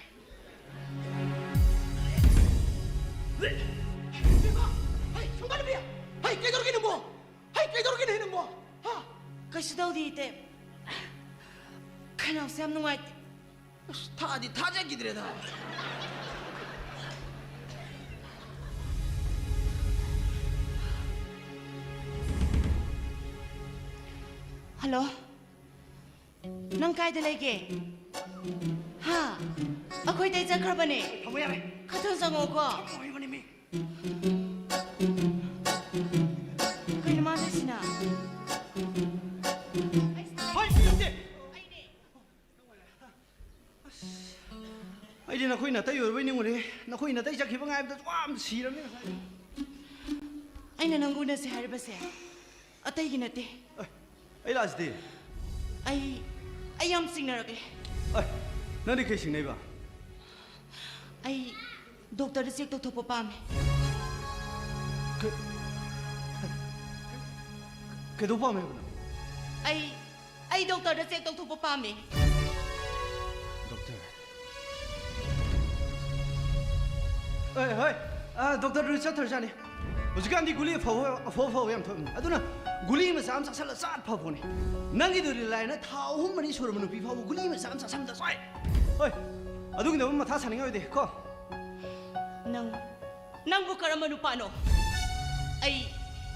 हाय संगाल बिया हाय केदर गिनु मो हाय केदर गिनु हिनु मो हा Kasi daw di ite. Kanaw siyam nungay. थादी थाजे गिदरे दा ꯍꯜꯂꯣ ꯅꯪ ꯀꯥꯏꯗ ꯂꯩꯒꯦ ꯍꯥ ꯑꯩꯈꯣꯏꯗꯩ ꯆꯠꯈ꯭ꯔꯕꯅꯦ ꯊꯝꯃꯣ ꯌꯥꯔꯦ ꯈꯇꯪ ꯆꯪꯉꯛꯑꯣꯀꯣ ꯑꯣꯏꯕꯅꯤ ꯃꯤ ꯀꯩꯅꯣ ꯃꯥꯟꯅꯁꯤꯅ ꯍꯣꯏ ꯅꯠꯇꯦ ꯑꯩꯗꯤ ꯅꯈꯣꯏ ꯅꯥꯇꯩ ꯑꯣꯏꯔꯕꯣꯏ ꯅꯤꯡꯉꯨꯔꯦ ꯅꯈꯣꯏ ꯅꯥꯇꯩ ꯆꯠꯈꯤꯕ ꯉꯥꯏꯕꯗ ꯋꯥꯝ ꯁꯤꯔꯕꯅꯤ ꯉꯁꯥꯏ ꯑꯩꯅ ꯅꯪ ꯎꯅꯁꯦ ꯍꯥꯏꯔꯤꯕꯁꯦ ꯑꯇꯩꯒꯤ ꯅꯠꯇꯦ ꯑꯩ ꯂꯥꯛꯑꯁꯤꯗꯤ ꯑꯩ ꯌꯥꯝ ꯆꯤꯡꯅꯔꯒꯦ ꯅꯪꯗꯤ ꯀꯩ ꯁꯤꯡꯅꯩꯕ ꯑꯩ ꯗꯣꯛꯇꯔꯗ ꯆꯦꯛ ꯇꯧꯊꯣꯛꯄ ꯄꯥꯝꯃꯦ ꯀꯩꯗꯧ ꯄꯥꯝꯃꯦꯕ ꯅꯪ ꯑꯩ ꯗꯣꯛꯇꯔꯗ ꯆꯦꯛ ꯇꯧꯊꯣꯛꯄ ꯄꯥꯝꯃꯦ ꯗꯣꯛꯇꯔ ꯍꯣꯏ ꯗꯣꯛꯇꯔꯗꯨ ꯆꯠꯊꯔꯖꯥꯠꯅꯤ ꯍꯧꯖꯤꯛꯀꯥꯟꯗꯤ ꯒꯨꯂꯤ ꯑꯐꯕ ꯌꯥꯝ ꯊꯣꯛꯏꯕꯅꯤ ꯑꯗꯨꯅ ꯒꯨꯂꯤ ꯃꯆꯥ ꯑꯃ ꯆꯥꯁꯜꯂ ꯆꯥꯠ ꯐꯕꯅꯤ ꯅꯪꯒꯤꯗꯨꯗꯤ ꯂꯥꯏꯅ ꯊꯥ 3 4 ꯁꯨꯔꯕ ꯅꯨꯄꯤ ꯐꯥꯎꯕ ꯒꯨꯂꯤ ꯃꯆꯥ ꯑꯃ ꯆꯥꯁꯟꯕꯗ ꯁ꯭ꯋꯥꯏ ꯍꯣꯏ ꯑꯗꯨꯒꯤꯗꯃꯛ ꯃꯊꯥ ꯁꯥꯅꯤꯡꯉꯥꯏ ꯑꯣꯏꯗꯦ ꯀꯣ ꯅꯪꯕꯨ ꯀꯔꯝꯕ ꯅꯨꯄꯥꯅꯣ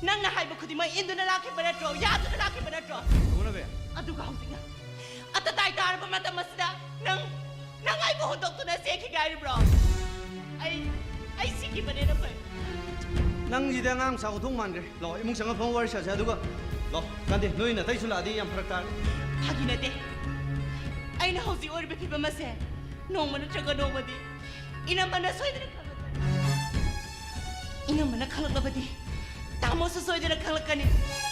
ꯅꯪꯅ ꯍꯥꯏꯕ ꯈꯨꯗꯤꯡꯃꯛ ꯏꯟꯗꯨꯅ ꯂꯥꯛꯈꯤꯕ ꯅꯠꯇ꯭ꯔꯣ ꯌꯥꯗꯨꯅ ꯂꯥꯛꯈꯤꯕ ꯅꯠꯇ꯭ꯔꯣ ꯎꯅꯕꯦ ꯑꯗꯨꯒ ꯍꯧꯖꯤꯛꯅ ꯑꯇꯇꯥꯏ ꯇꯥꯔꯕ ꯃꯇꯝ ꯑꯁꯤꯗ ꯅꯪ ꯑꯩꯕꯨ ꯍꯨꯟꯗꯣꯛꯇꯨꯅ ꯆꯦꯟꯈꯤꯒꯦ ꯍꯥꯏꯔꯤꯕ꯭ꯔꯣ ꯑꯩ ꯁꯤꯈꯤꯕꯅꯦꯅ ꯐꯩ ꯅꯪꯁꯤꯗꯤ ꯑꯉꯥꯡ ꯃꯆꯥ ꯎꯊꯣꯡ ꯃꯥꯟꯈ꯭ꯔꯦ ꯂꯥꯛꯑꯣ ꯏꯃꯨꯡ ꯆꯪꯉ ꯐꯝ ꯋꯥꯔꯤ ꯁꯥꯁꯦ ꯑꯗꯨꯒ ꯂꯥꯛꯑꯣ ꯀꯥꯟꯗꯦ ꯅꯣꯏ ꯅꯥꯇꯩꯁꯨ ꯂꯥꯛꯑꯗꯤ ꯌꯥꯝ ꯐꯔꯛ ꯇꯥꯔꯦ ꯐꯥꯒꯤ ꯅꯠꯇꯦ ꯑꯩꯅ ꯍꯧꯖꯤꯛ ꯑꯣꯏꯔꯤꯕ ꯐꯤꯕꯝ ꯑꯁꯦ ꯅꯣꯡꯃ ꯅꯠꯇ꯭ꯔꯒ ꯅꯣꯡꯃꯗꯤ ꯏꯅꯝꯃꯅ ꯁꯣꯏꯗꯅ ꯈꯪꯂꯛꯀꯅꯤ इनमना खलकलबदी तामोसु सोइदना खलकनी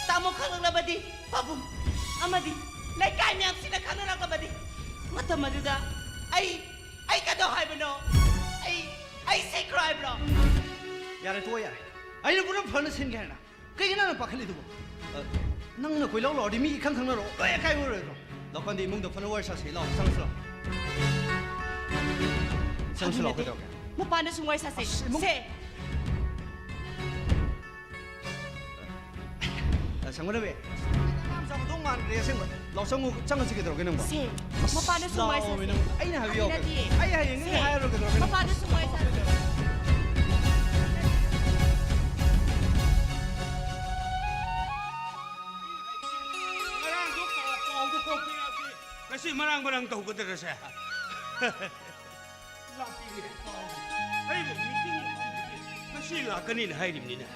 तामो खलकलबदी पाबुम अमदी लेकाय म्यामसिना खलकलबदी मतमदुदा आई कदो हाइबनो आई से क्राइब्रो यारे तो यारे आइनो पुरा फन सिन गैना कइना न पाखलि दुबो नंगना कोइलाव लौडी मी खंग खंग रो ए काय वरो लखनदी मुंग द फन वर्षा से लाव संसलो कदो मपाना सुंगाय सासे से संगडबे sam dong man re seng law sang mu chang chi kedro kenang ba se mapana sumai sa ai na habiyo ai ha yeng ni ha ro kedro kenang mapana sumai sa marang duk ko kasi marang tau ko dere sa ai meeting kasi la kanin hai rim ni na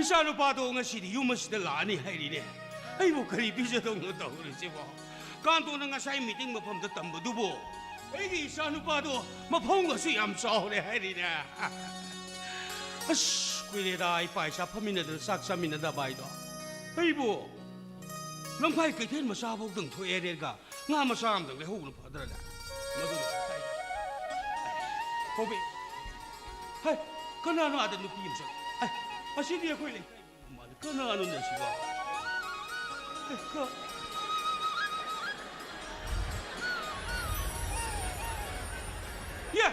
isa no pa do ngasi di yumas de la ni hai ri ne ai bo kari bi je dong tau ri se bo kan to na ngasai meeting ma pham da tam bu du bo ai gi isa no pa do ma phong ga su yam sao le hai ri na as kui le da ai pai sa phamin da sak sa min da bai do ai bo lam phai kai then ma sa bo dang thoi e re ga nga ma sa am dang le hu lu pha da da ma du ko bi hai kana no ada nu pi im sa ai असीदी कोई ले मार कना अनु ने सिवा या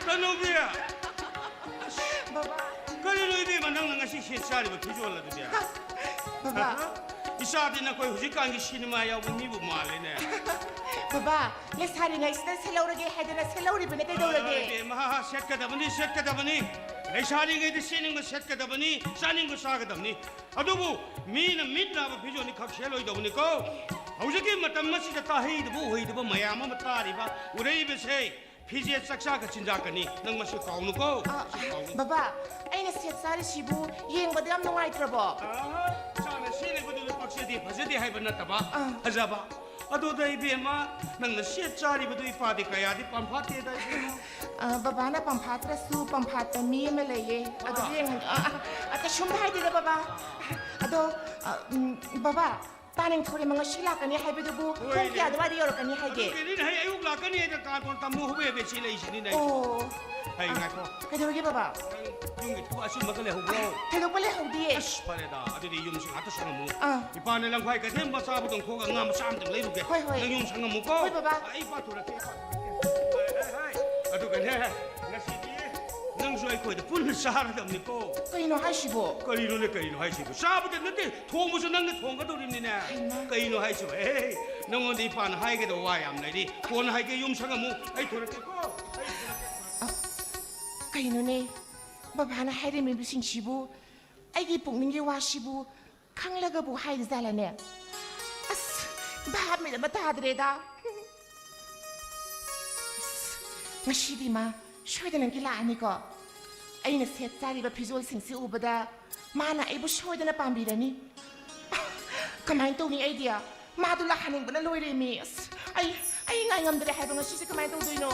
तनु बिया बाबा कले लोई बे मनंग नंगा सि सारि ब फिजो ला दे बाबा इसादी न कोई हुजी कांगी सिनेमा या बु मिबु माले ने बाबा ले सारि ngai sta selauge hedena selauri bene kai dawrage महा सेट का दबनी ऐसारी गई द सीनिंग में सेट का दबनी सानिंग को साग दबनी अदुबु मीन मिट ना फिजो नि खक सेलोय दबनी को हौजकी मतम मसी द ताही दबु होई दब मयाम म तारिबा उरई बेसे फिजे सक्सा का चिंजा कनी नंग मसी काउनु को बाबा aina set sari sibu yengba dam nongai trabo साने सीने बदु पक्षदि फजदि हाइबन तबा हजाबा अदो दई बेमा नंग सेट चारी बदु इपादि कयादि पंफाते दई बाबा ना पंफात्रा सु पंफाता मी में लeye ado yeng ata shum hai de बाबा ado बाबा तानिंग थोरे मंग शिला कनी हाइबे दबु कोन क्या दवा दि yor कनी हाइगे केनि हाइ अयुक ला कनी द का कोन तमु होबे बे छि लई छिनि नै ओ हाइ गाको कदोगे बाबा युंगी थु असि मगले होबो थेलो पले होदि अस परेदा अदुदि युम सिं हात संगमु इपाने लंफाइ का थेम बसा बदं खोगा ngam sam दं लैरुगे नंग युम संगमु को होय बाबा ai pa थोरा के हाइ अदु गने ngasi di nang joi ko de pun sar dam ni ko कइनो हाइ सिबो करिनो हाइ सिबु साब de नते थोंगु सु नंग थोंग ग दोरिम नि ना कइनो हाइ सिबु ए नंग दि पान हाइ गे दो वा याम नै दि कोन हाइ गे युम संगमु ai थोरा के को कइनो ने बाबा ना हाइरे मे बिसिं सिबु आइगी पुंगनिंगे वा सिबु ꯈꯪꯂꯒ ꯕꯨ ꯍꯥꯏꯔꯤꯖꯥꯠꯂꯅꯦ ꯑꯁ ꯚꯥꯞ ꯃꯦꯟ ꯑꯃ ꯇꯥꯗ꯭ꯔꯦꯗ ꯉꯁꯤꯗꯤ ꯃꯥ ꯁꯣꯏꯗꯅꯒꯤ ꯂꯥꯛꯑꯅꯤꯀꯣ ꯑꯩꯅ ꯁꯦꯠ ꯆꯥꯔꯤꯕ ꯐꯤꯖꯣꯜꯁꯤꯡꯁꯤ ꯎꯕꯗ ꯃꯥꯅ ꯑꯩꯕꯨ ꯁꯣꯏꯗꯅ ꯄꯥꯝꯕꯤꯔꯅꯤ ꯀꯃꯥꯏꯅ ꯇꯧꯅꯤ ꯑꯩꯗꯤ 마도 하는 거는 로이레미 아이 나이감들의 해병을 시시 그만 도도이노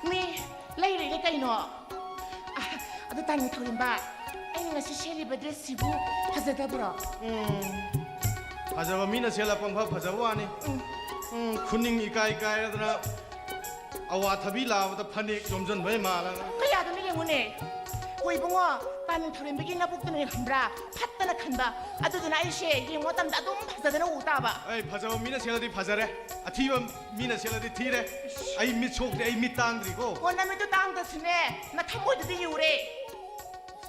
미 레이레 까이노 아도 단이 털인바 아이가 시셰리바 드레스고 하자다브라 하자바 미나 셀라 뻥파 파자와니 군닝 이까이까이라더나 아와 타비 라보다 파닉 좀전 왜 말아 그야도 미게 뭐네 호이봉어 딴 털인백이 나 복드는 함브라 팠다나 칸바 아도도 나이시 이게 뭐땀 나도 파자다나 오다바 아이 파자바 미나 셀라디 파자래 아 티바 미나 셀라디 티래 아이 미촉대 아이 미땅드리고 원나면도 땅다스네 나 탐모이드도 이우래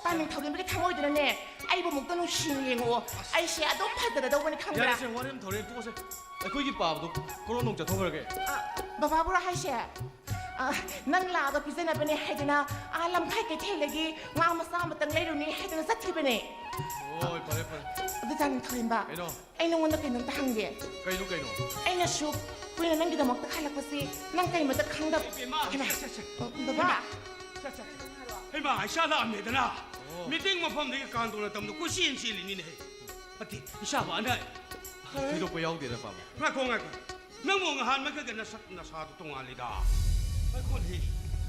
딴 털인백이 탐모이드네 아이보 먹던 신이고 아이시 아도 파자다다 오니 칸브라 야리세 원은 털인 두고세 거기 빠도 그런 농자 통하게 바바브라 하시 nang laga pisana bane hedina alam khai ke thelegi nga ma sa matang leiruni hedina sathi bane oi pare pare adu jang thorimba ai nong na kainong ta hangge kaino ai na shu puina nang gida mak ta khalak pasi nang kai mata khangda baba 해봐 이샤다 안 되나 미팅 뭐폼 되게 간도나 담도 꾸신 실리니 해 어디 이샤바 안 돼. 뒤도 그 야우게다 봐봐 나 공아 나 뭔가 한 마크 그나 사도 동안이다 콘히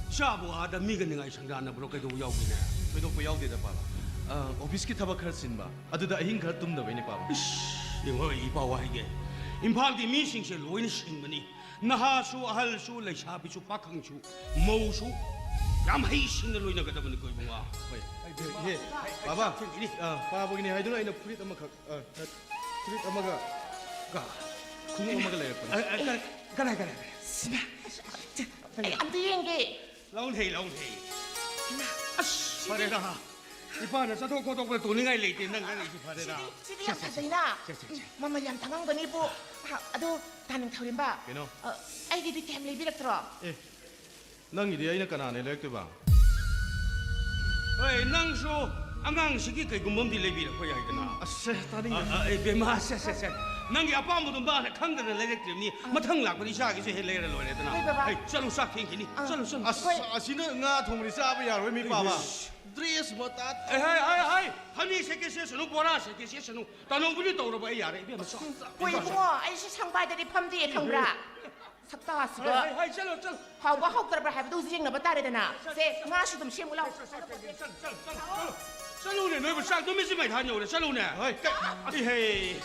샤부아다 미가능아이 상자나 브로케도 야우기네. 저희도 야우대다 봐봐. 오피스키 타박 할 신바. 아두다 아힌 가 tum다 왜니 봐봐. 이거 이봐와 이게. 임팔디 미싱세 로인 신문이 나하수 아할수 레샤비수 박항수 모수 얌헤이싱의 로인을 갖다 보는 거 이봉아. 예, 봐봐. 봐보기니 하이드나 이나 프릿 엄마 프릿 엄마가 궁 엄마가 내렸거든. 그래. 안 되는 게 라운헤이. 파레라. 이파나 사토 고독을 돈이가이 레이티 난가 이지 파레라. 시디야 사자이나 마마 양 당한 거니 뭐 아도 다는 타오린 봐 그노? 아이디디 때문에 비락들어 예, 넌 이리 아이나 까나네 렉도 봐. 에이 낭수 안강식이 그 몸디 레비라 거야 이거나. 아쎄, 다른 거. 베마 쎄. nangi apa mu tumba na khang da electric ni mathang lak ni sha gi se hele re lo re dana ai chalu sak thing ni chalu 아시는 nga 통리 싸봐 야로 미 봐봐. 드레스 뭐다. ai hani se ke se sunu bora se ke se sunu tanong buli to ro ba ya re be ma sa 왜 뭐 아이씨 상바들이 밤뒤에 탕브라 삭다 왔어 ai chalu 하고 하고더라 하고 우지징 너 바다래 되나 세 nga시 좀 시물라 chalu ne no ba sa do me si mai tha nyo re chalu ne ai hey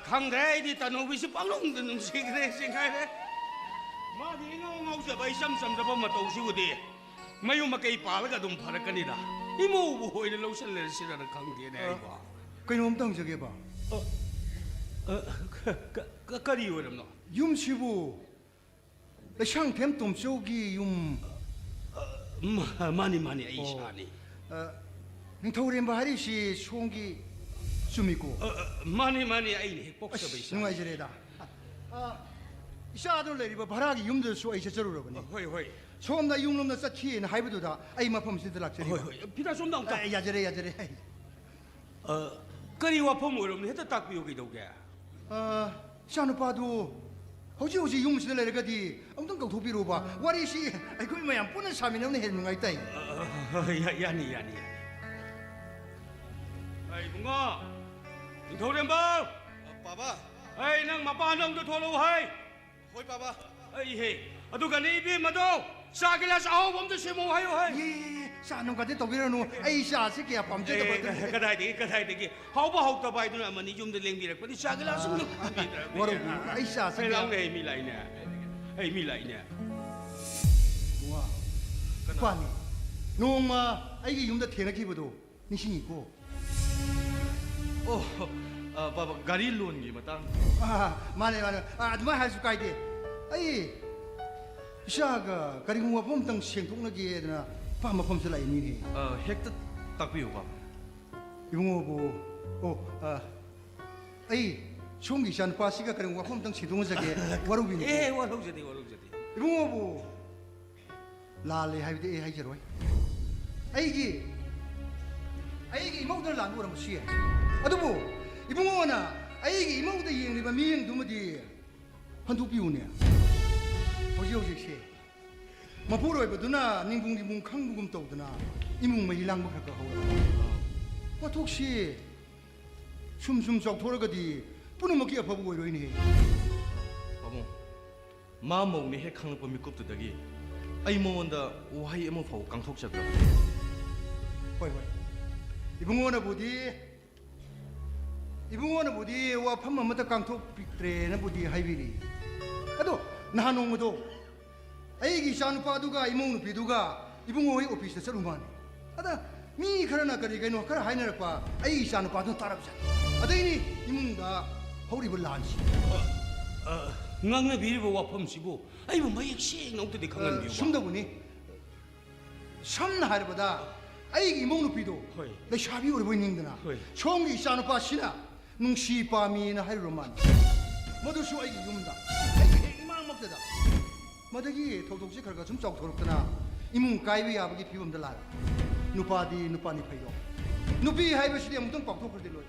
강대 이 단어 위시 빵롱든 음식 그래 생각해 마디 ngau se bai sam sam ba ma tau si udi mayu ma kai pal ga dum phar kanida imu bu hoi le lo sel le sira na khang de ne ba 그놈 땅저게 봐. kari yo ram no 윰시부 샹템 톰쇼기 윰 mani ai shani 닝타우렘 바하리시 송기 윰이고 mani ai ne pok sa bai sa 누가이저래다. 샤돌 레리버 바라기 윰들 수 아이셔 저러거니. hoi 처음나 윰놈나 싸키엔 하이브도다 아이 마펌 시들락저리. pida som dang ta 야저래. kari wa phom ro ne ta tak pi yo gi do ge 샤누파도 호지 윰시들 레르가디 엉덩 도비로 봐. 와리시 아이고 뭐야 뿌는 사미는 해 누가 있다. yani ai bunga thorem ba 봐봐. ai nang mapa nang do tholo hai 호이 봐봐. ai he adu gani bi ma do sa gilas aw bom de semo hai hai 예, 샤누가데 도비로노 아이 샤스 게 밤제가 버든. kadai de hau ba hau ta bai du na mani jum de leng bi rak pati sa gilas sum bi 와로 아이 샤스 ai 게. lang ne mi lai ne ai mi lai ne 와. 관이. 농마 아이게 윰다 테나키보도 니신 있고. 봐봐. 가리 론기 맞다. 마네. 아드마 할수 가이데. 아이 샤가 가리공와 봄땅 생통나게나 밤마 봄슬라 이니니. 핵도 딱 비우 봐. 이봉오보 아이 총기산 파시가 가리공와 봄땅 생통나게 와루비니. eh wa lo jadi 이봉오보 라레 하이데 하이저로이. 아이기 이모들 란고라 무시해. 아두부 이봉오나 아이기 이모들 이행리바 미행 두무디 한두 비우네. 호지호지시 마포로에 보드나 닝궁기 뭉 캉부금 떠오드나 이뭉 마이랑 먹을까 하고 뭐 혹시 숨숨 쏙 돌아가디 뿌는 먹기 아파보고 이러니 바보. 마모니 핵 강을 범위 꼽듯다기. 아이 모원다 오하이 에모 파고 강톡자더라. 호이 이봉원아 보디 와 팜마마다 강톡 빅트레나 보디 하이비리 아도 나노모도 아이기 샤누파두가 이몽누 비두가 이봉호의 오피스에 서루만 아다 미 카라나 가리가이노 카라 하이나르파 아이기 샤누파두 따라보자 아다이니 이몽다 허리벌 란시 ngang na biri wa phom sibu ai mo mai shi ngau te khangan bi 숨다 보니 섬나 하르보다 아이기 이몽누 비도 호이. 내 샤비 오래 보이는구나 호이. 총기 샤누파 시나 능시파미나 하이로만 모두 수 아이기 юм다 아이기 이만 먹대다 마다기 도둑지 걸가 좀 쩍도록더나 이문 가이비 아버기 비범들 라 누파니 파이도 누비 하이버시디 아무튼 꽉톡을 들로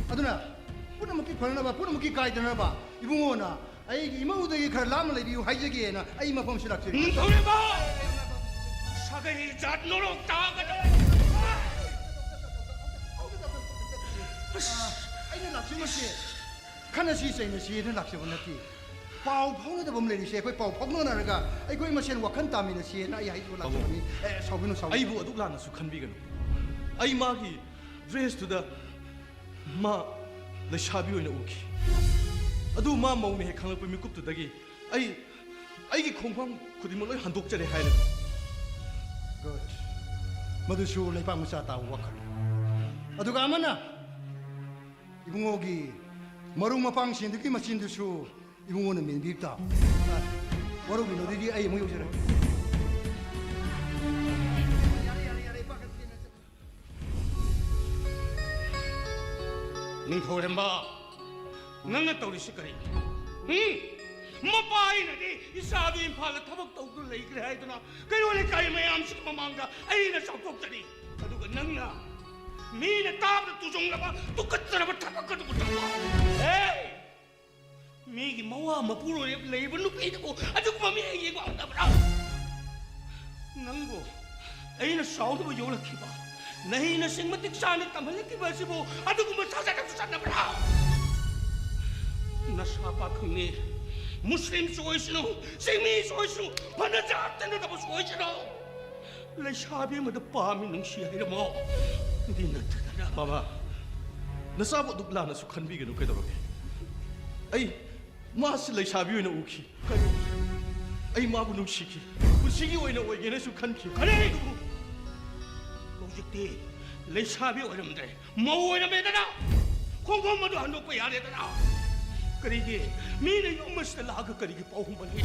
아두나 뿌나먹기 걸나봐 뿌나먹기 가이드나봐 이봉오나 아이기 이모우더기 걸 라면 레비우 하이저기에나 아이마 범시락지 thore ba sagai jat norok ta ga 아이는 낚시는 씨 카나시 있는 시에는 낚시 보냈지 เป่าพ้องนั่นแต่ผมเลยดิเสียค่อยเป่าพ้องนั่นอะไรกันไอ้ค่อยมาเชียนว่าขั้นตามมีนะเสียนะไอ้ให้ตัวหลังจากนี้สาวพี่น้องสาว ไอ้บัวทุกลานน่ะสุขันบีกันไอ้มาฮีเรสตัวเดมาเลยชาบิโอเนี่ยโอเคอะดูมามองเนี่ยข้างหลังไปมีกุบตัวตะกี้ไอ้กี่คงความคุณที่มันเลยหันตกใจได้ให้เลย good มาดูชูเลยปังมุสาตาววักเลยอะดูกันมันนะอีบุงโอกีมารุมาปังชินดูกี่มาชินดูชูอีบุงโอเนี่ยมีบีบตาวารุบินโอดีไอ้ยังไม่อยู่ใช่ไหม นึงโทรเห็นบ่นั่งนั่งตัวดิสิกรีมาไปนะดิอิสาบินพาลทับตัวกูเลยกระไรตัวน่ะก็รู้เลยใครไม่ยอมสิมามังกะไอ้น่ะชอบตกใจดิแต่ดูกันนั่งนะมีน่ะตาบตุจงละบ่ตุกัดจะระเบิดทับกันตุกัดเฮ้ยมีกี่มาว่ามาพูดเลยบนลูกไอ้ตะกูอะจุกมามีไอ้ยังว่าตะบ่นั่งบ่ไอ้น่ะสาวตัวอยู่ละขี้บ่नहीं न सिंह मत दिखसाने तमले की वजह से वो अदु को मत साजा कर साना बड़ा नशा पाखने मुस्लिम सोइसनो सिंही सोइसनो बना जाते न तब सोइसनो ले शाबी मत पामी नंशी है मो दिन तदा बाबा नसाब दुक लाना सुखन भी गनो केदरोगे आई मास ले शाबी ओइना उखी आई माबु नुंशिकी कुसिगी ओइना ओइगेने सुखन की अरे ꯍꯧꯖꯤꯛꯇꯤ ꯂꯩꯁꯥꯕꯤ ꯑꯣꯏꯔꯝꯗ꯭ꯔꯦ ꯃꯧ ꯑꯣꯏꯔꯝꯃꯦꯗꯅ ꯈꯣꯡꯈꯣꯡ ꯑꯗꯨ ꯍꯟꯗꯣꯛꯄ ꯌꯥꯔꯦꯗꯅ ꯀꯔꯤꯒꯤ ꯃꯤꯅ ꯌꯨꯝ ꯑꯁꯤꯗ ꯂꯥꯛꯑꯒ ꯀꯔꯤꯒꯤ ꯄꯥꯎ ꯍꯨꯝꯕꯅꯤ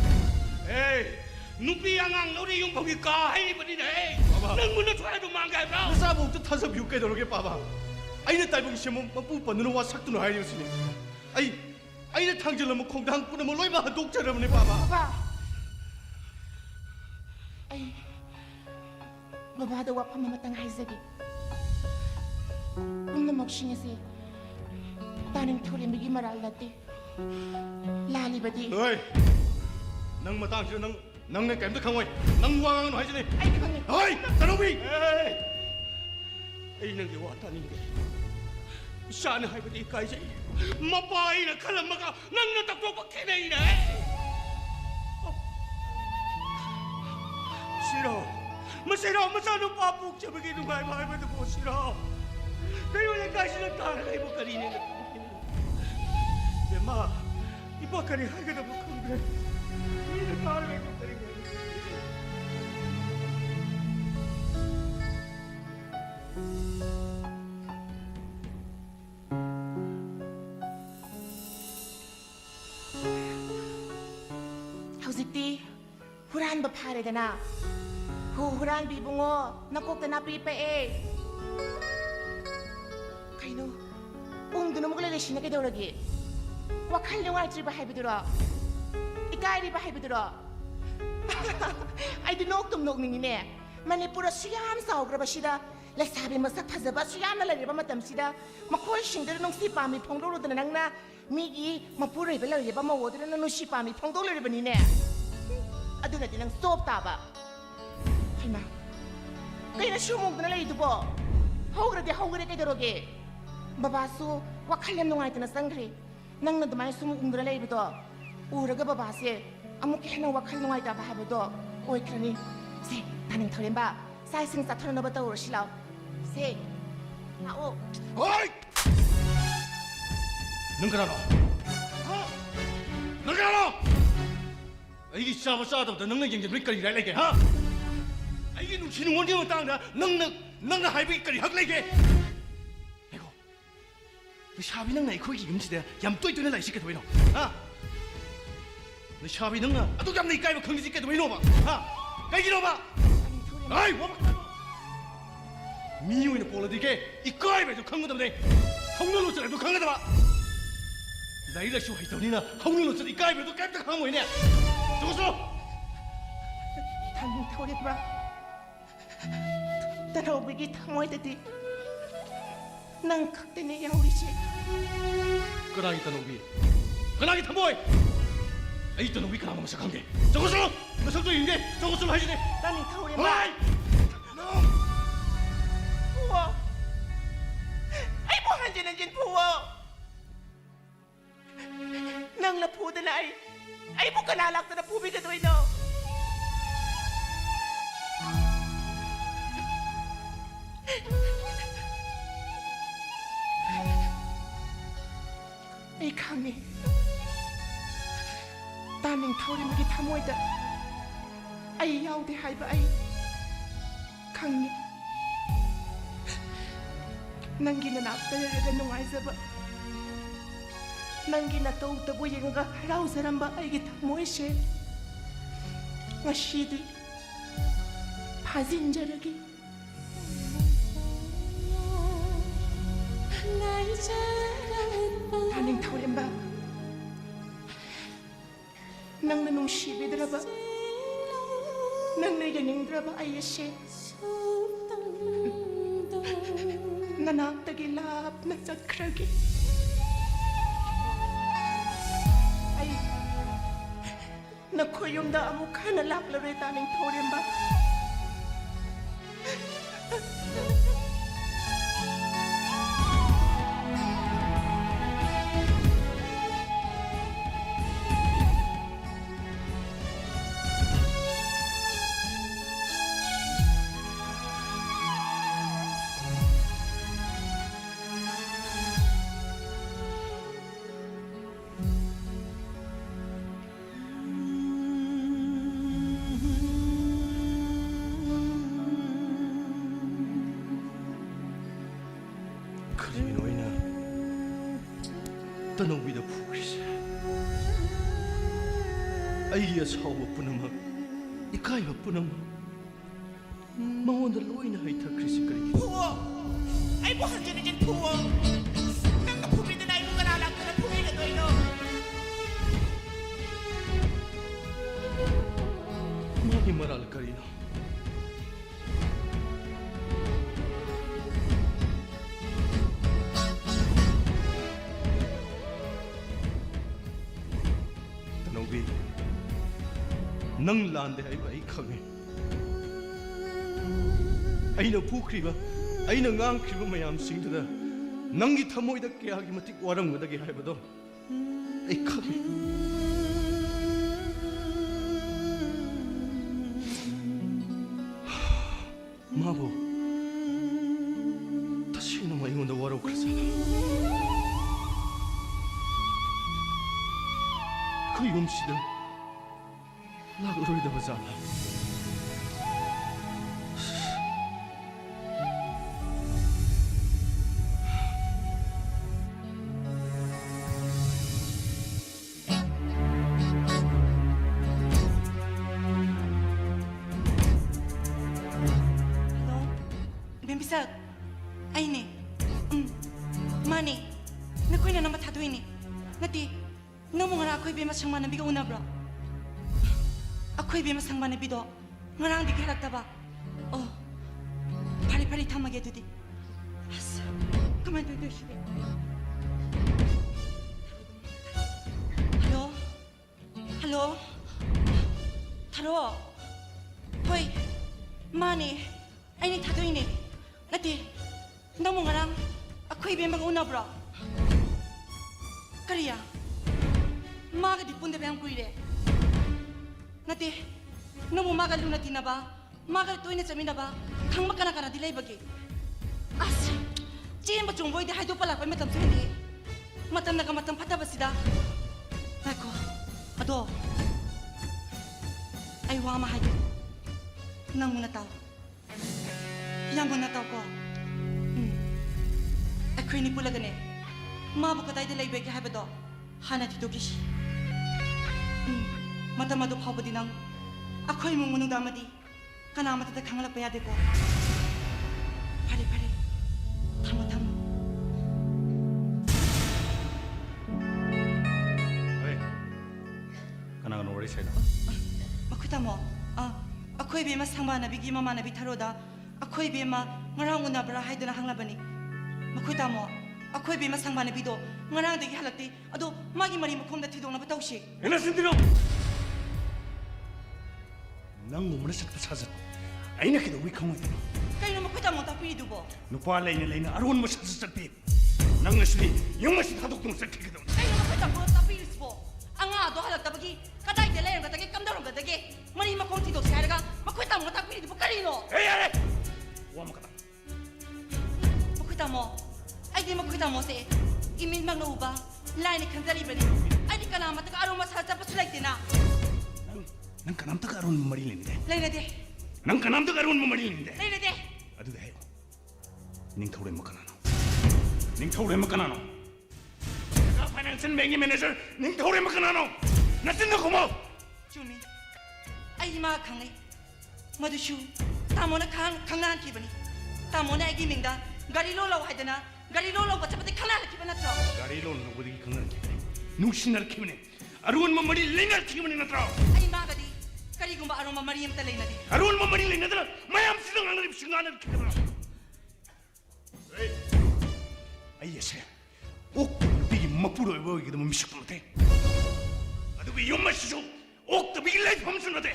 ꯅꯨꯄꯤ ꯑꯉꯥꯡ ꯂꯧꯔꯤ ꯌꯨꯝꯐꯥꯎꯒꯤ ꯀꯥ ꯍꯩꯕꯅꯤꯅꯦ ꯅꯪꯕꯨ ꯅꯊ꯭ꯋꯥꯏꯗꯨ ꯃꯥꯡꯒꯦ ꯍꯥꯏꯕ꯭ꯔꯥ ꯅꯁꯥꯕꯧꯇ ꯊꯥꯖꯕꯤꯌꯨ ꯀꯩꯗꯧꯔꯒꯦ ꯄꯥꯕ ꯑꯩꯅ ꯇꯥꯏꯕꯪ ꯁꯦꯝꯕ ꯃꯄꯨ ꯄꯟꯗꯨꯅ ꯋꯥ ꯁꯛꯇꯨꯅ ꯍꯥꯏꯔꯤꯕꯁꯤꯅꯤ ꯑꯩꯅ ꯊꯥꯡꯖꯜꯂꯝꯕ ꯈꯣꯡꯊꯥꯡ ꯄꯨꯝꯅꯃꯛ ꯂꯣꯏꯅꯃꯛ ꯍꯟꯗꯣꯛꯆꯔꯕꯅꯤ ꯄꯥꯕ ꯑꯩ ꯕꯕꯥꯗ ꯋꯥꯐꯝ ꯑꯃꯇꯪ ꯍꯥꯏꯖꯒꯦ ꯄꯨꯝꯅꯃꯛꯁꯤꯡ ꯑꯁꯤ ꯇꯥꯅꯤꯡ ꯊꯧꯔꯦꯝꯕꯒꯤ ꯃꯔꯥꯜ ꯅꯠꯇꯦ ꯂꯥꯜꯂꯤꯕꯗꯤ ꯅꯪ ꯃꯇꯥꯡꯁꯤꯗ ꯅꯪꯅ ꯀꯩꯝꯇ ꯈꯪꯉꯣꯏ ꯅꯪ ꯋꯥ ꯉꯥꯡꯒꯅꯨ ꯍꯥꯏꯁꯤꯅꯤ ꯑꯩ ꯈꯪꯉꯦ ꯍꯣꯏ ꯇꯅꯧꯕꯤ ꯑꯩ ꯅꯪꯒꯤ ꯋꯥ ꯇꯥꯅꯤꯡꯗꯦ ꯏꯁꯥꯅ ꯍꯥꯏꯕꯗꯤ ꯏꯀꯥꯏꯖꯩ ꯃꯄꯥ ꯑꯩꯅ ꯈꯜꯂꯝꯃꯒ ꯅꯪꯅ ꯇꯛꯊꯣꯛꯄ ꯈꯦꯠꯅꯩꯅꯦ 싫어 싫어 මචනුපා පුක්ෂබගේ නුගයි මායිබද පොසිරෝ දෙයෝලේ කාසින තාරයි බකරිනේ දෙමා ඉපකරි හගද බකම්බේ ඊට තාරයි බකරිනේ ꯍꯧꯖꯤꯛꯇꯤ ꯍꯨꯔꯥꯟꯕ ꯐꯥꯔꯦꯗꯅ ꯍꯨꯔꯥꯟꯕꯤ ꯏꯕꯨꯡꯉꯣ ꯅꯀꯣꯛꯇ ꯅꯥꯄꯤ ꯄꯛꯑꯦ ꯀꯩꯅꯣ ꯎꯪꯗꯨꯅ ꯑꯃꯨꯛ ꯂꯩꯔꯤꯁꯤꯅ ꯀꯩꯗꯧꯔꯒꯦ ꯋꯥꯈꯜ ꯅꯨꯡꯉꯥꯏꯇ꯭ꯔꯤꯕ ꯍꯥꯏꯕꯗꯨꯔꯣ ꯏꯀꯥꯏꯔꯤꯕ ꯍꯥꯏꯕꯗꯨꯔꯣ ꯑꯩꯗꯤ ꯅꯣꯛꯇꯨꯝ ꯅꯣꯛꯅꯤꯡꯉꯤꯅꯦ ꯃꯅꯤꯄꯨꯔ ꯑꯁꯨꯌꯥꯝ ꯆꯥꯎꯈ꯭ꯔꯕꯁꯤꯗ ꯂꯩꯁꯥꯕꯤ ꯃꯁꯛ ꯐꯖꯕ ꯑꯁꯨꯌꯥꯝꯅ ꯂꯩꯔꯤꯕ ꯃꯇꯝꯁꯤꯗ ꯃꯈꯣꯏꯁꯤꯡꯗꯨꯗ ꯅꯨꯡꯁꯤ ꯄꯥꯝꯃꯤ ꯐꯣꯡꯗꯣꯛꯂꯨꯗꯅ ꯅꯪꯅ ꯃꯤꯒꯤ ꯃꯄꯨꯔꯣꯏꯕ ꯂꯩꯔꯤꯕ ꯃꯧ ꯑꯗꯨꯅ ꯅꯨꯡꯁꯤ ꯄꯥꯝꯃꯤ ꯐꯣꯡꯗꯣꯛꯂꯨꯔꯤꯕꯅꯤꯅꯦ ꯑꯗꯨꯅꯗꯤ ꯅꯪ ꯆꯣꯞ ꯇꯥꯕ ꯍꯩꯃꯥ ꯀꯩꯅꯣ ꯁꯨꯃꯨꯡꯗꯅ ꯂꯩꯔꯤꯗꯨꯕꯣ ꯍꯧꯈ꯭ꯔꯗꯤ ꯍꯧꯈ꯭ꯔꯦ ꯀꯩꯗꯧꯔꯒꯦ ꯕꯕꯥꯁꯨ ꯋꯥꯈꯜ ꯌꯥꯝ ꯅꯨꯡꯉꯥꯏꯇꯅ ꯆꯪꯈ꯭ꯔꯦ ꯅꯪꯅ ꯑꯗꯨꯃꯥꯏꯅ ꯁꯨꯃꯨꯡꯗꯅ ꯂꯩꯕꯗꯣ ꯎꯔꯒ ꯕꯕꯥꯁꯦ ꯑꯃꯨꯛ ꯍꯦꯟꯅ ꯋꯥꯈꯜ ꯅꯨꯡꯉꯥꯏꯇꯕ ꯍꯥꯏꯕꯗꯣ ꯑꯣꯏꯈ꯭ꯔꯅꯤ ꯁꯦ ꯇꯥꯅꯤꯡ ꯊꯧꯔꯦꯝꯕ ꯆꯥꯛ ꯏꯁꯤꯡ ꯆꯥꯊꯣꯛꯅꯕ ꯇꯧꯔꯁꯤ ꯂꯥꯎ ꯁꯦ ꯂꯥꯛꯑꯣ ꯍꯣꯏ ꯅꯪ ꯀꯅꯥꯅꯣ ꯅꯪ ꯀꯅꯥꯅꯣ ꯑꯩꯒꯤ ꯆꯥꯕ ꯆꯥꯗꯕꯗ ꯅꯪꯅ ꯌꯦꯡꯁꯤꯟꯕꯒꯤ ꯀꯔꯤ ꯔꯥꯏꯠ ꯂꯩꯒꯦ ꯍꯥ ꯑꯩꯒꯤ ꯅꯨꯡꯁꯤ ꯅꯨꯡꯉꯣꯟꯒꯤ ꯃꯇꯥꯡꯗ ꯅꯪꯅ ꯍꯥꯏꯕꯒꯤ ꯀꯔꯤ ꯍꯛ ꯂꯩꯒꯦ ꯂꯩꯀꯣ ꯂꯩꯁꯥꯕꯤ ꯅꯪꯅ ꯑꯩꯈꯣꯏꯒꯤ ꯌꯨꯝꯁꯤꯗ ꯌꯥꯝ ꯇꯣꯏ ꯇꯣꯏꯅ ꯂꯥꯛꯏꯁꯤ ꯀꯩꯗꯧꯕꯩꯅꯣ ꯍꯥ ꯂꯩꯁꯥꯕꯤ ꯅꯪꯅ ꯑꯗꯨꯛ ꯌꯥꯝꯅ ꯏꯀꯥꯏꯕ ꯈꯪꯉꯤꯁꯤ ꯀꯩꯗꯧꯕꯩꯅꯣꯕ ꯍꯥ ꯀꯩꯒꯤꯅꯣꯕ ꯑꯩ ꯃꯤ ꯑꯣꯏꯅ ꯄꯣꯛꯂꯗꯤ ꯀꯦ 이까이베도 ꯈꯪꯒꯗꯕꯅꯦ ꯍꯧꯅ ꯂꯣꯠꯆꯔ ꯍꯥꯏꯕꯗꯣ ꯈꯪꯒꯗꯕ ꯂꯥꯏꯔꯤꯛ ꯂꯥꯏꯁꯨ ꯍꯩꯇꯕꯅꯤ나 ꯍꯧꯅ ꯂꯣꯠꯆꯔ 이까이베도 ꯀꯩꯝꯇ ꯈꯪꯉꯣꯏꯅꯦ 저거서 타는 타오겠구나 따라오기 탕모이더디 난 각대네 야우리지 끄라기 따노비 끄라기 탐보이 에이 따노비 그나마 마삭한게 저거서 너석도 인게 저거서 하시네 나는 타오겠나 어이 부어 아이 뭐 한지는 진 부어 낭라 보던 아이 Ay mo kanalak na pubi ka doon, no? Ay kami. Taning tawri mo gitamoy da. Ay yaw di hay ba ay. Kami. Nang ginanap talaga nung ay sa ba. Nang ginataw tabo yung nga haraw sa ramba ay gitamoy siya. Nga siya 파진저력이 다ning 타오렘바 nang nanong shibi draba nang nayaning draba ayashe nanak tagilap na sakragi ay nakoyong da amo ka na laklaro taning taoремba 떠넘기다 부그리세 아이야 사오바 뿌나마 이카이바 뿌나마 망원들 로이나 하이타 그리시 그리 puwo ay bukan dyan puwo nang napumida na yung kanalang ka na pumida doon no 많이 말할 거리나 nang lande ay bai khange aina pukriba aina ngang kriba mayam singda nangi thamoida kya gi matik warang madagi haibado ai khange mabo tashina mayonda waro krasa 그 용시들 나그로이다 보잖아. Hello? Bimbisag. Ay ni. Mani. Nakoy na naman tadoy ni. Nati. Namo nga ako'y bimas siyang manabigaw na bro. Ako'y bimas ang manabido. Ngarang di kilag taba. Oh. Pari-pari tamag edo di. Asa. Kaman doy doy siya. Hello? Hello? Taro. Hoy. Mani. Ay ni tadoy ni. Nati. Namo ngarang ako'y bimas una bro. Kariya. Maga di punde bayang kuire. Nati, namu maga luna tina ba? Maga to ina chamina ba? Kang makana kana dilay bagi. As, chin ba chungboy di haido pala pa matam hindi. Matam naga matam pata ba sida? Ako, ado. Ay wama haido. Nang muna tao. Yang muna tao ko. Ako ini pula gane. Mabu katay dilay bagi haibado. Hana dito gishi. Matamado pa ba din ang ako'y mong munong damadi. Kana matata kang lapaya ko. Pare-pare. Tamo-tamo. Hey. Kana ka no worry sa'yo na? Makuta mo. Ako'y bima sangba na bigi mama na bitaro da. Ako'y bima ngarang una barahay do na hanglabani. Makuta mo. Ako'y bima sangba na bido. Ngarang dagi halati. Ado magi mari makom na tidong na bataw siya. Ina sindino! Nang umuna sa pasazat. Ay na kita uwi kamo ito. Kayo na makuta mo tapido bo. Nupa lay na aruan mo sa sasakti. Nang nasli, yung masin hadok nung sakti ka doon. Kayo na makuta mo tapilis bo. Ang nga do halata bagi. 상가되게 머리 막공 뒤도 세라가 막고 있다 못 닦고 이리 부까리노. 에이 와먹었다. 막고 있다 뭐. 아이디 막고 있다 뭐세. 이민 막 놓봐. 라인에 간다리버니. 아이디 까나 맞다가 아로마 살짝 붙을라이때나. 난 까남다가 아로운 머리인데. 레이레데. 난 까남다가 아로운 머리인데. 레이레데. 아두다 해요. 닝타우레 먹가나노. 닝타우레 먹가나노. 내가 파이낸스 맹이 매니저 닝타우레 먹가나노. 나 쓴다 고모. 주미. 아이마 강래. 마두슈. 타모나 강난 기분이. 타모나 아기 민다. 가리 로라고 하잖아. 가리 로라고 받자마자 강난 기분 나죠. 가리로는 누구들이 강난 기분이. 누신날 기분이. 아루운 머리 레날 기분이 나더라. 아이마 가디. 가리고마 아로마 마리엠 딸레이나디. 아루운 머리 레나더라. 마얌 시동 안 하리 시간을 기다려. 아이예세. 옥비기 먹부러 보이게 되면 미식부러대. 아두 그 용마시죠. 옥비기 라이프 함수나대.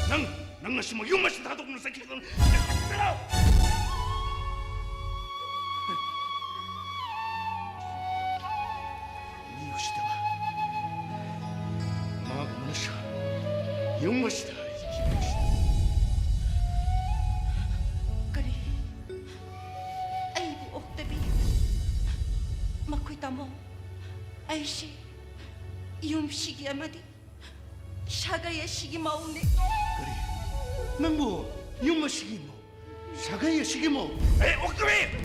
난 나시 뭐 용마시 다도 없는 새끼들. 이것이다. 마가 무너셔. 용마시다. 가리. 아이고 옥대비. 막고 있다 뭐. 아이씨. 이음식이 아마디. 샤가의 시기 마오네. 그래. 넌뭐 용마시기 뭐 사가의 시기 뭐. 에 옥대비.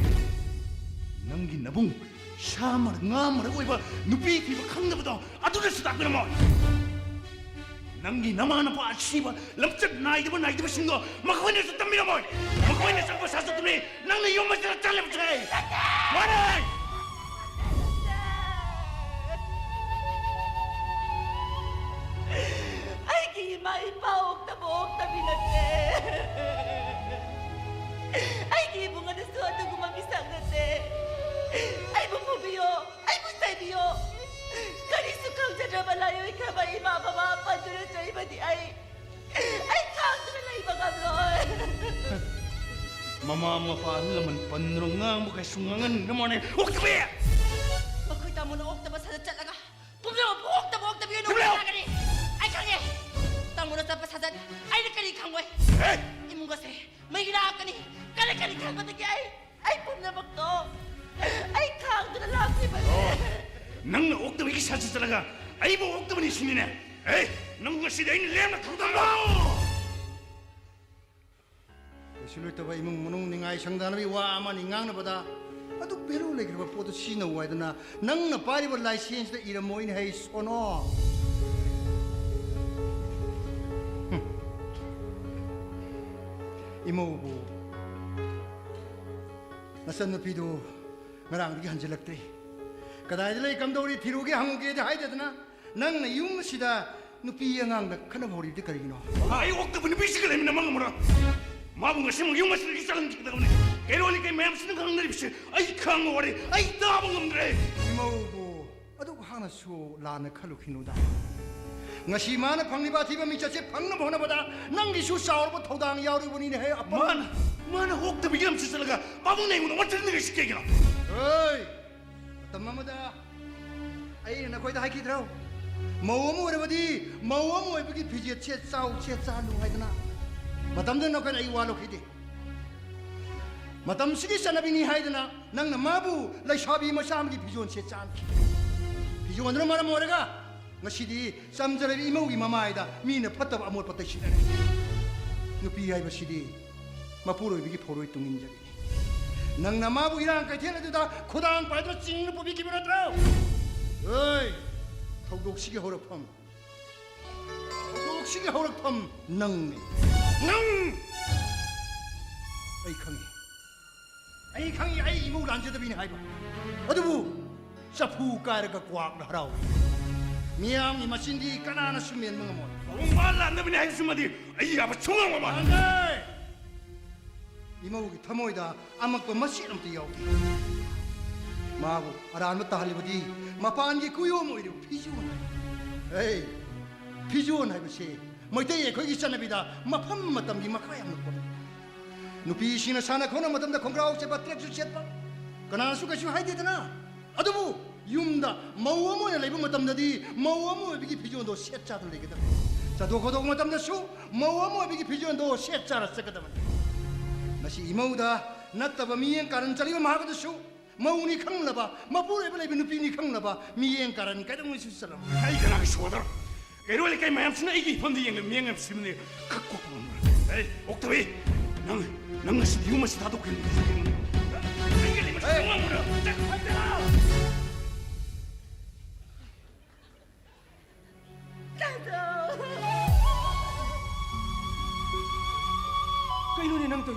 낭기 나봉 샤마르 나마르고 이봐 누비 비바 강나보다 아두레스 닥그나 뭐. 낭기 나마나 봐 씨바 람쩍 나이드바 신거 막원에서 땀이나 뭐. 막원에서 뭐 사서더니 낭내 용마시라 잘려붙여. 말해. 아이기 마이파 옥다 비났네. 아이기 bunga는 suatu gumagisangate. Ay bububiyo, ay busabiyo. Kani sukang jadra balayo ikaba iba baba pandura sa iba di ay. Ay kang na iba kabloy. Mama mo pa laman panrong nga mo kay sungangan naman eh. Oktabi! Makita mo na okta ba sa talaga? Pumlaw po okta biyo no kani. Ay kangi. Tamo na sa pasadan. Ay nakani kangway. Eh! Imong kasi may ginawa ka ni. Kani kang matagi ay pumlaw to. Ay kang na lang si ba. Nang na oktabi ki sa talaga. Ay mo oktabi ni sinine. Eh! Nang nga sila inilem na kutang mo! 실로 있다가 이문 문ung 닝아이 상단이 와 아마 닝강나 보다 아도 배로 레기로 포도 시나 와이드나 낭나 파리버 라이센스 이름 모인 헤이 소노 이모부 나선 누피도 나랑 이게 한절락대 가다이들이 감도리 뒤로게 항우게 돼 하이되드나 낭나 융시다 누피 영앙나 카나보리 데까리노 Ay oktabi ni bisikal emin namang mura. 마bun가 심은 용마시를 이사는 기다 보니 게로니까 맴 쓰는 거 항나리 비시 아이 강어리 아이 따봉 엄드레 이모부 아도 하나수 라네 칼루키누다 ngasi mana pangliba tiba micace pangna bona boda nangi su saur bo thodang yauri boni ne apa mana oktabi gilam sisalaga 마bun가 이거 완전 내가 시켜기나 oi tamamada ai na koi da hai kidrau mawmu re bodi mawmu e bigi phije che chau che chalu haidna matam den no kan ai walo khide matam sigi sanabini haidna nang na mabu laishabi masam gi phijon che chan phijon no mara morega ngasi samjare imau gi mamaida mina phatab amor patai sinane nupi hai basidi mapuro bigi phoroi tungin jari nang na mabu irang kai thela da khodang paidra ching nu bi ki bira trao oi thogdok sige horapam thogdok sige horapam nang 능! 아이 강이 아이 이모 란제더비니 하이바 어두부 사푸 까르가 꽉 하라오 미양 이마신디 까나나 수면 mga mo 말라 너빈이 한숨마디 아이 아바 총ang 와봐 안돼 이모기 타모이다 아막도 마시름도 여기 마고 아라안 따할리버디 마파안기 구요 모이리 피주원 에이 피주원 하이버시 모이테에 거기 있잖아비다 마팜 마탐기 마카야 먹고 누피시나 사나 코나 마탐다 콩그라우체 바트렉스 쳇바 그나 수가시 하이데드나 아도부 윰다 마우어모에 레이브 마탐다디 마우어모에 비기 피존도 쳇자들 레게다 자도고도 마담다수 마와 모비기 비전도 셋자라 썩거든 마시 이모다 나타바 미엔 가른 자리가 마거든수 마우니 강나바 마부레블레비 누피니 강나바 미엔 가른 가정 수사람 Ay, kana kiswada. Pero le kay mayam sina igi pandi yang miyang simni kakko ko. Ay, oktawi. Nang nasi diuma si tado kin. Ay, gali mas mo mo. Kayo ni nang toy.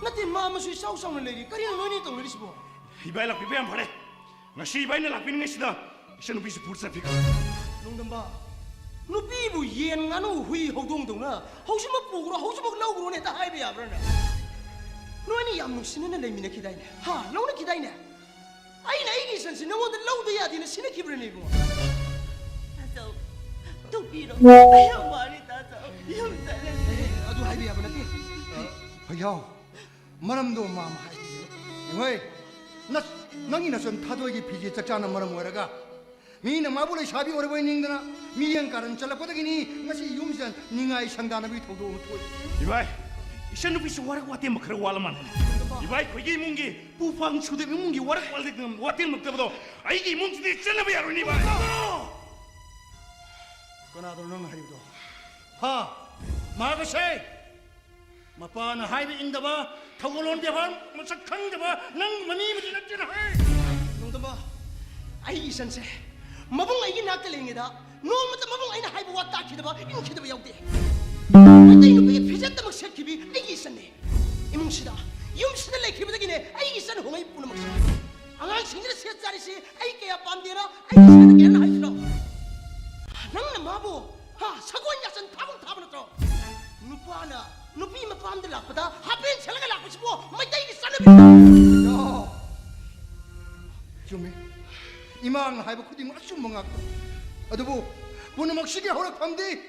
Natin mama suy saw na lady. Kaya no ni tong lady sibo. Ibay la pipayam pare. Nasi ibay na lapin ng isda. Isa no bisu pursa pika. Nung damba. No bibu yen ngano hui hodong dong na. Hausi mapugro, hausi maglawgro ne ta hai biya brana. No ni yam no sinana lay mina kiday na. Ha, law na kiday na. Ay na igi san sinawo da law da yadi na sinakibre ni ko. Tato, tupiro. Ayaw mari tato. Ayaw sana. Adu hai biya brana ti. 하야오 마람도 마음 하이 왜 나니 나선 타도에게 비지 짝자는 마람 뭐라가 미는 마불의 샤비 오래 보이는구나 미연 가른 잘라보다기니 마시 юм산 닝아이 상단하비 도도 토이 Ibay, isa no bisu warak wati makrawala man. Ibay, ko igi mungi pupang sude mungi warak walde ngam wati magtabdo. Ay igi mungi de sana ba yaro ni ba? 그나도 능 하리도 하 마가세 마파나 하이비 인다바 타고론 데반 무삭항 데바 능 마니 무지났잖아 Nung damba. Ay isan se. Mabung ay ginakaling ida. No mata mabung ay na hai buwa ta kidaba. In kidaba yawde. Atay no pege pijat ta magset kibi ay isan ne. Imong sida. Yung sida lay kibi dagine ay isan hungay puno magset. Angang singira set jari si ay kaya pandira ay isan na kaya na hai sida. Nang na mabo. Ha, sagwan yasan tabang tabang na to. Nupana. Nupi mapamda lakpada. Hapin salaga lakpa sipo. May tayo isan na bita. 야 좀해 이망 하이브 쿠딩 아주 멍하고 어두부 보는 먹시게 허락함디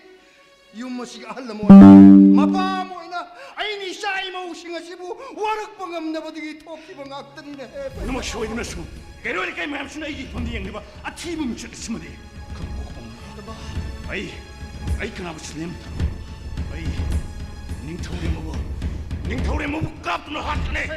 유머시게 할라모 마파 모이나 아이니 샤이모 싱하시부 와락방am 나버디기 토끼방 악던데 No mo shoy na su. Pero le kay mayam sina igi pandi yang ba? Ati mo mchak simade. Ay, ay kana buslim. Ay, ning tawre mo kap no hat ne.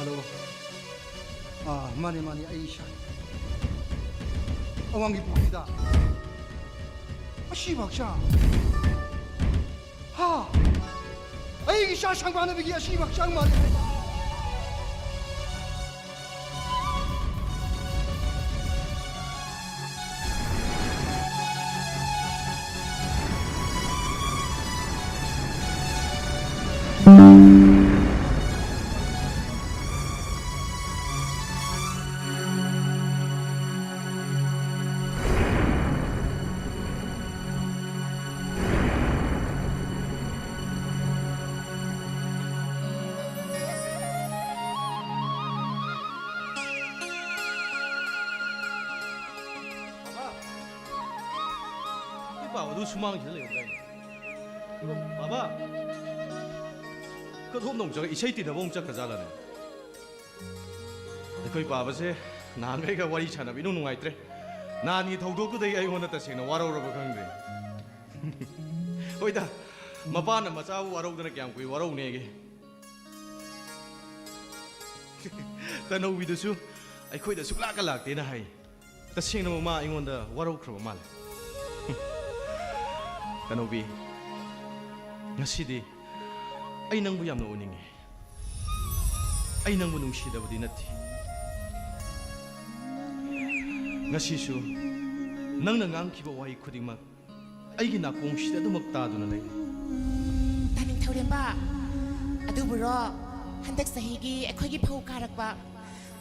할로 아 많이 아이샤 어왕이 봅니다 시박샤 하 아이기 샤 상관의 비기야 시박샤 말이야 바바도 수망이 들려요. 바바. 그 홈농자가 이세이 뛰다 보면 짝 가자라네. 거기 바바세 나가이가 와리 차나 비노 농아이트레. 나니 더욱도 돼 아이고나 따시나 와라오라고 강데. 호이다. 마바나 마자우 와라오드나 그냥 거기 와라오네게. 따노 위도수 아이 거기다 숙라가 락데나 하이. 따시나 마 아이고나 와라오 크로 말. Kanobi, ngasidi ay nang buyam na uningi. Ay nang munong sida ba dinati. Ngasisu, nang nangang kibaway kuding mag ay ginakong sida dumagtado na lay. Taning tawrin ba? Adu buro, handak sahigi, ako'y gipaw karak ba?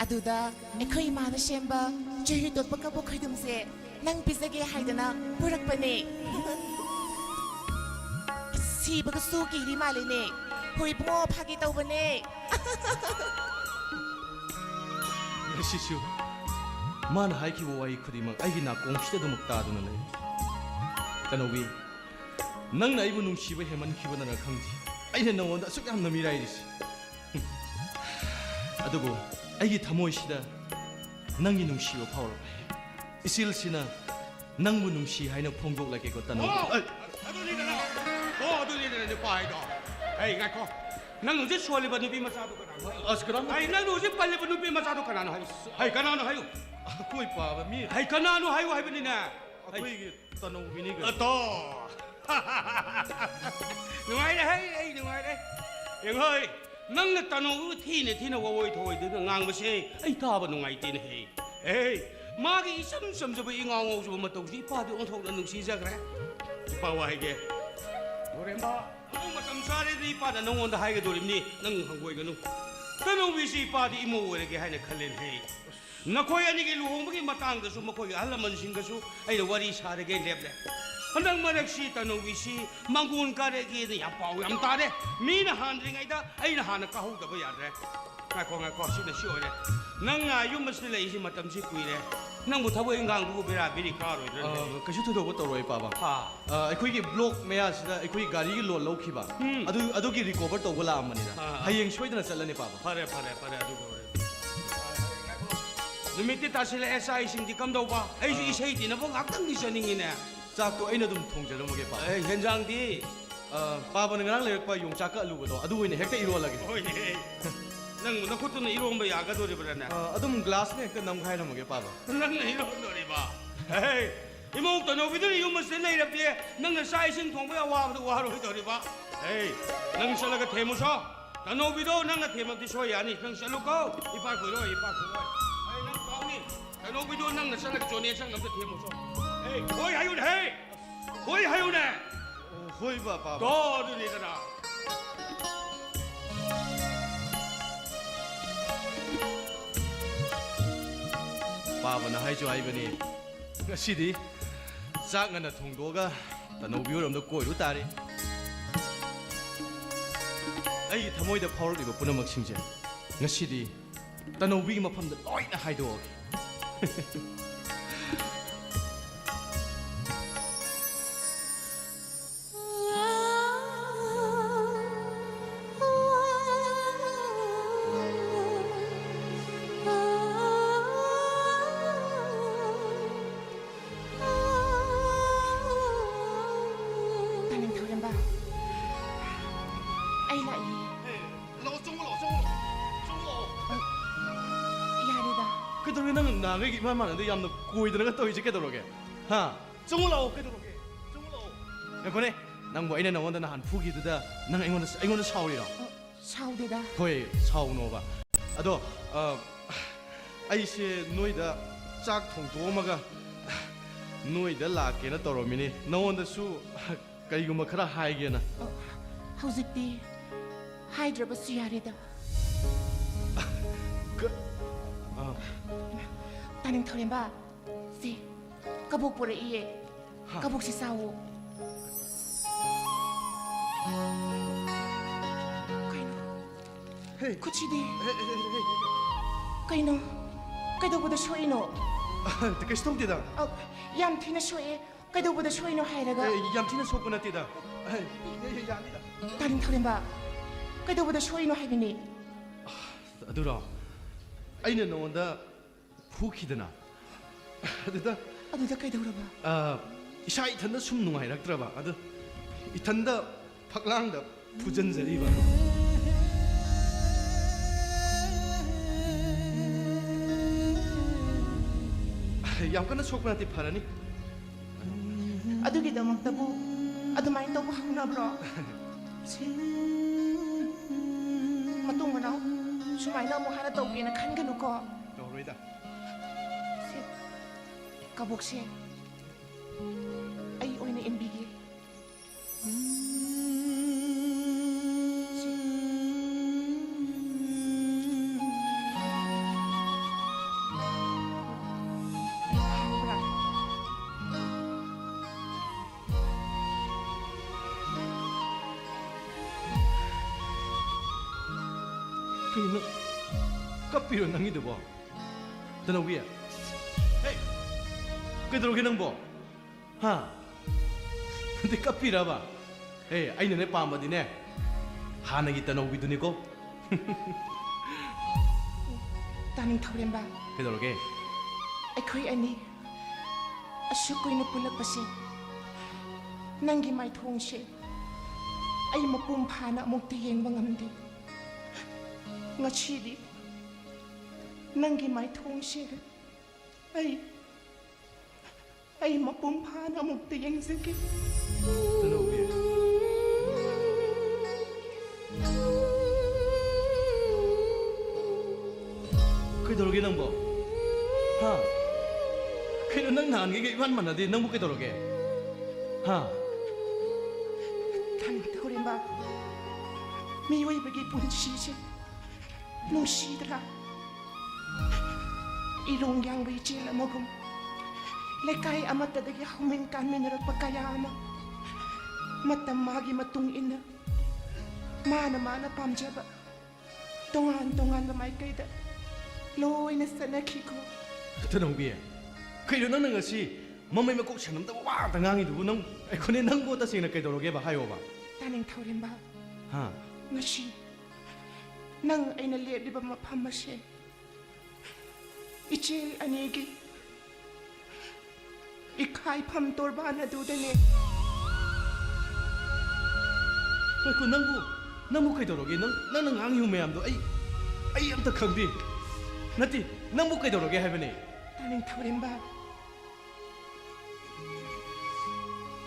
ꯑꯗꯨꯗ ꯑꯩꯈꯣꯏ ꯏꯃꯥꯅ ꯁꯦꯝꯕ ꯆꯨꯍꯤ ꯇꯣꯠꯄ ꯀꯕꯣꯛ ꯈꯩꯗꯨꯝꯁꯦ ꯅꯪ ꯄꯤꯖꯒꯦ ꯍꯥꯏꯗꯅ ꯄꯨꯔꯛꯄꯅꯦ ꯁꯤꯕꯒꯁꯨ ꯀꯤꯔꯤ ꯃꯥꯜꯂꯤꯅꯦ ꯍꯣꯏ ꯏꯕꯨꯡꯉꯣ ꯐꯥꯒꯤ ꯇꯧꯕꯅꯦ ꯉꯁꯤꯁꯨ ꯃꯥꯅ ꯍꯥꯏꯈꯤꯕ ꯋꯥꯍꯩ ꯈꯨꯗꯤꯡꯃꯛ ꯑꯩꯒꯤ ꯅꯥꯀꯣꯡꯁꯤꯗ ꯑꯗꯨꯃꯛ ꯇꯥꯗꯨꯅ ꯂꯩ ꯇꯅꯧꯕꯤ ꯅꯪꯅ ꯑꯩꯕꯨ ꯅꯨꯡꯁꯤꯕ ꯍꯦꯟꯃꯟꯈꯤꯕꯅꯔ ꯈꯪꯗꯦ ꯑꯩꯅ ꯅꯉꯣꯟꯗ ꯑꯁꯨꯛ ꯌꯥꯝꯅ ꯃꯤꯔꯥꯏꯔꯤꯁꯤ ꯑꯗꯨꯕꯨ ꯑꯩꯒꯤ ꯊꯃꯣꯏꯁꯤꯗ ꯅꯪꯒꯤ ꯅꯨꯡꯁꯤꯕ ꯐꯥꯎꯔꯛꯂꯦ 이실씨나 낭부 눔시 하이는 퐁독라게 걷다노 아들이잖아 아들이잖아 내 빠이다 에이 가코 난 어제 수월리바 누비 마사도 가나 그럼? 아이 난 어제 빨리바 누비 마사도 가나 하이 아이 가나노 하요 거의 봐봐 미 아이 가나노 하요 하이버니나 거의 떠노 비니가 또 누가이래 헤이 누가이래 영허이 낭나 떠노 티네 와워이 토이 드는 앙버시 아이 다바 누가이티네 헤이 에이 마기 이섬섬저버 잉앙오 좀 뭐떡지 빠디 온톡는 능시자 그래 빠와이게 노래마 아무 땀사리도 빠다 농원다 하이게 돌림니 능 한고이가 누 떠노 위시 빠디 이모에게 하이네 칼렌 헤이 나코야니게 루홍부기 마땅다수 마코이 알라먼싱가수 아이도 와리 사르게 렙래 한당 마렉시 떠노 위시 망군 가레기에 야빠우 얌따레 미나 한링아이다 아이나 하나 까후다버 야래 ngaco sina siore nanga yumasile isi matam si kuire nang butabo ingang bu bera biri karo idre kashi thodo ko toroi paba ꯑꯩꯈꯣꯏꯒꯤ ꯕ꯭ꯂꯣꯛ ꯃꯌꯥꯁꯤꯗ ꯑꯩꯈꯣꯏ ꯒꯥꯔꯤꯒꯤ ꯂꯣꯟ ꯂꯧꯈꯤꯕ ꯑꯗꯨꯒꯤ ꯔꯤꯀꯣꯚꯔ ꯇꯧꯕ ꯂꯥꯛꯑꯝꯕꯅꯤꯗ ꯍꯌꯦꯡ ꯁꯣꯏꯗꯅ ꯆꯠꯂꯅꯤ ꯄꯥꯕ ꯐꯔꯦ ꯑꯗꯨꯒ ꯅꯨꯃꯤꯠꯇꯤ ꯇꯥꯁꯤꯜꯂꯦ ꯏꯁꯤꯡꯗꯤ ꯀꯝꯗꯧꯕ ꯑꯩꯁꯨ ꯏꯁꯩꯗꯤꯅꯕ ꯉꯥꯛꯇꯪꯗꯤ ꯆꯠꯅꯤꯡꯉꯤꯅꯦ ꯆꯥꯛꯇꯣ ꯑꯩꯅ ꯑꯗꯨꯝ ꯊꯣꯡꯖꯔꯝꯃꯒꯦ ꯄꯥꯕ ꯍꯦꯟꯖꯥꯡꯗꯤ ꯄꯥꯕꯅ ꯉꯔꯥꯡ ꯂꯩꯔꯛꯄ ꯌꯣꯡꯆꯥꯛꯀ ꯑꯂꯨꯒꯗꯣ ꯑꯗꯨ ꯑꯣꯏꯅ ꯍꯦꯛꯇ ꯏꯔꯣꯜꯂꯒꯦ ꯍꯣꯏꯅꯦ ꯅꯪ ꯅꯈꯨꯠꯇꯨꯅ ꯏꯔꯣꯟꯕ ꯌꯥꯒꯗꯣꯔꯤꯕ꯭ꯔꯥꯅꯦ ꯑꯗꯨꯝ ꯒ꯭ꯂꯥꯁꯅ ꯍꯦꯛꯇ ꯅꯝꯈꯥꯏꯔꯝꯃꯒꯦ ꯄꯥꯕ ꯅꯪꯅ ꯏꯔꯣꯟꯗꯣꯔꯤꯕ 이모 떠노비들이 유머스 내일업디에 너는 사이신 동부야 와도 와로이더리바 에이 능 살라가 대무서 떠노비도 너가 대목디 소이 아니 능 살로고 이빨 보이로 에이 능 가오니 떠노비도 너가 살라가 조네상 남자 대무서 에이 거의 하유네 거의 하유네 거의 봐 도르니더라 빠바나 하이죠 아이버니 시디 싹나나 통도가 떠노비오름도 꼬이로 따리 ꯑꯩꯒꯤ ꯊꯃꯣꯏꯗ ꯐꯥꯎꯔꯛꯂꯤꯕ ꯄꯨꯝꯅꯃꯛꯁꯤꯡꯁꯦ ꯉꯁꯤꯗꯤ ꯇꯅꯧꯕꯤꯒꯤ ꯃꯐꯝꯗ ꯂꯣꯏꯅ ꯍꯥꯏꯗꯣꯛꯑꯒꯦ 그동안 나는 나에게 이만 많은데 얌너 고이들어가 또 이제 깨더러게 하 정울라오 깨더러게 정울라오 야 거네 낭뭐 이내 나온다 나한 푸기드다 낭 앵원은 사오리라 사오리다 거의 사오노바 아도 아이씨 너희다 짝통 도마가 너희다 라케나 떨어미니 나온다수 그리고뭐 그라 하이게나 hꯧꯖꯤꯛꯇꯤ 하이드러버스 야리다 तानिंग थोरेंबा से कबोक पोरे इये कबोक से सावो काइनो कुचिदी काइनो काइदोबोदा सोइनो 그래서 통디다 याम थिना सोए काइदोबोदा सोइनो हाइरागा 얌티나 속고 나티다 तानिंग थोरेंबा काइदोबोदा सोइनो हाइबिनी 아들아 아이는 너온다 푸키드나 아두다 까이더라봐 이샤 이탄다 숨 누가이락더라봐 아두 이탄다 박랑다 부전자리바 얌까나 속분한테 파라니 아두기다먹다고 아두마이 떠고 하구나브라 마똥가나 수마이나 뭐 하나 떠오기는 칸가누고 너로이다 까복시 아이 오이는 엠비기 그이는 깝비로 낭이도 봐. 너 위에. 에이, 그대로게 낭 봐. 하. 근데 깝비라 봐. 에이, 아이는 내 빠마디네. 하나기 떠나 위드니고. Taning taurin ba? 그대로게. Ako'y ani. Asyuko'y napulagpasin. Nanggi may thong siya. Ay mapumpana mong tiyeng mga mandi. Nga chidi. Nanggi may thong siya. Ay mapumpana mong tiyeng sakit. 너 위에. 그대로게 낭 봐. 하. 그이는 낭 나한 게 이만 만나디 낭 못 그대로게. 하. Taning taurin ba? Miyoy bagi punchi siya. Nung sidra. Irong yang bay chila magum. Lekay amat dadagi humin kan minarat pagkayama. Matamagi matung ina. Mana pamjaba. Tongan ba may kayda. Loy na sa nakiko. 너 위에. 그이는 낭 것이 mamay makok siya namda wa tangangi du nang ay kunin nang bota sing na kaydoroge ba hayo ba. Taning taurin ba? Ha. Ngashi. Nang ay nalit di ba mapamasya? Ichil anigi. Ikay pamtor ba na dudane? ay ku nang bu kaydoroge nang nangangi humayam do ay am ta khangdi. Nati nang bu kaydoroge hay bane. Taning taurin ba?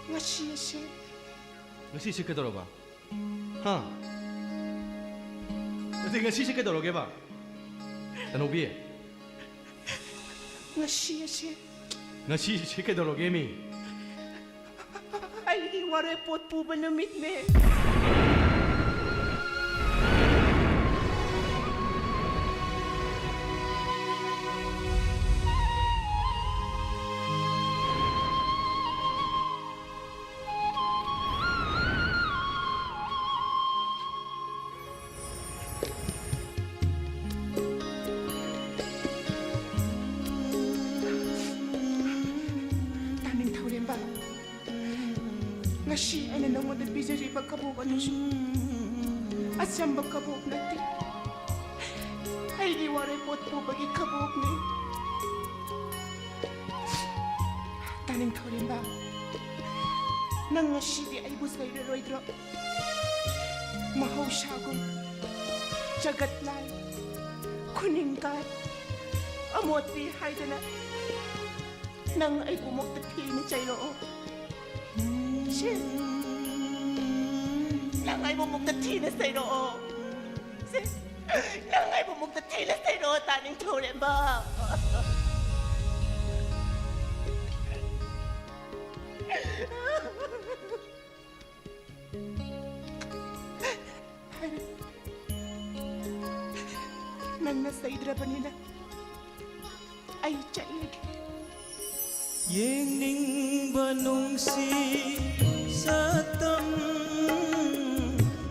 Ngashi siya. ngasi si kaydoro ba. Ha. Nati ngasi si kaydoroge ba. 너 위에. Ngashi siya. ngasi si kaydoroge mi. Ay wala pot po ba namit ne? Taning taurin ba? Ngashi ay nanamod at bizari pagkabuk ano siya. Asyang pagkabuk natin. Ay di waray pot po bagi kabuk ni. Taning taurin ba? Nang ngashi di ay busay reroydro. Mahaw siyagong. Jagat lai. Kuningkat. Amot di hayda na. Nang ay bumuktapi ni Chayroo. Siya. Nang ay bumuktapi na Chayroo. Siya. Nang ay bumuktapi na Chayroo, taning taurin ba? Nang nasa idra ba nila? Ay, chayag. Yengning banungsi satam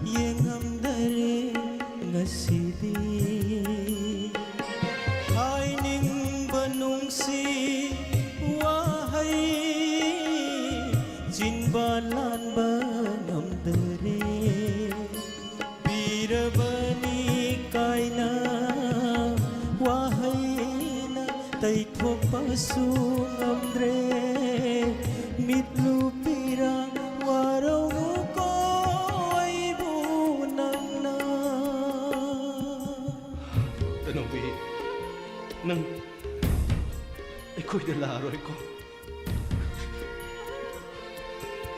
yengam dare ngasidi aining banungsi wahai jinbalan bangam dare birabani kaina wahai na tay thok pasung amdre mitlu pirang waraw ko ay bunang na 너 위에. nang iko'y dalaroy ko.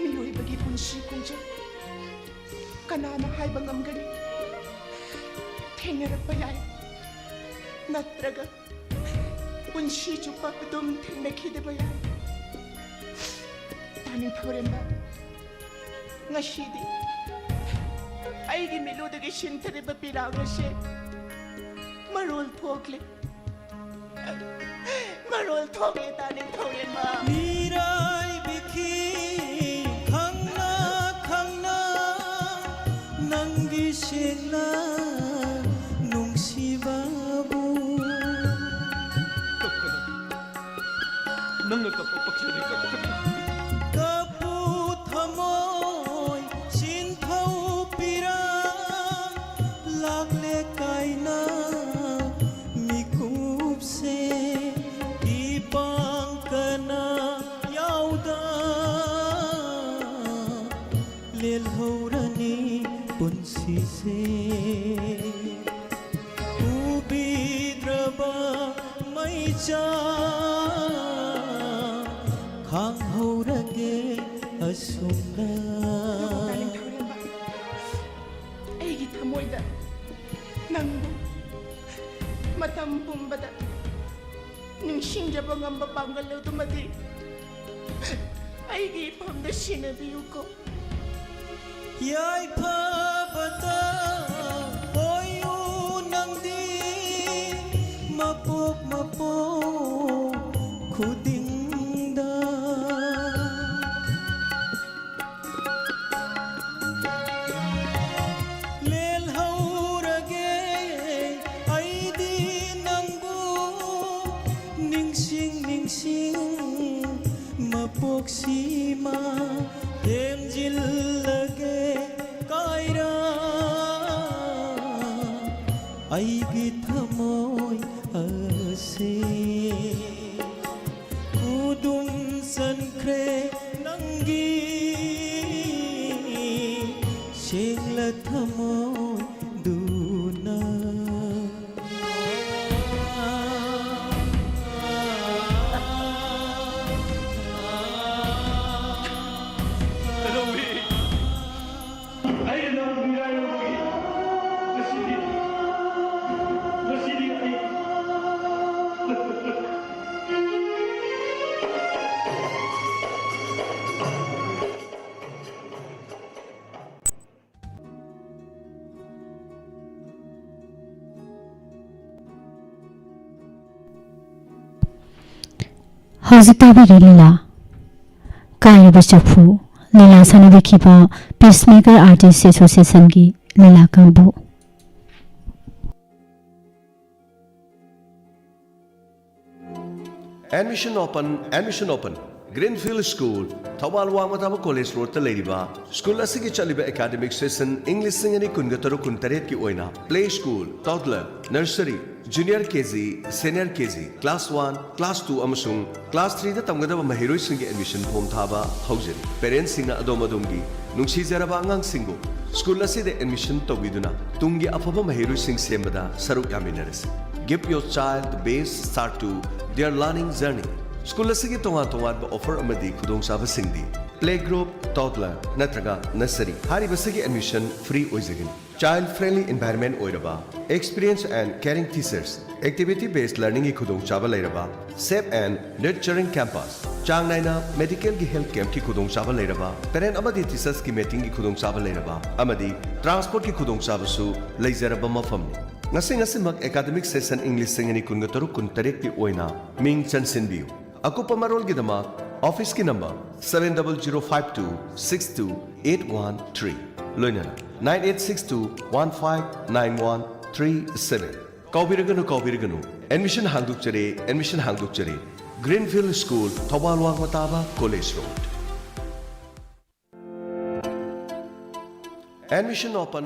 Miyoy bagi punsi kong dyan. Kanama hay bangam gani. Tengarap bayay. Natraga. Punsi chupa padum tenakide bayay. Taning taurin ba? Ngashidi. Ay gimilo dagi shintari ba piraw na siya. Marul pokle. Marul toge taning taurin ba? mirai biki khangna nanggi sena nung ꯅꯪꯅ ꯀꯞꯄ ꯄꯛꯆꯗꯦ ꯀꯞꯀꯅꯨ Kapu thamoy sinthau pira lagle kaina mikup se ipang kana yauda lel horani punsi se ubidraba maicha khang horage asumna ꯑꯩꯒꯤ ꯊꯃꯣꯏꯗ ꯅꯪꯕꯨ ꯃꯇꯝ ꯄꯨꯝꯕꯗ ꯅꯤꯡꯁꯤꯡꯖꯕ ꯉꯝꯕ ꯄꯥꯡꯒꯜ ꯑꯗꯨꯃꯗꯤ ꯑꯩꯒꯤ ꯏꯐꯝꯗ ꯁꯤꯟꯅꯕꯤꯌꯨꯀꯣ yai phabata oyu nangdi mapok mapok khudingda lel haurage aidi nangbu ningsing ningsing mapok sima hemjillage kaira aigi thamoy ase udum sankre nangi shengla thamoy duna ꯀꯩꯗꯧꯏ ꯑꯩ ꯅꯪꯕꯨ ꯃꯤꯔꯥꯏꯔꯕꯒꯤ ꯉꯁꯤꯗꯤ ꯑꯩ ꯍꯧꯖꯤꯛ ꯇꯥꯕꯤꯔꯤ ꯂꯤꯂꯥ ꯀꯥꯏꯔꯕ ꯆꯐꯨ ꯂꯤꯂꯥ ꯁꯥꯟꯅꯕꯤꯈꯤꯕ ꯄꯤꯁꯃꯦꯀꯔ ꯑꯥꯔꯇꯤꯁ ꯑꯦꯁꯣꯁꯤꯌꯦꯁꯟꯒꯤ ꯂꯤꯂꯥ ꯀꯥꯡꯕꯨ Admission open. Greenfield School, Thawal Wangmataba College Road ta leiriba. School asigi chaliba academic session English singani kungataro kuntaret ki oina. Play school, toddler, nursery, junior KG, senior KG, class 1, class 2 amasung class 3 da tamgadaba mahiroi singi admission form thaba haujin. Parents singna adomadumgi nungsi jaraba angang singbu. School aside admission tawiduna tungi afaba mahiroi sing sembada saruk yaminarasi. Give your child the best start to their learning journey. School asigi tongan ba offer amadi khudong saba singdi. Play group, toddler, natraga, nursery. Hari basigi admission free oizagin. Child friendly environment oiraba. Experienced and caring teachers. Activity based learning ki khudong saba lairaba. Safe and nurturing campus. Chang naina medical ki health camp ki khudong saba lairaba. Parent amadi teachers ki meeting ki khudong saba lairaba. Amadi transport ki khudong saba su leizaraba mafamni. Ngasi-ngasimak academic session English singani kungataro kuntarek ki oina ming chansinbiu. Akupa marol gidamak office ki number 70052628113 loinana 9862159137 Kaubiraganu admission hangdukchare Greenfield School Thawal Wangmataba College Road. Admission open.